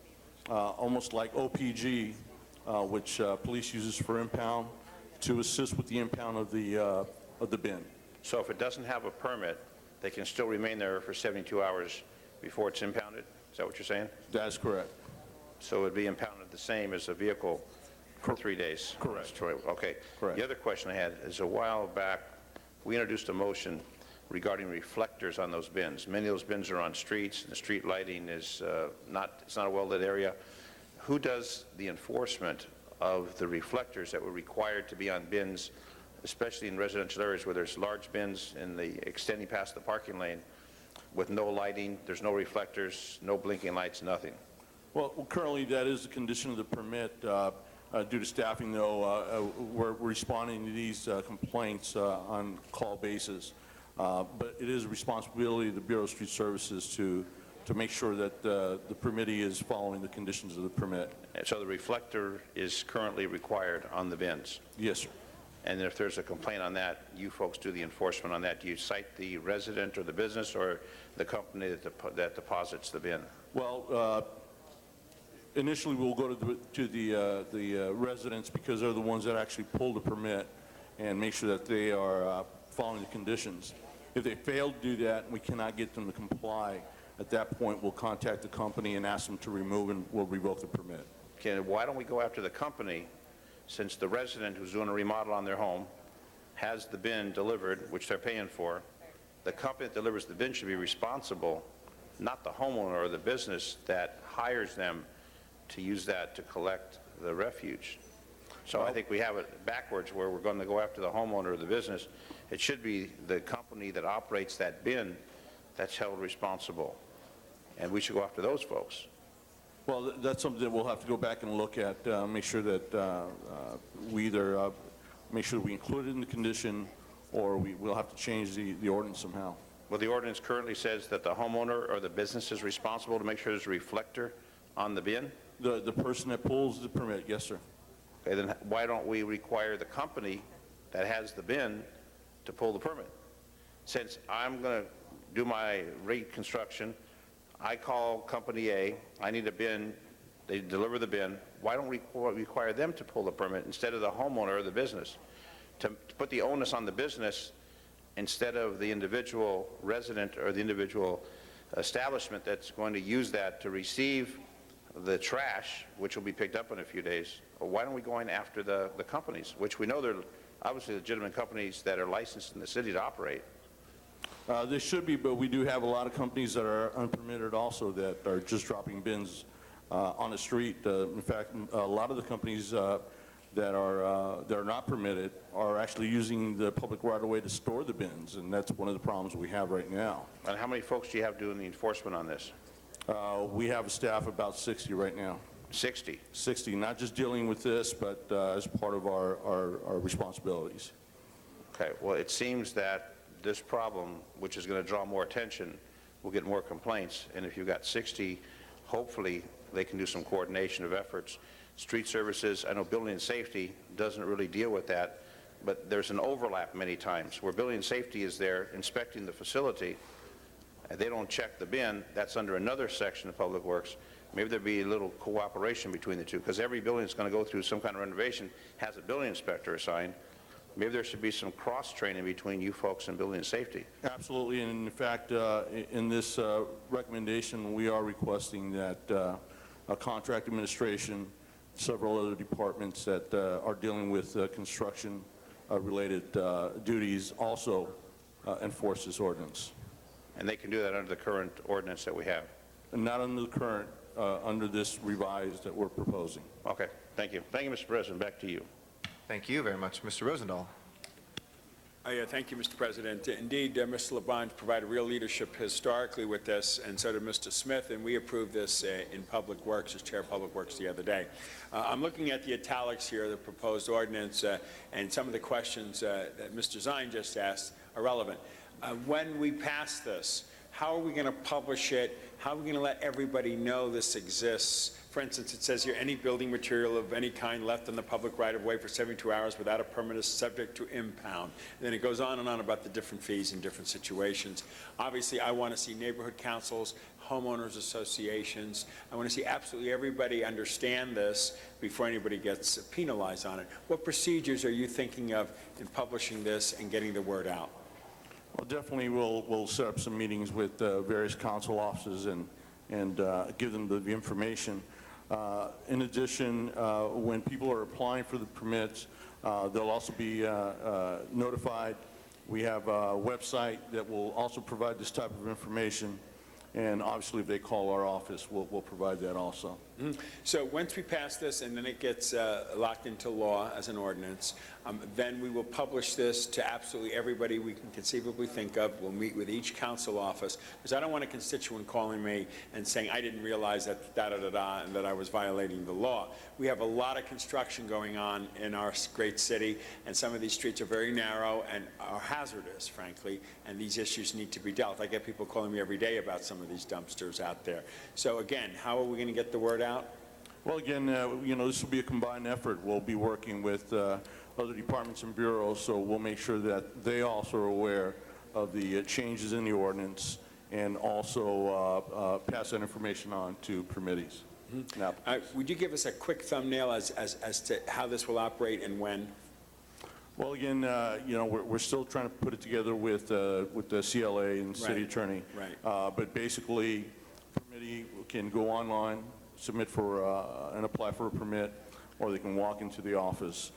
almost like OPG, which police uses for impound, to assist with the impound of the bin. So if it doesn't have a permit, they can still remain there for 72 hours before it's impounded? Is that what you're saying? That is correct. So it would be impounded the same as a vehicle for 3 days? Correct. Okay. Correct. The other question I had is a while back, we introduced a motion regarding reflectors on those bins. Many of those bins are on streets, and the street lighting is it's not a well-lit area. Who does the enforcement of the reflectors that were required to be on bins, especially in residential areas where there's large bins extending past the parking lane with no lighting, there's no reflectors, no blinking lights, nothing? Well, currently, that is the condition of the permit. Due to staffing, though, we're responding to these complaints on call basis. But it is a responsibility of the Bureau of Street Services to make sure that the permittee is following the conditions of the permit. So the reflector is currently required on the bins? Yes, sir. And if there's a complaint on that, you folks do the enforcement on that. Do you cite the resident or the business or the company that deposits the bin? Well, initially, we'll go to the residents because they're the ones that actually pull the permit and make sure that they are following the conditions. If they fail to do that and we cannot get them to comply, at that point, we'll contact the company and ask them to remove, and we'll revoke the permit. Okay, why don't we go after the company, since the resident who's doing a remodel on their home has the bin delivered, which they're paying for? The company that delivers the bin should be responsible, not the homeowner or the business that hires them to use that to collect the refuge. So I think we have it backwards, where we're going to go after the homeowner or the business. It should be the company that operates that bin that's held responsible, and we should go after those folks. Well, that's something that we'll have to go back and look at, make sure that we either make sure we include it in the condition, or we'll have to change the ordinance somehow. Well, the ordinance currently says that the homeowner or the business is responsible to make sure there's a reflector on the bin? The person that pulls the permit, yes, sir. Okay, then why don't we require the company that has the bin to pull the permit? Since I'm going to do my reconstruction, I call company A, I need a bin, they deliver the bin, why don't we require them to pull the permit instead of the homeowner or the business? To put the onus on the business instead of the individual resident or the individual establishment that's going to use that to receive the trash, which will be picked up in a few days. Why don't we go in after the companies, which we know they're obviously legitimate companies that are licensed in the city to operate? There should be, but we do have a lot of companies that are unpermitted also that are just dropping bins on the street. In fact, a lot of the companies that are not permitted are actually using the public right-of-way to store the bins, and that's one of the problems we have right now. And how many folks do you have doing the enforcement on this? We have a staff of about 60 right now. 60? 60, not just dealing with this, but as part of our responsibilities. Okay, well, it seems that this problem, which is going to draw more attention, will get more complaints, and if you've got 60, hopefully they can do some coordination of efforts. Street services, I know building and safety doesn't really deal with that, but there's an overlap many times where building and safety is there inspecting the facility, and they don't check the bin. That's under another section of Public Works. Maybe there'd be a little cooperation between the two, because every building that's going to go through some kind of renovation has a building inspector assigned. Maybe there should be some cross-training between you folks and building and safety. Absolutely, and in fact, in this recommendation, we are requesting that a contract administration, several other departments that are dealing with construction-related duties also enforce this ordinance. And they can do that under the current ordinance that we have? And not under the current, under this revised that we're proposing. Okay, thank you. Thank you, Mr. President. Back to you. Thank you very much. Mr. Rosendahl. Thank you, Mr. President. Indeed, Mr. LeBron provided real leadership historically with this, and so did Mr. Smith, and we approved this in Public Works, as Chair of Public Works the other day. I'm looking at the italics here, the proposed ordinance, and some of the questions that Mr. Zine just asked are relevant. When we pass this, how are we going to publish it? How are we going to let everybody know this exists? For instance, it says here, any building material of any kind left on the public right-of-way for 72 hours without a permit is subject to impound. And then it goes on and on about the different fees in different situations. Obviously, I want to see neighborhood councils, homeowners associations. I want to see absolutely everybody understand this before anybody gets penalized on it. What procedures are you thinking of in publishing this and getting the word out? Well, definitely we'll set up some meetings with various council offices and give them the information. In addition, when people are applying for the permits, they'll also be notified We have a website that will also provide this type of information, and obviously, if they call our office, we'll provide that also. So once we pass this and then it gets locked into law as an ordinance, then we will publish this to absolutely everybody we can conceivably think of. We'll meet with each council office, because I don't want a constituent calling me and saying, I didn't realize that da-da-da-da and that I was violating the law. We have a lot of construction going on in our great city, and some of these streets are very narrow and are hazardous, frankly, and these issues need to be dealt. I get people calling me every day about some of these dumpsters out there. So again, how are we going to get the word out? Well, again, this will be a combined effort. We'll be working with other departments and bureaus, so we'll make sure that they also are aware of the changes in the ordinance and also pass that information on to permittees. Now, Would you give us a quick thumbnail as to how this will operate and when? well, again, we're still trying to put it together with the CLA and city attorney. Right. But basically, permittee can go online, submit for and apply for a permit, or they can walk into the office.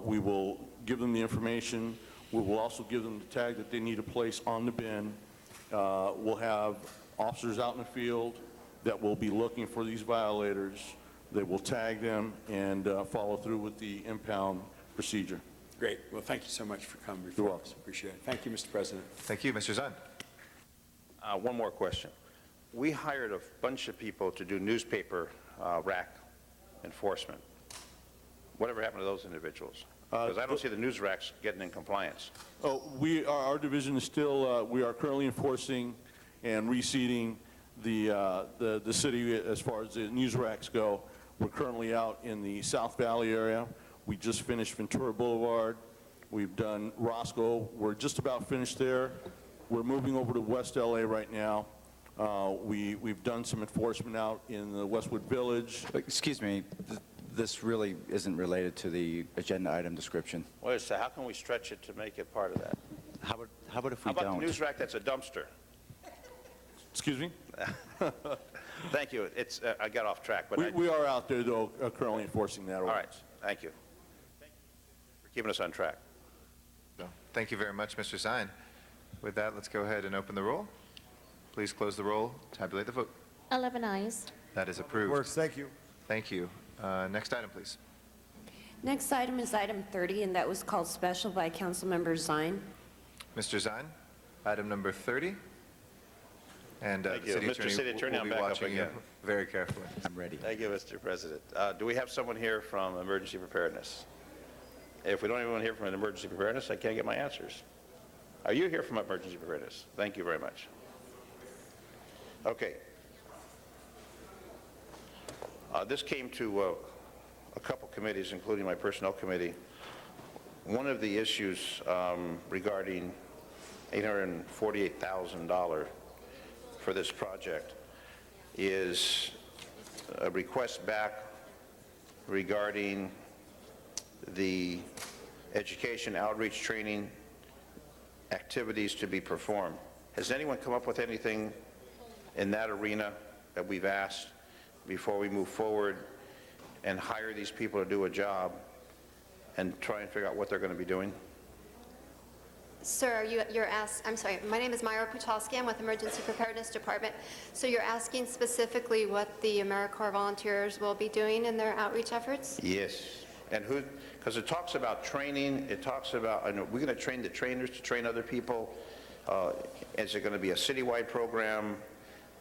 We will give them the information. We will also give them the tag that they need to place on the bin. We'll have officers out in the field that will be looking for these violators. They will tag them and follow through with the impound procedure. Great. Well, thank you so much for coming before us. Appreciate it. Thank you, Mr. President. Thank you. Mr. Zahn. One more question. We hired a bunch of people to do newspaper rack enforcement. Whatever happened to those individuals? Because I don't see the news racks getting in compliance. Oh, our division is still, we are currently enforcing and reseeding the city as far as the news racks go. We're currently out in the South Valley area. We just finished Ventura Boulevard. We've done Roscoe. We're just about finished there. We're moving over to West LA right now. We've done some enforcement out in the Westwood Village. Excuse me, this really isn't related to the agenda item description. Wait, so how can we stretch it to make it part of that? How about if we How about don't? the news rack that's a dumpster? Excuse me? Thank you. I got off track, but We are out there, though, currently enforcing that all right, ordinance. thank you. Thank you for keeping us on track. Thank you very much, Mr. Zine. With that, let's go ahead and open the roll. Please close the roll, tabulate the vote. 11 eyes. That is approved. Works, thank you. Thank you. Next item, please. Next item is item 30, and that was called special by Councilmember Zine. Mr. Zine, item number 30. And Thank you. the Mr. City Attorney, will I'm be back up watching you again. very carefully. I'm ready. Thank you, Mr. President. Do we have someone here from emergency preparedness? If we don't have anyone here from emergency preparedness, I can't get my answers. Are you here from emergency preparedness? Thank you very much. Okay. This came to a couple committees, including my personnel committee. One of the issues regarding $848,000 for this project is a request back regarding the education, outreach, training activities to be performed. Has anyone come up with anything in that arena that we've asked before we move forward and hire these people to do a job and try and figure out what they're going to be doing? Sir, you're asked, I'm sorry, my name is Myra Puchalski. I'm with Emergency Preparedness Department. So you're asking specifically what the AmeriCorps volunteers will be doing in their outreach efforts? Yes. And who, because it talks about training, it talks about, I know, we're going to train the trainers to train other people. Is it going to be a citywide program?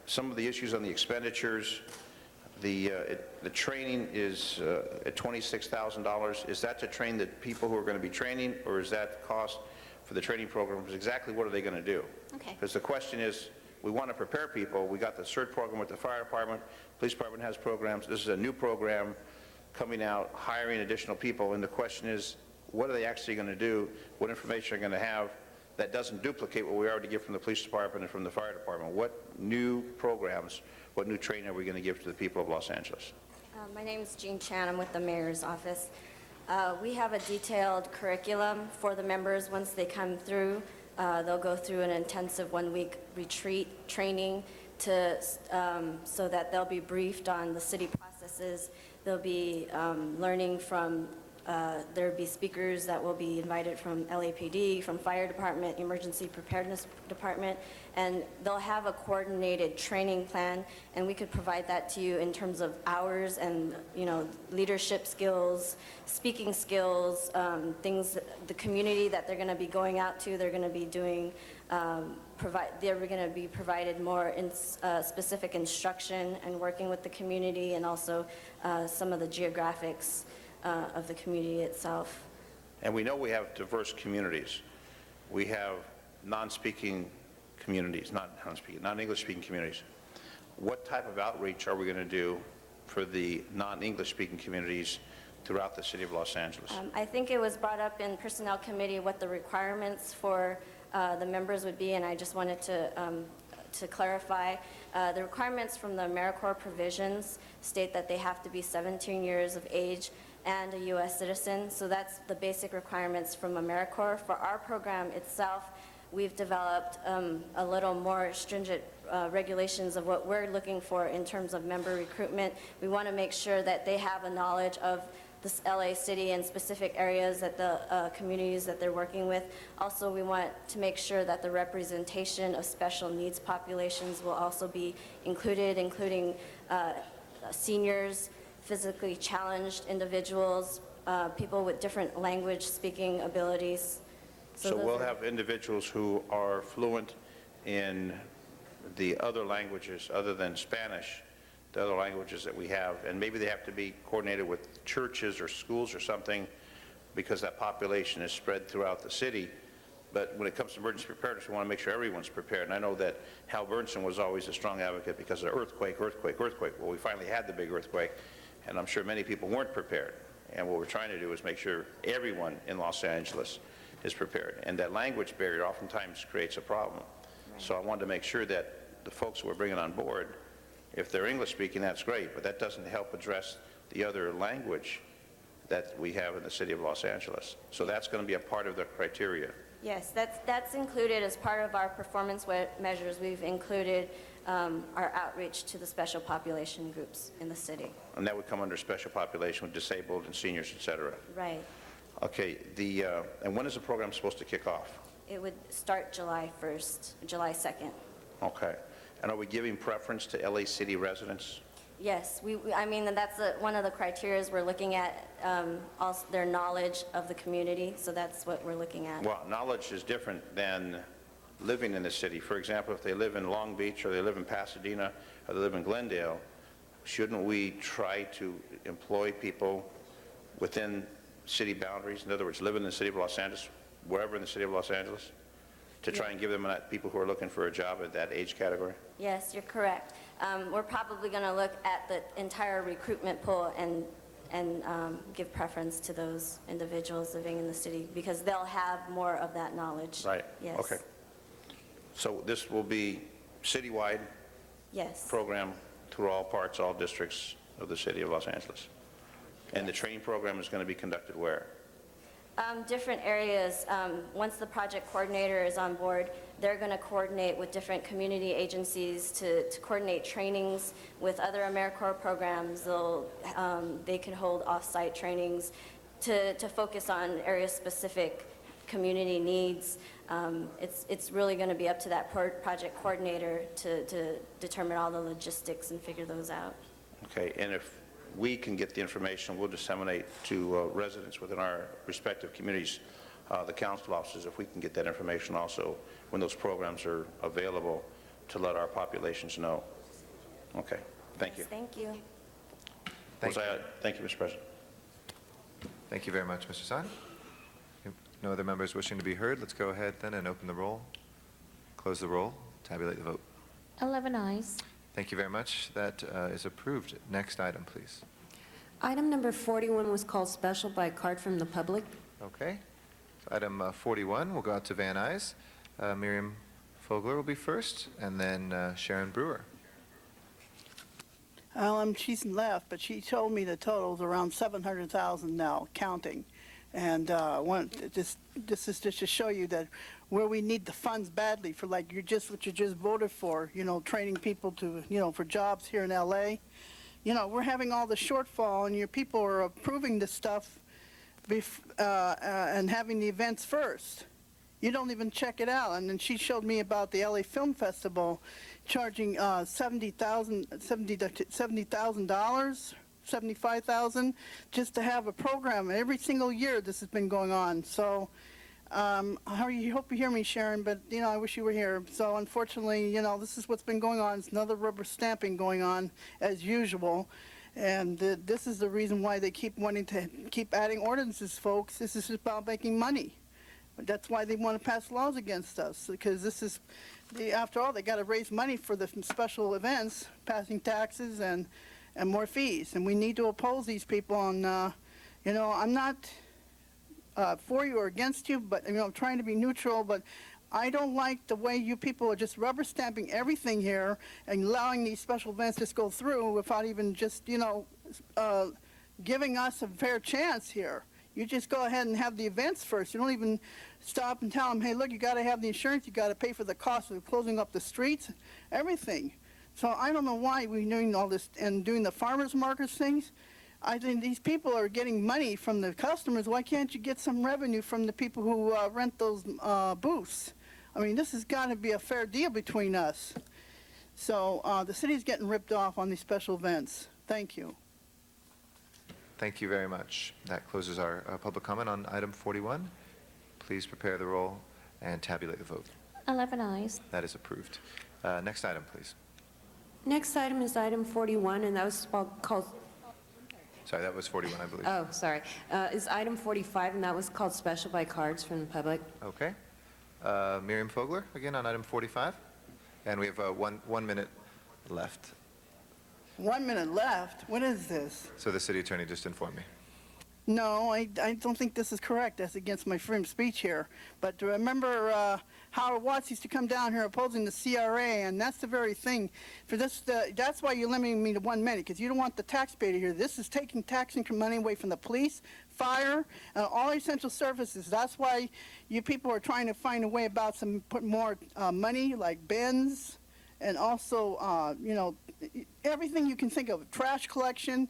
Some of the issues on the expenditures, the training is at $26,000. Is that to train the people who are going to be training, or is that cost for the training programs? Exactly what are they going to do? Okay. Because the question is, we want to prepare people. We got the CERT program with the fire department. Police department has programs. This is a new program coming out, hiring additional people. And the question is, what are they actually going to do? What information are they going to have that doesn't duplicate what we already get from the police department and from the fire department? What new programs, what new training are we going to give to the people of Los Angeles? My name is Jean Chan. I'm with the mayor's office. We have a detailed curriculum for the members. Once they come through, they'll go through an intensive one-week retreat training so that they'll be briefed on the city processes. They'll be learning from There'll be speakers that will be invited from LAPD, from Fire Department, Emergency Preparedness Department, and they'll have a coordinated training plan, and we could provide that to you in terms of hours and, leadership skills, speaking skills, things, the community that they're going to be going out to, they're going to be doing, they're going to be provided more specific instruction and working with the community, and also some of the geographics of the community itself. And we know we have diverse communities. We have non-speaking communities, non-English speaking communities. What type of outreach are we going to do for the non-English speaking communities throughout the city of Los Angeles? I think it was brought up in Personnel Committee what the requirements for the members would be, and I just wanted to clarify. The requirements from the AmeriCorps provisions state that they have to be 17 years of age and a U.S. citizen, so that's the basic requirements from AmeriCorps. For our program itself, we've developed a little more stringent regulations of what we're looking for in terms of member recruitment. We want to make sure that they have a knowledge of this LA City and specific areas that the communities that they're working with. Also, we want to make sure that the representation of special needs populations will also be included, including seniors, physically challenged individuals, people with different language speaking abilities. So we'll have individuals who are fluent in the other languages other than Spanish, the other languages that we have, and maybe they have to be coordinated with churches or schools or something, because that population is spread throughout the city. But when it comes to emergency preparedness, we want to make sure everyone's prepared. And I know that Hal Burnson was always a strong advocate because of earthquake. Well, we finally had the big earthquake, and I'm sure many people weren't prepared. And what we're trying to do is make sure everyone in Los Angeles is prepared. And that language barrier oftentimes creates a problem. So I wanted to make sure that the folks we're bringing on board, if they're English speaking, that's great, but that doesn't help address the other language that we have in the city of Los Angeles. So that's going to be a part of the criteria. Yes, that's included as part of our performance measures. We've included our outreach to the special population groups in the city. And that would come under special population with disabled and seniors, et cetera. Right. Okay, and when is the program supposed to kick off? It would start July 1st, July 2nd. Okay. And are we giving preference to LA City residents? Yes, I mean, that's one of the criteria we're looking at, also their knowledge of the community, so that's what we're looking at. Well, knowledge is different than living in the city. For example, if they live in Long Beach, or they live in Pasadena, or they live in Glendale, shouldn't we try to employ people within city boundaries? In other words, live in the city of Los Angeles, wherever in the city of Los Angeles, to try and give them people who are looking for a job at that age category? Yes, you're correct. We're probably going to look at the entire recruitment pool and give preference to those individuals living in the city, because they'll have more of that knowledge. Right. Yes. Okay. So this will be citywide Yes. program through all parts, all districts of the city of Los Angeles. And the training program is going to be conducted where? Different areas. Once the project coordinator is on board, they're going to coordinate with different community agencies to coordinate trainings with other AmeriCorps programs. They can hold off-site trainings to focus on area-specific community needs. It's really going to be up to that project coordinator to determine all the logistics and figure those out. Okay, and if we can get the information, we'll disseminate to residents within our respective communities, the council offices, if we can get that information also when those programs are available, to let our populations know. Okay, thank you. Yes, thank you. Thank you. Thank you, Mr. President. Thank you very much, Mr. San. No other members wishing to be heard. Let's go ahead then and open the roll, close the roll, tabulate the vote. 11 eyes. Thank you very much. That is approved. Next item, please. Item number 41 was called special by card from the public. Okay. So item 41 will go out to Van Nuys. Miriam Fogler will be first, and then Sharon Brewer. She's left, but she told me the total's around 700,000 now, counting. And this is just to show you that where we need the funds badly for, like, what you just voted for, training people to, for jobs here in LA. We're having all the shortfall, and your people are approving this stuff and having the events first. You don't even check it out. And then she showed me about the LA Film Festival charging $70,000, $75,000 just to have a program. Every single year this has been going on. So I hope you hear me, Sharon, but, you know, I wish you were here. So unfortunately, you know, this is what's been going on. It's another rubber stamping going on as usual. And this is the reason why they keep wanting to keep adding ordinances, folks. This is about making money. That's why they want to pass laws against us, because this is, after all, they got to raise money for the special events, passing taxes and more fees. And we need to oppose these people on, you know, I'm not for you or against you, but, you know, I'm trying to be neutral, but I don't like the way you people are just rubber stamping everything here and allowing these special events just go through without even just, you know, giving us a fair chance here. You just go ahead and have the events first. You don't even stop and tell them, hey, look, you got to have the insurance. You got to pay for the cost of closing up the streets, everything. So I don't know why we're doing all this and doing the farmers markets things. I think these people are getting money from the customers. Why can't you get some revenue from the people who rent those booths? I mean, this has got to be a fair deal between us. So the city's getting ripped off on these special events. Thank you. Thank you very much. That closes our public comment on item 41. Please prepare the roll and tabulate the vote. 11 eyes. That is approved. Next item, please. Next item is item 41, and that was called, Sorry, that was 41, I believe. oh, sorry, is item 45, and that was called special by cards from the public. Okay. Miriam Fogler, again on item 45. And we have 1 minute left. 1 minute left. What is this? So the city attorney just informed me. No, I don't think this is correct. That's against my freedom of speech here. But remember, Howard Watts used to come down here opposing the CRA, and that's the very thing. For this, that's why you're limiting me to 1 minute, because you don't want the taxpayer to hear. This is taking tax income money away from the police, fire, and all essential services. That's why you people are trying to find a way about put more money, like bins, and also, you know, everything you can think of, trash collection.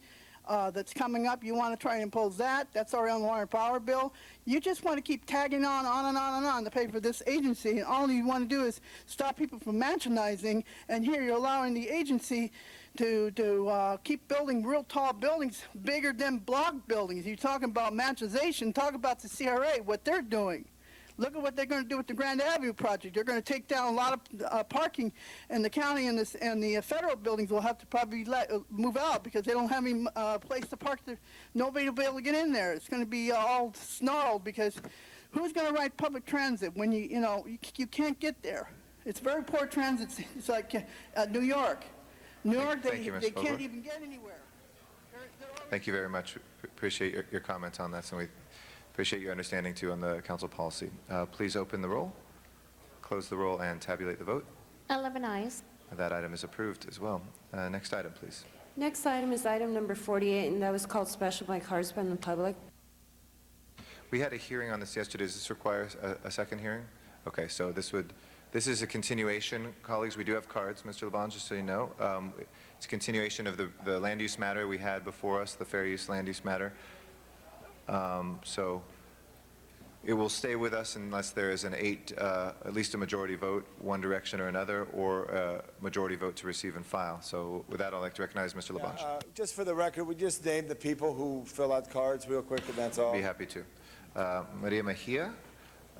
That's coming up. You want to try and impose that. That's already on the water and power bill. You just want to keep tagging on and on and on to pay for this agency. And all you want to do is stop people from mansionizing. And here you're allowing the agency to keep building real tall buildings, bigger than block buildings. You're talking about mansionization. Talk about the CRA, what they're doing. Look at what they're going to do with the Grand Avenue project. They're going to take down a lot of parking, and the county and the federal buildings will have to probably move out because they don't have any place to park. Nobody will be able to get in there. It's going to be all snarled because who's going to ride public transit when you can't get there? It's very poor transit. It's like New York. New York, they can't even get anywhere. Thank you very much. Appreciate your comments on this, and we appreciate your understanding, too, on the council policy. Please open the roll, close the roll, and tabulate the vote. 11 eyes. That item is approved as well. Next item, please. Next item is item number 48, and that was called special by cards from the public. We had a hearing on this yesterday. Does this require a second hearing? Okay, so this is a continuation, colleagues. We do have cards, Mr. Labange, just so you know. It's a continuation of the land use matter we had before us, the fair use land use matter. So it will stay with us unless there is at least a majority vote, one direction or another, or a majority vote to receive and file. So with that, I'd like to recognize Mr. Labange. Just for the record, we just name the people who fill out cards real quick, and that's all. Be happy to. Maria Mejia,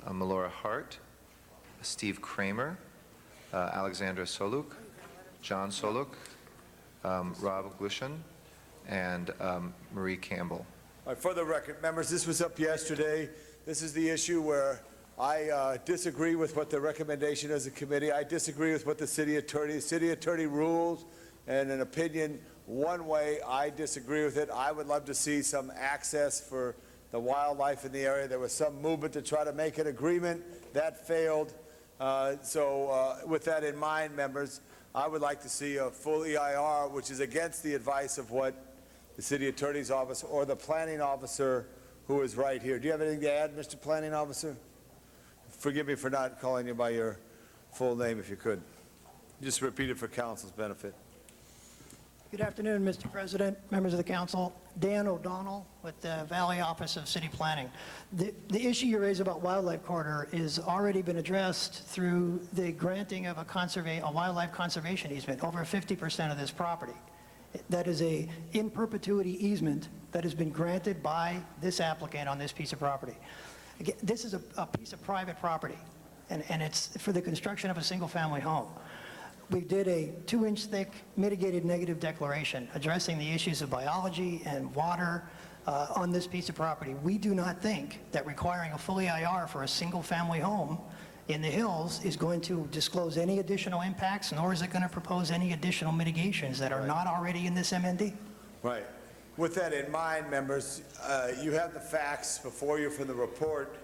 Melora Hart, Steve Kramer, Alexandra Soluk, John Soluk, Rob Glushan, and Marie Campbell. All right, for the record, members, this was up yesterday. This is the issue where I disagree with what the recommendation as a committee. I disagree with what the city attorney rules and an opinion one way. I disagree with it. I would love to see some access for the wildlife in the area. There was some movement to try to make an agreement. That failed. So with that in mind, members, I would like to see a full EIR, which is against the advice of what the city attorney's office or the planning officer who is right here. Do you have anything to add, Mr. Planning Officer? Forgive me for not calling you by your full name, if you could. Just repeat it for council's benefit. Good afternoon, Mr. President, members of the council. Dan O'Donnell with the Valley Office of City Planning. The issue you raise about wildlife corridor is already been addressed through the granting of a wildlife conservation easement, over 50% of this property. That is a in perpetuity easement that has been granted by this applicant on this piece of property. Again, this is a piece of private property, and it's for the construction of a single-family home. We did a 2-inch thick mitigated negative declaration addressing the issues of biology and water on this piece of property. We do not think that requiring a fully IR for a single-family home in the hills is going to disclose any additional impacts, nor is it going to propose any additional mitigations that are not already in this MND. Right. With that in mind, members, you have the facts before you from the report.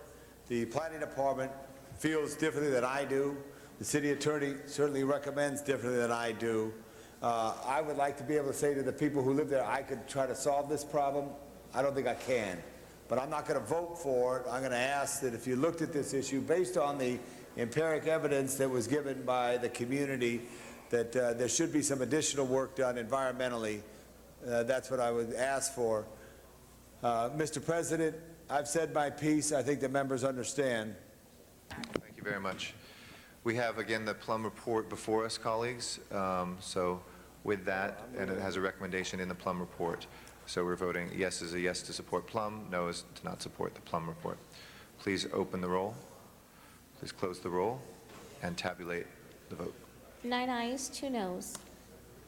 The planning department feels differently than I do. The city attorney certainly recommends differently than I do. I would like to be able to say to the people who live there, I could try to solve this problem. I don't think I can. But I'm not going to vote for it. I'm going to ask that if you looked at this issue, based on the empiric evidence that was given by the community, that there should be some additional work done environmentally. That's what I would ask for. Mr. President, I've said my piece. I think the members understand. Thank you very much. We have, again, the Plum report before us, colleagues. So with that, and it has a recommendation in the Plum report. So we're voting yes is a yes to support Plum, no is to not support the Plum report. Please open the roll. Please close the roll and tabulate the vote. 9 ayes, 2 noes.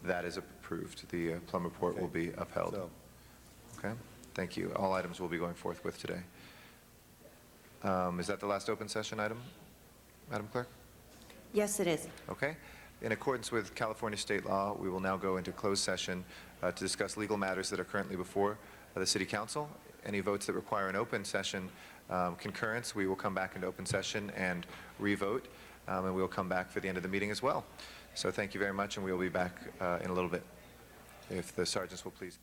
That is approved. The Plum report will be upheld. Okay, thank you. All items will be going forth with today. Is that the last open session item, Madam Clerk? Yes, it is. Okay. In accordance with California state law, we will now go into closed session to discuss legal matters that are currently before the City Council. Any votes that require an open session concurrence, we will come back into open session and re-vote, and we will come back for the end of the meeting as well. So thank you very much, and we will be back in a little bit. If the sergeants will please.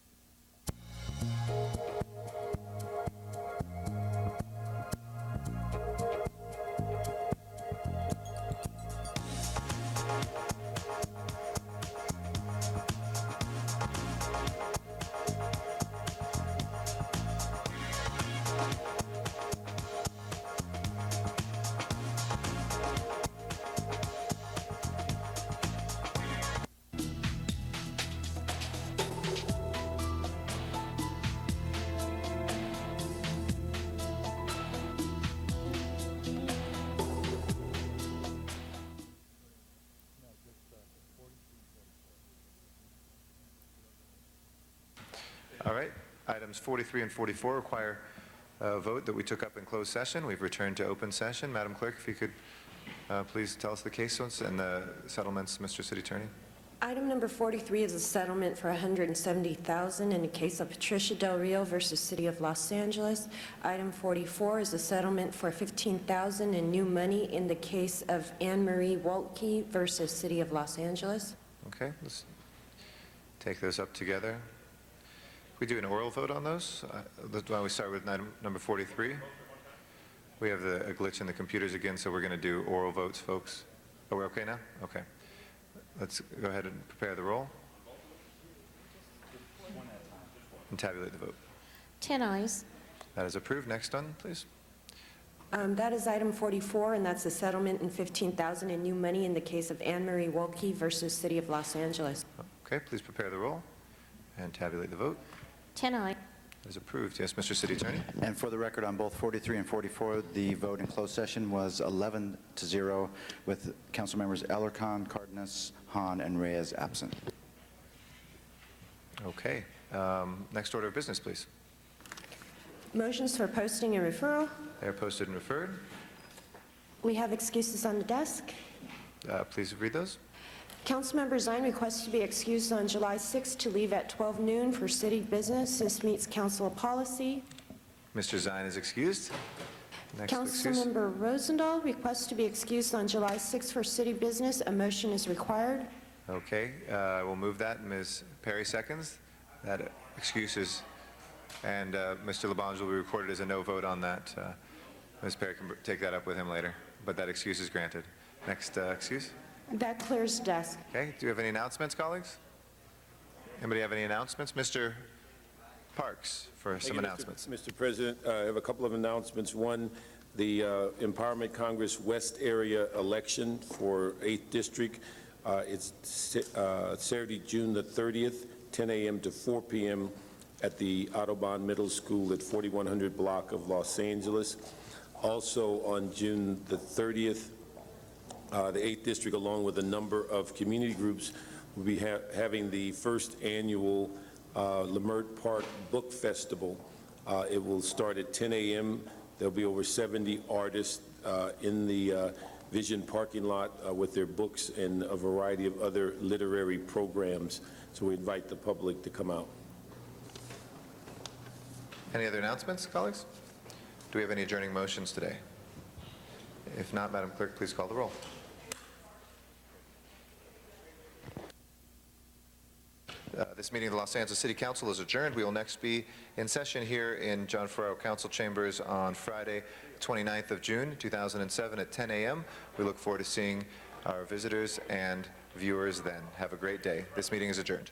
All right. Items 43 and 44 require a vote that we took up in closed session. We've returned to open session. Madam Clerk, if you could please tell us the case and the settlements, Mr. City Attorney. Item number 43 is a settlement for $170,000 in the case of Patricia Del Rio versus City of Los Angeles. Item 44 is a settlement for $15,000 in new money in the case of Anne Marie Wolke versus City of Los Angeles. Okay, let's take those up together. We do an oral vote on those. Why don't we start with item number 43? We have a glitch in the computers again, so we're going to do oral votes, folks. Are we okay now? Okay. Let's go ahead and prepare the roll and tabulate the vote. 10 ayes. That is approved. Next one, please. That is item 44, and that's a settlement in $15,000 in new money in the case of Anne Marie Wolke versus City of Los Angeles. Okay, please prepare the roll and tabulate the vote. 10 ayes. That is approved. Yes, Mr. City Attorney. And for the record, on both 43 and 44, the vote in closed session was 11-0, with council members Alarcon, Cardenas, Hahn, and Reyes absent. Okay. Next order of business, please. Motions for posting and referral. They are posted and referred. We have excuses on the desk. Please read those. Councilmember Zine requests to be excused on July 6th to leave at 12 noon for city business. This meets council policy. Mr. Zine is excused. Next excuse. Councilmember Rosendahl requests to be excused on July 6th for city business. A motion is required. Okay, we'll move that. Ms. Perry seconds. That excuse is, and Mr. Labange will be recorded as a no vote on that. Ms. Perry can take that up with him later, but that excuse is granted. Next excuse. That clears the desk. Okay, do you have any announcements, colleagues? Anybody have any announcements? Mr. Parks for some Thank you, announcements. Mr. President, I have a couple of announcements. One, the Empowerment Congress West Area election for 8th District. It's Saturday, June the 30th, 10 a.m. to 4 p.m. at the Audubon Middle School at 4100 block of Los Angeles. Also on June the 30th, the 8th District, along with a number of community groups, will be having the first annual Lemert Park Book Festival. It will start at 10 a.m. There'll be over 70 artists in the Vision parking lot with their books and a variety of other literary programs. So we invite the public to come out. Any other announcements, colleagues? Do we have any adjourning motions today? If not, Madam Clerk, please call the roll. This meeting of the Los Angeles City Council is adjourned. We will next be in session here in John Ferraro Council Chambers on Friday, 29th of June, 2007 at 10 a.m. We look forward to seeing our visitors and viewers then. Have a great day. This meeting is adjourned.